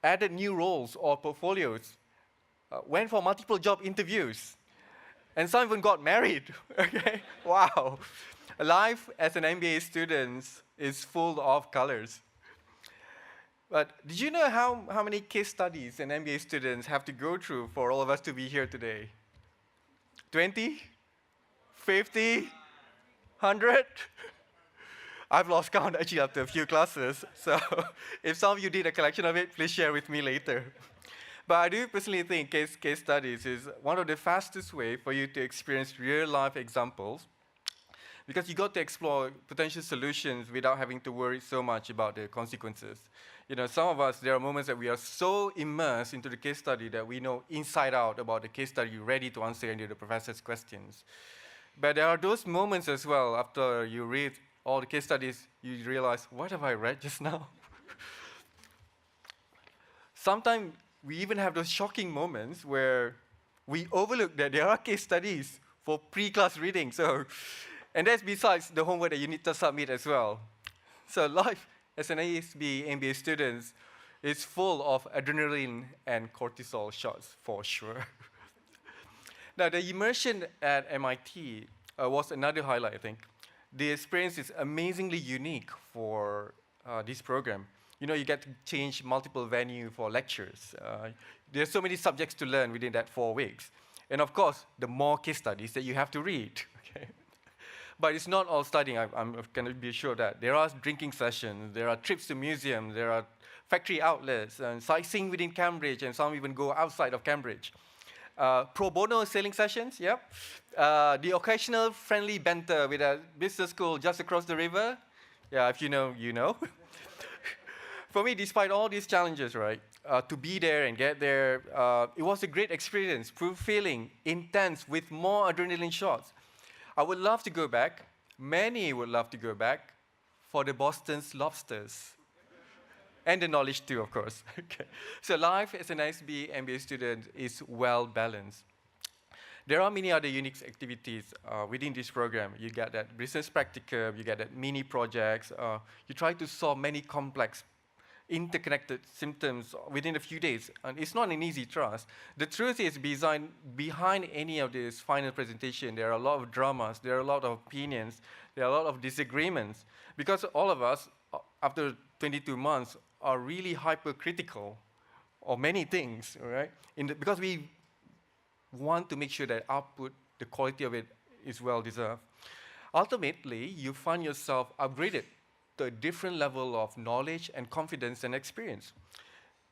added new roles or portfolios, went for multiple job interviews, and some even got married. Okay, wow. Life as an MBA student is full of colors. But did you know how many case studies an MBA students have to go through for all of us to be here today? 20? 50? 100? I've lost count actually after a few classes. So if some of you did a collection of it, please share with me later. But I do personally think case studies is one of the fastest way for you to experience real life examples, because you got to explore potential solutions without having to worry so much about the consequences. You know, some of us, there are moments that we are so immersed into the case study that we know inside out about the case study, ready to answer any of the professor's questions. But there are those moments as well, after you read all the case studies, you realize, what have I read just now? Sometimes we even have those shocking moments where we overlook that there are case studies for pre-class reading. So, and that's besides the homework that you need to submit as well. So life as an ASB MBA student is full of adrenaline and cortisol shots for sure. Now, the immersion at MIT was another highlight, I think. The experience is amazingly unique for this program. You know, you get to change multiple venues for lectures. There's so many subjects to learn within that 4 weeks. And of course, the more case studies that you have to read. Okay? But it's not all studying, I'm going to be sure that. There are drinking sessions, there are trips to museums, there are factory outlets, and sightseeing within Cambridge, and some even go outside of Cambridge. Pro bono sailing sessions, yep. The occasional friendly banter with a business school just across the river. Yeah, if you know, you know. For me, despite all these challenges, right, to be there and get there, it was a great experience, fulfilling, intense, with more adrenaline shots. I would love to go back. Many would love to go back for the Boston's lobsters. And the knowledge too, of course. Okay. So life as an ISB MBA student is well balanced. There are many other unique activities within this program. You get that business practicum, you get that mini projects, you try to solve many complex interconnected symptoms within a few days. And it's not an easy task. The truth is, behind any of this final presentation, there are a lot of dramas, there are a lot of opinions, there are a lot of disagreements. Because all of us, after 22 months, are really hypercritical of many things, right? Because we want to make sure that output, the quality of it, is well deserved. Ultimately, you find yourself upgraded to a different level of knowledge and confidence and experience.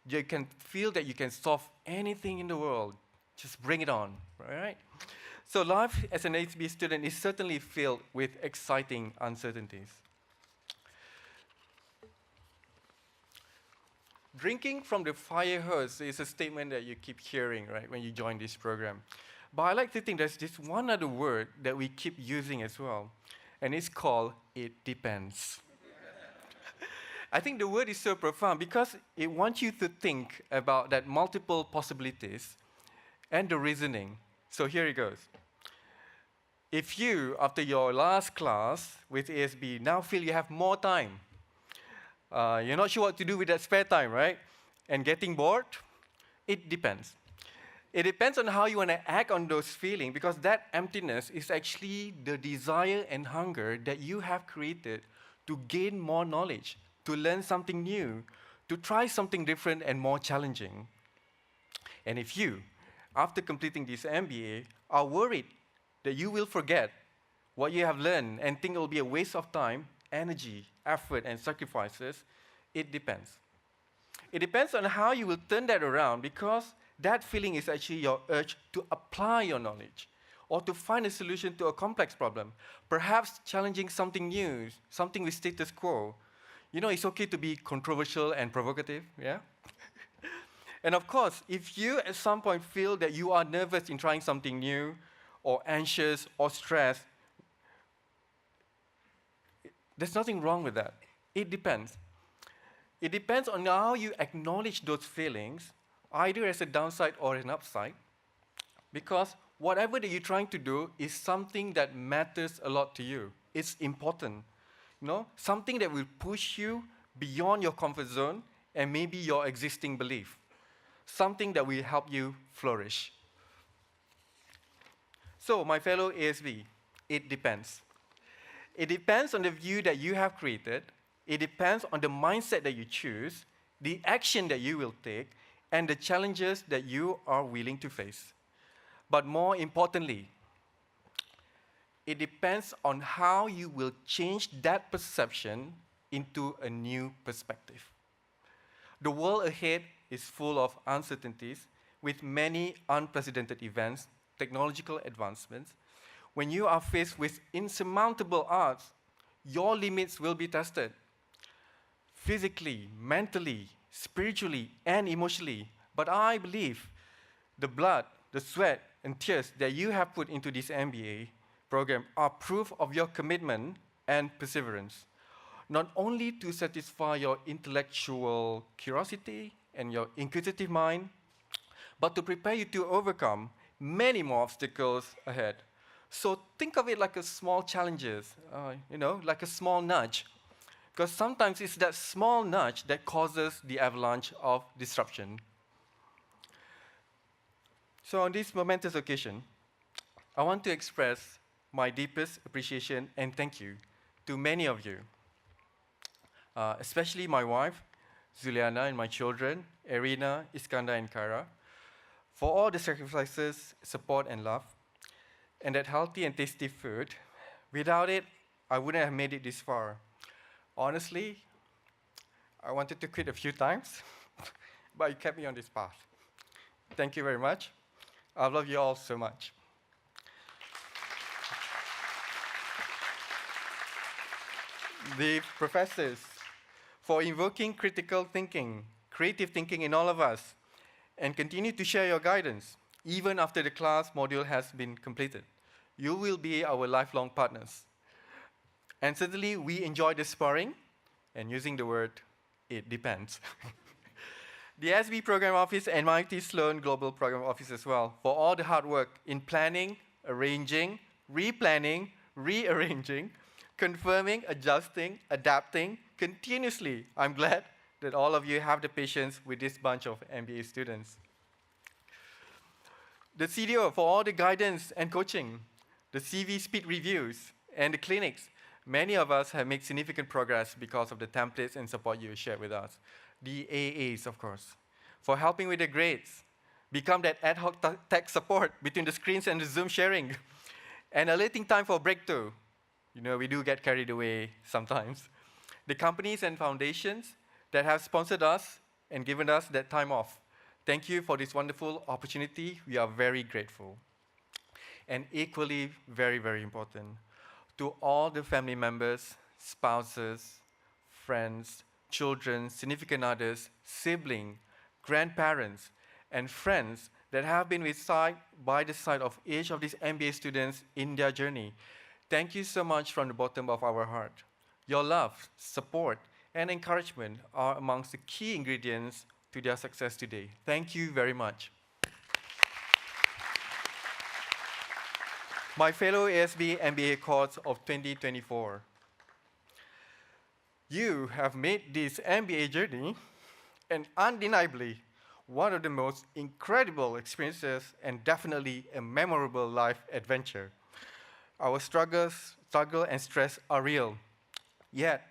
You can feel that you can solve anything in the world. Just bring it on, right? So life as an HB student is certainly filled with exciting uncertainties. Drinking from the fire hose is a statement that you keep hearing, right, when you join this program. But I like to think there's this one other word that we keep using as well, and it's called "it depends." I think the word is so profound because it wants you to think about that multiple possibilities and the reasoning. So here it goes. If you, after your last class with ASB, now feel you have more time, you're not sure what to do with that spare time, right? And getting bored? It depends. It depends on how you want to act on those feelings, because that emptiness is actually the desire and hunger that you have created to gain more knowledge, to learn something new, to try something different and more challenging. And if you, after completing this MBA, are worried that you will forget what you have learned and think it will be a waste of time, energy, effort, and sacrifices, it depends. It depends on how you will turn that around, because that feeling is actually your urge to apply your knowledge or to find a solution to a complex problem, perhaps challenging something new, something with status quo. You know, it's okay to be controversial and provocative, yeah? And of course, if you at some point feel that you are nervous in trying something new, or anxious, or stressed, there's nothing wrong with that. It depends. It depends on how you acknowledge those feelings, either as a downside or an upside, because whatever that you're trying to do is something that matters a lot to you. It's important, you know, something that will push you beyond your comfort zone and maybe your existing belief, something that will help you flourish. So, my fellow ASB, it depends. It depends on the view that you have created. It depends on the mindset that you choose, the action that you will take, and the challenges that you are willing to face. But more importantly, it depends on how you will change that perception into a new perspective. The world ahead is full of uncertainties, with many unprecedented events, technological advancements. When you are faced with insurmountable odds, your limits will be tested. Physically, mentally, spiritually, and emotionally. But I believe the blood, the sweat, and tears that you have put into this MBA program are proof of your commitment and perseverance, not only to satisfy your intellectual curiosity and your inquisitive mind, but to prepare you to overcome many more obstacles ahead. So think of it like a small challenges, like a small nudge, because sometimes it's that small nudge that causes the avalanche of disruption. So on this momentous occasion, I want to express my deepest appreciation and thank you to many of you, especially my wife, Zuliana, and my children, Erina, Iskandar, and Kara, for all the sacrifices, support, and love, and that healthy and tasty food. Without it, I wouldn't have made it this far. Honestly, I wanted to quit a few times, but you kept me on this path. Thank you very much. I love you all so much. The professors, for invoking critical thinking, creative thinking in all of us, and continue to share your guidance, even after the class module has been completed. You will be our lifelong partners. And certainly, we enjoy the sparring, and using the word, it depends. The SB Program Office and MIT Sloan Global Program Office as well, for all the hard work in planning, arranging, replanning, rearranging, confirming, adjusting, adapting, continuously. I'm glad that all of you have the patience with this bunch of MBA students. The CDO for all the guidance and coaching, the CV speed reviews, and the clinics. Many of us have made significant progress because of the templates and support you shared with us. The AAs, of course, for helping with the grades, become that ad hoc tech support between the screens and the Zoom sharing, and alerting time for breakthrough. You know, we do get carried away sometimes. The companies and foundations that have sponsored us and given us that time off. Thank you for this wonderful opportunity. We are very grateful. And equally, very, very important, to all the family members, spouses, friends, children, significant others, siblings, grandparents, and friends that have been by the side of each of these MBA students in their journey. Thank you so much from the bottom of our heart. Your love, support, and encouragement are amongst the key ingredients to their success today. Thank you very much. My fellow ASB MBA cohorts of 2024, you have made this MBA journey and undeniably one of the most incredible experiences and definitely a memorable life adventure. Our struggle and stress are real, yet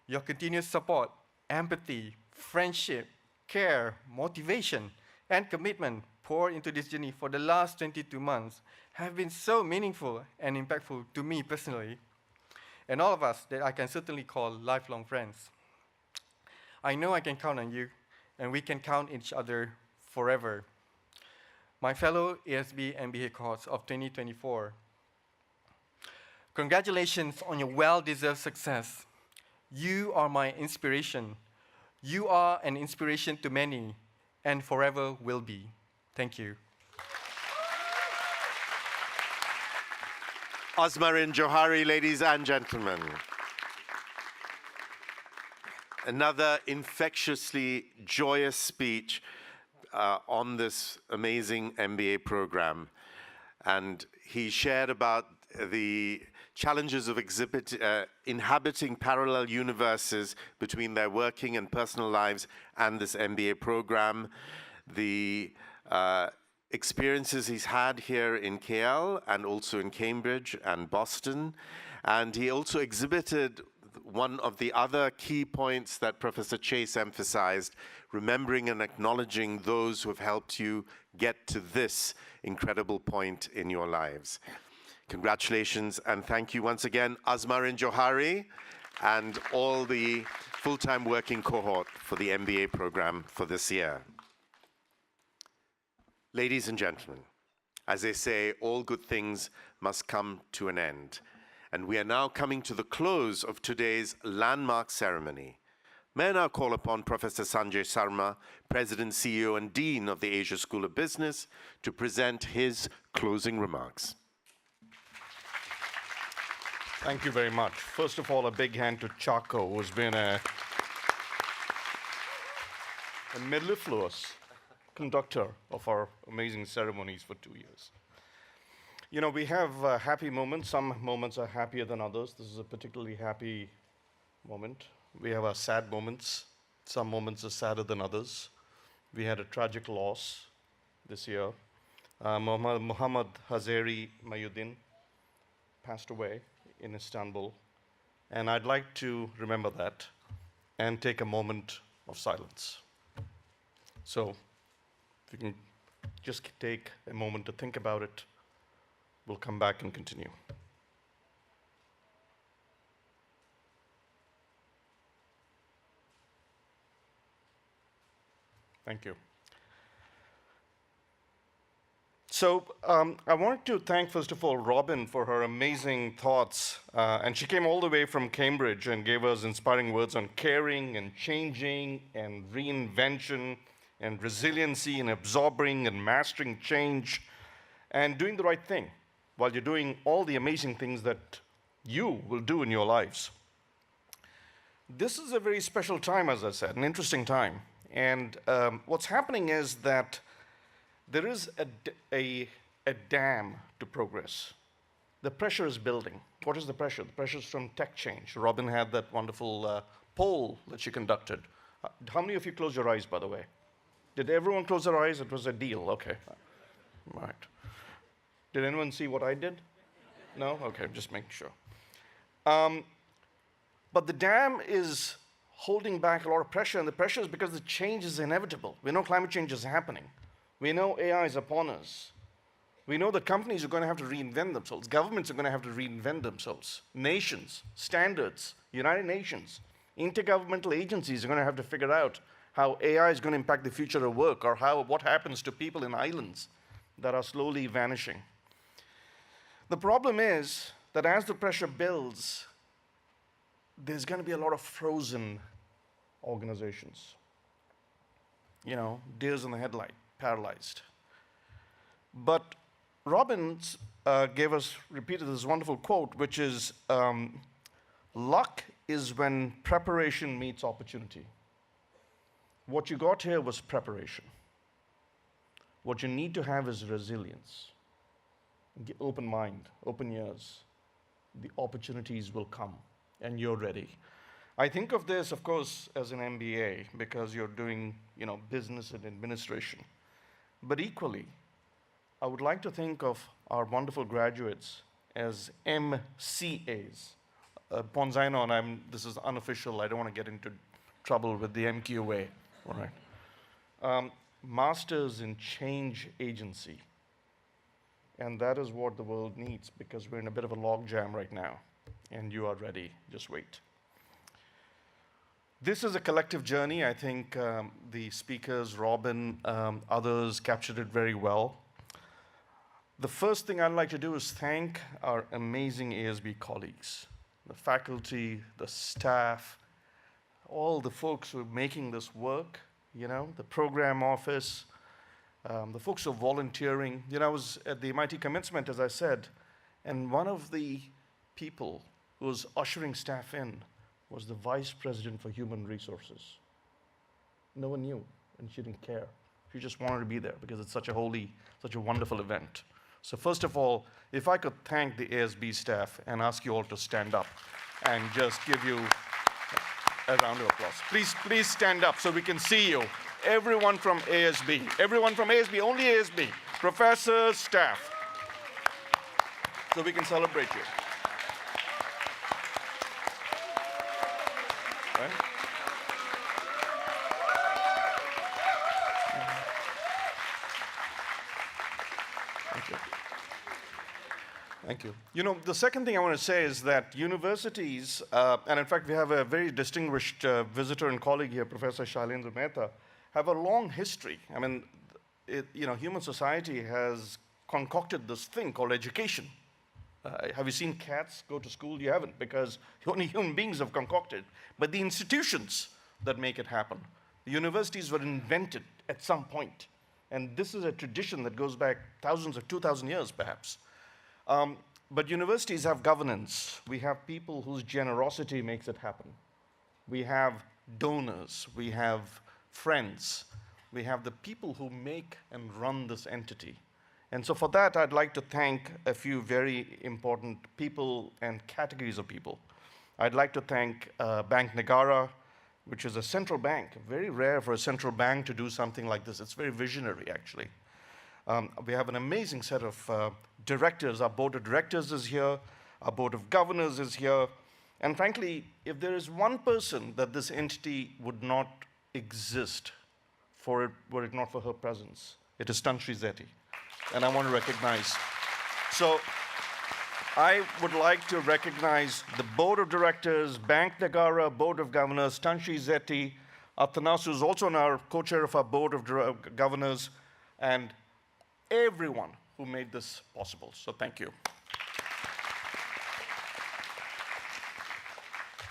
your continuous support, empathy, friendship, care, motivation, and commitment poured into this journey for the last 22 months have been so meaningful and impactful to me personally, and all of us that I can certainly call lifelong friends. I know I can count on you, and we can count each other forever. my fellow ASB MBA cohorts of 2024, congratulations on your well-deserved success. You are my inspiration. You are an inspiration to many and forever will be. Thank you. Azmarin Johari, ladies and gentlemen. Another infectiously joyous speech on this amazing MBA program. And he shared about the challenges of inhabiting parallel universes between their working and personal lives and this MBA program, the experiences he's had here in KL and also in Cambridge and Boston. And he also exhibited one of the other key points that Professor Chase emphasized, remembering and acknowledging those who have helped you get to this incredible point in your lives. Congratulations and thank you once again, Azmarin Johari and all the full-time working cohort for the MBA program for this year. Ladies and gentlemen, as they say, all good things must come to an end. And we are now coming to the close of today's landmark ceremony. May I now call upon Professor Sanjay Sarma, President, CEO, and Dean of the Asia School of Business, to present his closing remarks. Thank you very much. First of all, a big hand to Chaco, who's been a mellifluous conductor of our amazing ceremonies for 2 years. You know, we have happy moments. Some moments are happier than others. This is a particularly happy moment. We have our sad moments. Some moments are sadder than others. We had a tragic loss this year. Muhammad Hazari Mayuddin passed away in Istanbul. And I'd like to remember that and take a moment of silence. So, if you can just take a moment to think about it, we'll come back and continue. Thank you. So I wanted to thank, first of all, Robin for her amazing thoughts. And she came all the way from Cambridge and gave us inspiring words on caring and changing and reinvention and resiliency and absorbing and mastering change and doing the right thing while you're doing all the amazing things that you will do in your lives. This is a very special time, as I said, an interesting time. And what's happening is that there is a dam to progress. The pressure is building. What is the pressure? The pressure is from tech change. Robin had that wonderful poll that she conducted. How many of you closed your eyes, by the way? Did everyone close their eyes? It was a deal. Okay. Right. Did anyone see what I did? No? Okay, just making sure. But the dam is holding back a lot of pressure, and the pressure is because the change is inevitable. We know climate change is happening. We know AI is upon us. We know that companies are going to have to reinvent themselves. Governments are going to have to reinvent themselves. Nations, standards, United Nations, intergovernmental agencies are going to have to figure out how AI is going to impact the future of work, or what happens to people in islands that are slowly vanishing. The problem is that as the pressure builds, there's going to be a lot of frozen organizations. You know, deers in the headlight, paralyzed. But Robbins repeated this wonderful quote, which is, luck is when preparation meets opportunity. What you got here was preparation. What you need to have is resilience. Open mind, open ears. The opportunities will come, and you're ready. I think of this, of course, as an MBA, because you're doing, business and administration. But equally, I would like to think of our wonderful graduates as MCAs. Ponzaino, and this is unofficial, I don't want to get into trouble with the MQA. All right. Masters in Change Agency. And that is what the world needs, because we're in a bit of a logjam right now. And you are ready. Just wait. This is a collective journey. I think the speakers, Robin, others captured it very well. The first thing I'd like to do is thank our amazing ASB colleagues, the faculty, the staff, all the folks who are making this work, the program office, the folks who are volunteering. I was at the MIT Commencement, as I said, and one of the people who was ushering staff in was the Vice President for Human Resources. No one knew, and she didn't care. She just wanted to be there because it's such a wonderful event. So first of all, if I could thank the ASB staff and ask you all to stand up and just give you a round of applause. Please stand up so we can see you. Everyone from ASB, only ASB, professors, staff, so we can celebrate you. Right? Thank you. The second thing I want to say is that universities, and in fact we have a very distinguished visitor and colleague here, Professor Shailendra Mehta, have a long history. I mean, human society has concocted this thing called education. Have you seen cats go to school? You haven't, because only human beings have concocted. But the institutions that make it happen, the universities were invented at some point. And this is a tradition that goes back thousands of 2,000 years, perhaps. But universities have governance. We have people whose generosity makes it happen. We have donors. We have friends. We have the people who make and run this entity. And so for that, I'd like to thank a few very important people and categories of people. I'd like to thank Bank Nagara, which is a central bank. Very rare for a central bank to do something like this. It's very visionary, actually. We have an amazing set of directors. Our board of directors is here. Our board of governors is here. And frankly, if there is one person that this entity would not exist were it not for her presence, it is Tanshri Zeti. And I want to recognize. So I would like to recognize the board of directors, Bank Nagara, board of governors, Tanshri Zeti, Athanasu is also our co-chair of our board of governors, and everyone who made this possible. So thank you.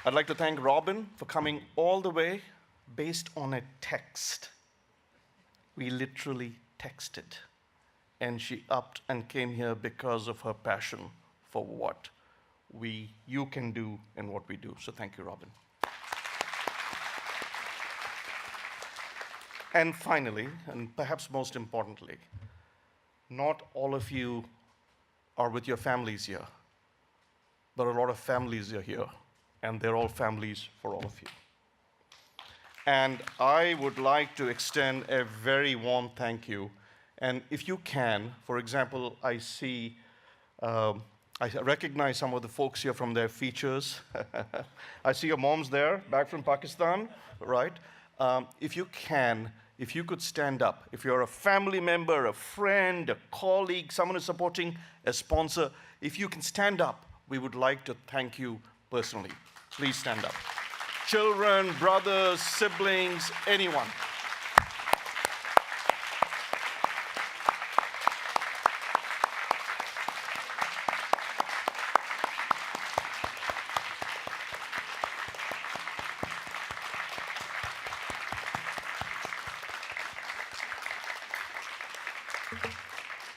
I'd like to thank Robin for coming all the way based on a text. We literally texted. And she upped and came here because of her passion for what you can do and what we do. So thank you, Robin. And finally, and perhaps most importantly, not all of you are with your families here, but a lot of families are here, and they're all families for all of you. And I would like to extend a very warm thank you. And if you can, for example, I recognize some of the folks here from their features. I see your moms there, back from Pakistan, right? If you could stand up. If you're a family member, a friend, a colleague, someone who's supporting a sponsor, if you can stand up, we would like to thank you personally. Please stand up. Children, brothers, siblings, anyone.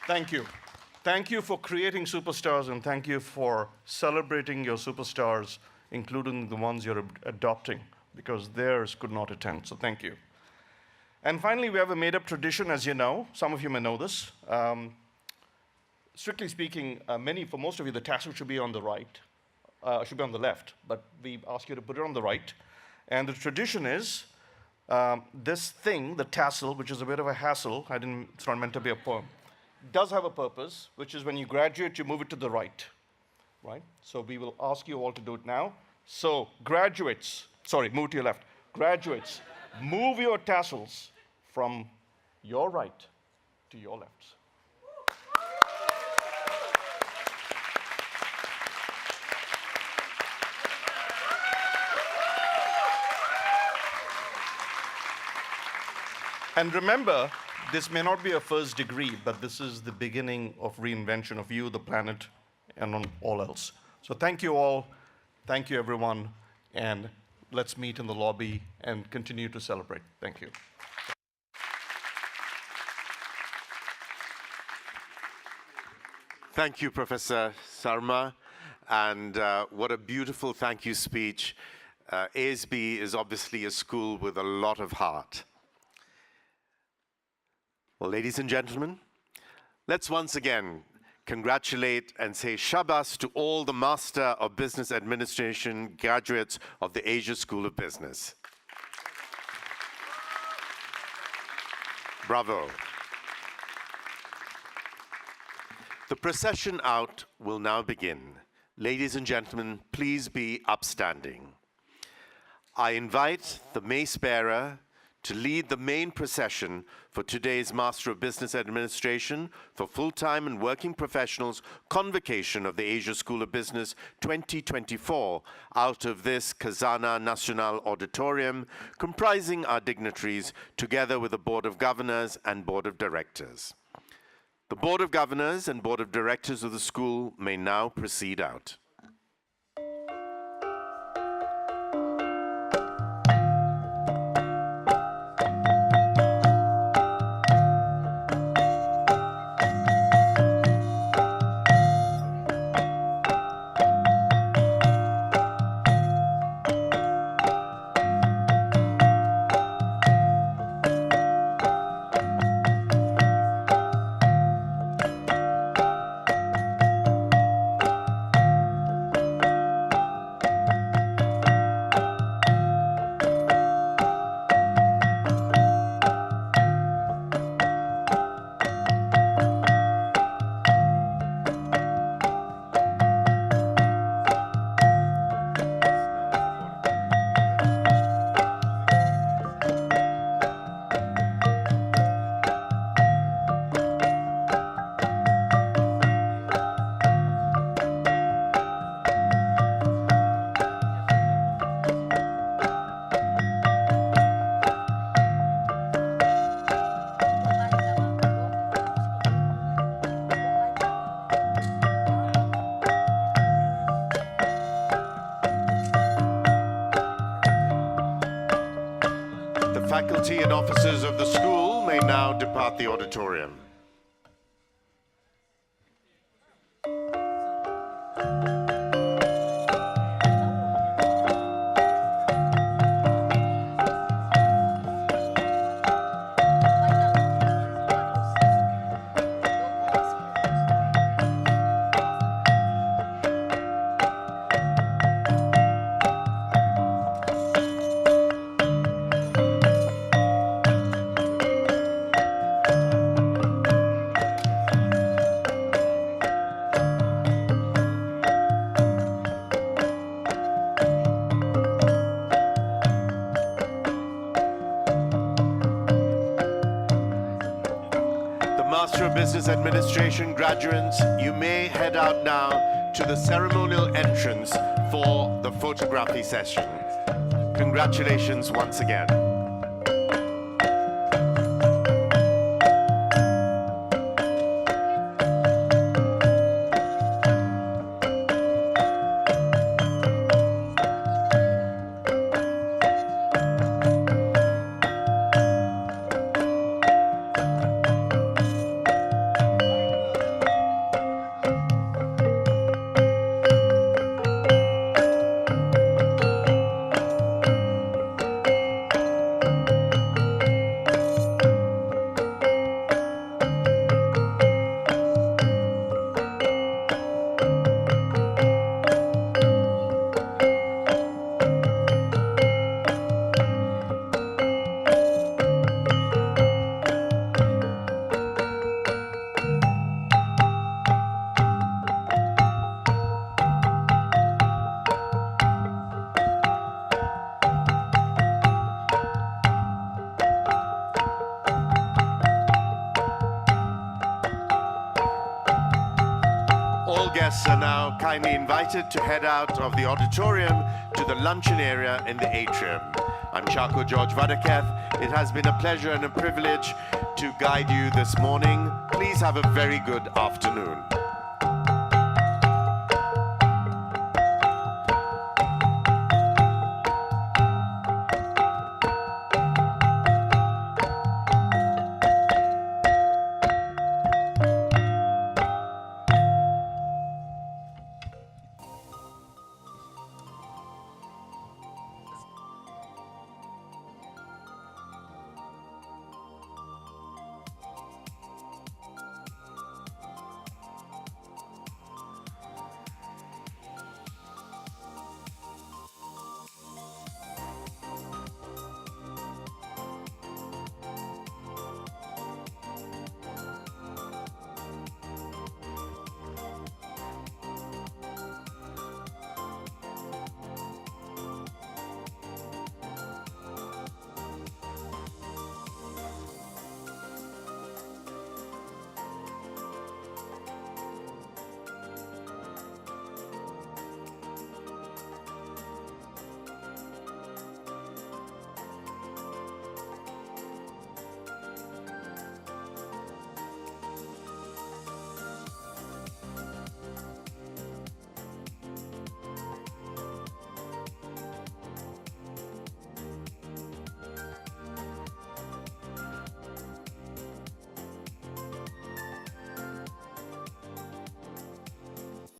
Thank you. Thank you for creating superstars, and thank you for celebrating your superstars, including the ones you're adopting, because theirs could not attend. So thank you. And finally, we have a made-up tradition, as you know. Some of you may know this. Strictly speaking, for most of you, the tassel should be on the right, should be on the left, but we ask you to put it on the right. And the tradition is this thing, the tassel, which is a bit of a hassle, it's not meant to be a poem, does have a purpose, which is when you graduate, you move it to the right, right? So we will ask you all to do it now. So graduates, move to your left. Graduates, move your tassels from your right to your left. And remember this may not be a first degree, but this is the beginning of reinvention of you, the planet, and on all else. So thank you all. Thank you, everyone. And let's meet in the lobby and continue to celebrate. Thank you. Thank you, Professor Sarma. And what a beautiful thank you speech. ASB is obviously a school with a lot of heart. Well, ladies and gentlemen, let's once again congratulate and say Shabas to all the Master of Business Administration graduates of the Asia School of Business. Bravo. The procession out will now begin. Ladies and gentlemen, please be upstanding. I invite the mace bearer to lead the main procession for today's Master of Business Administration for full-time and working professionals Convocation of the Asia School of Business 2024 out of this Khazana Nacional Auditorium, comprising our dignitaries together with the Board of Governors and Board of Directors. The Board of Governors and Board of Directors of the school may now proceed out. Faculty and officers of the school may now depart the auditorium. Master of Business Administration graduates, you may head out now to the ceremonial entrance for the photography session. Congratulations once again. Guests are now kindly invited to head out of the auditorium to the luncheon area in the atrium. I'm Chako George Vadaketh. It has been a pleasure and a privilege to guide you this morning. Please have a very good afternoon.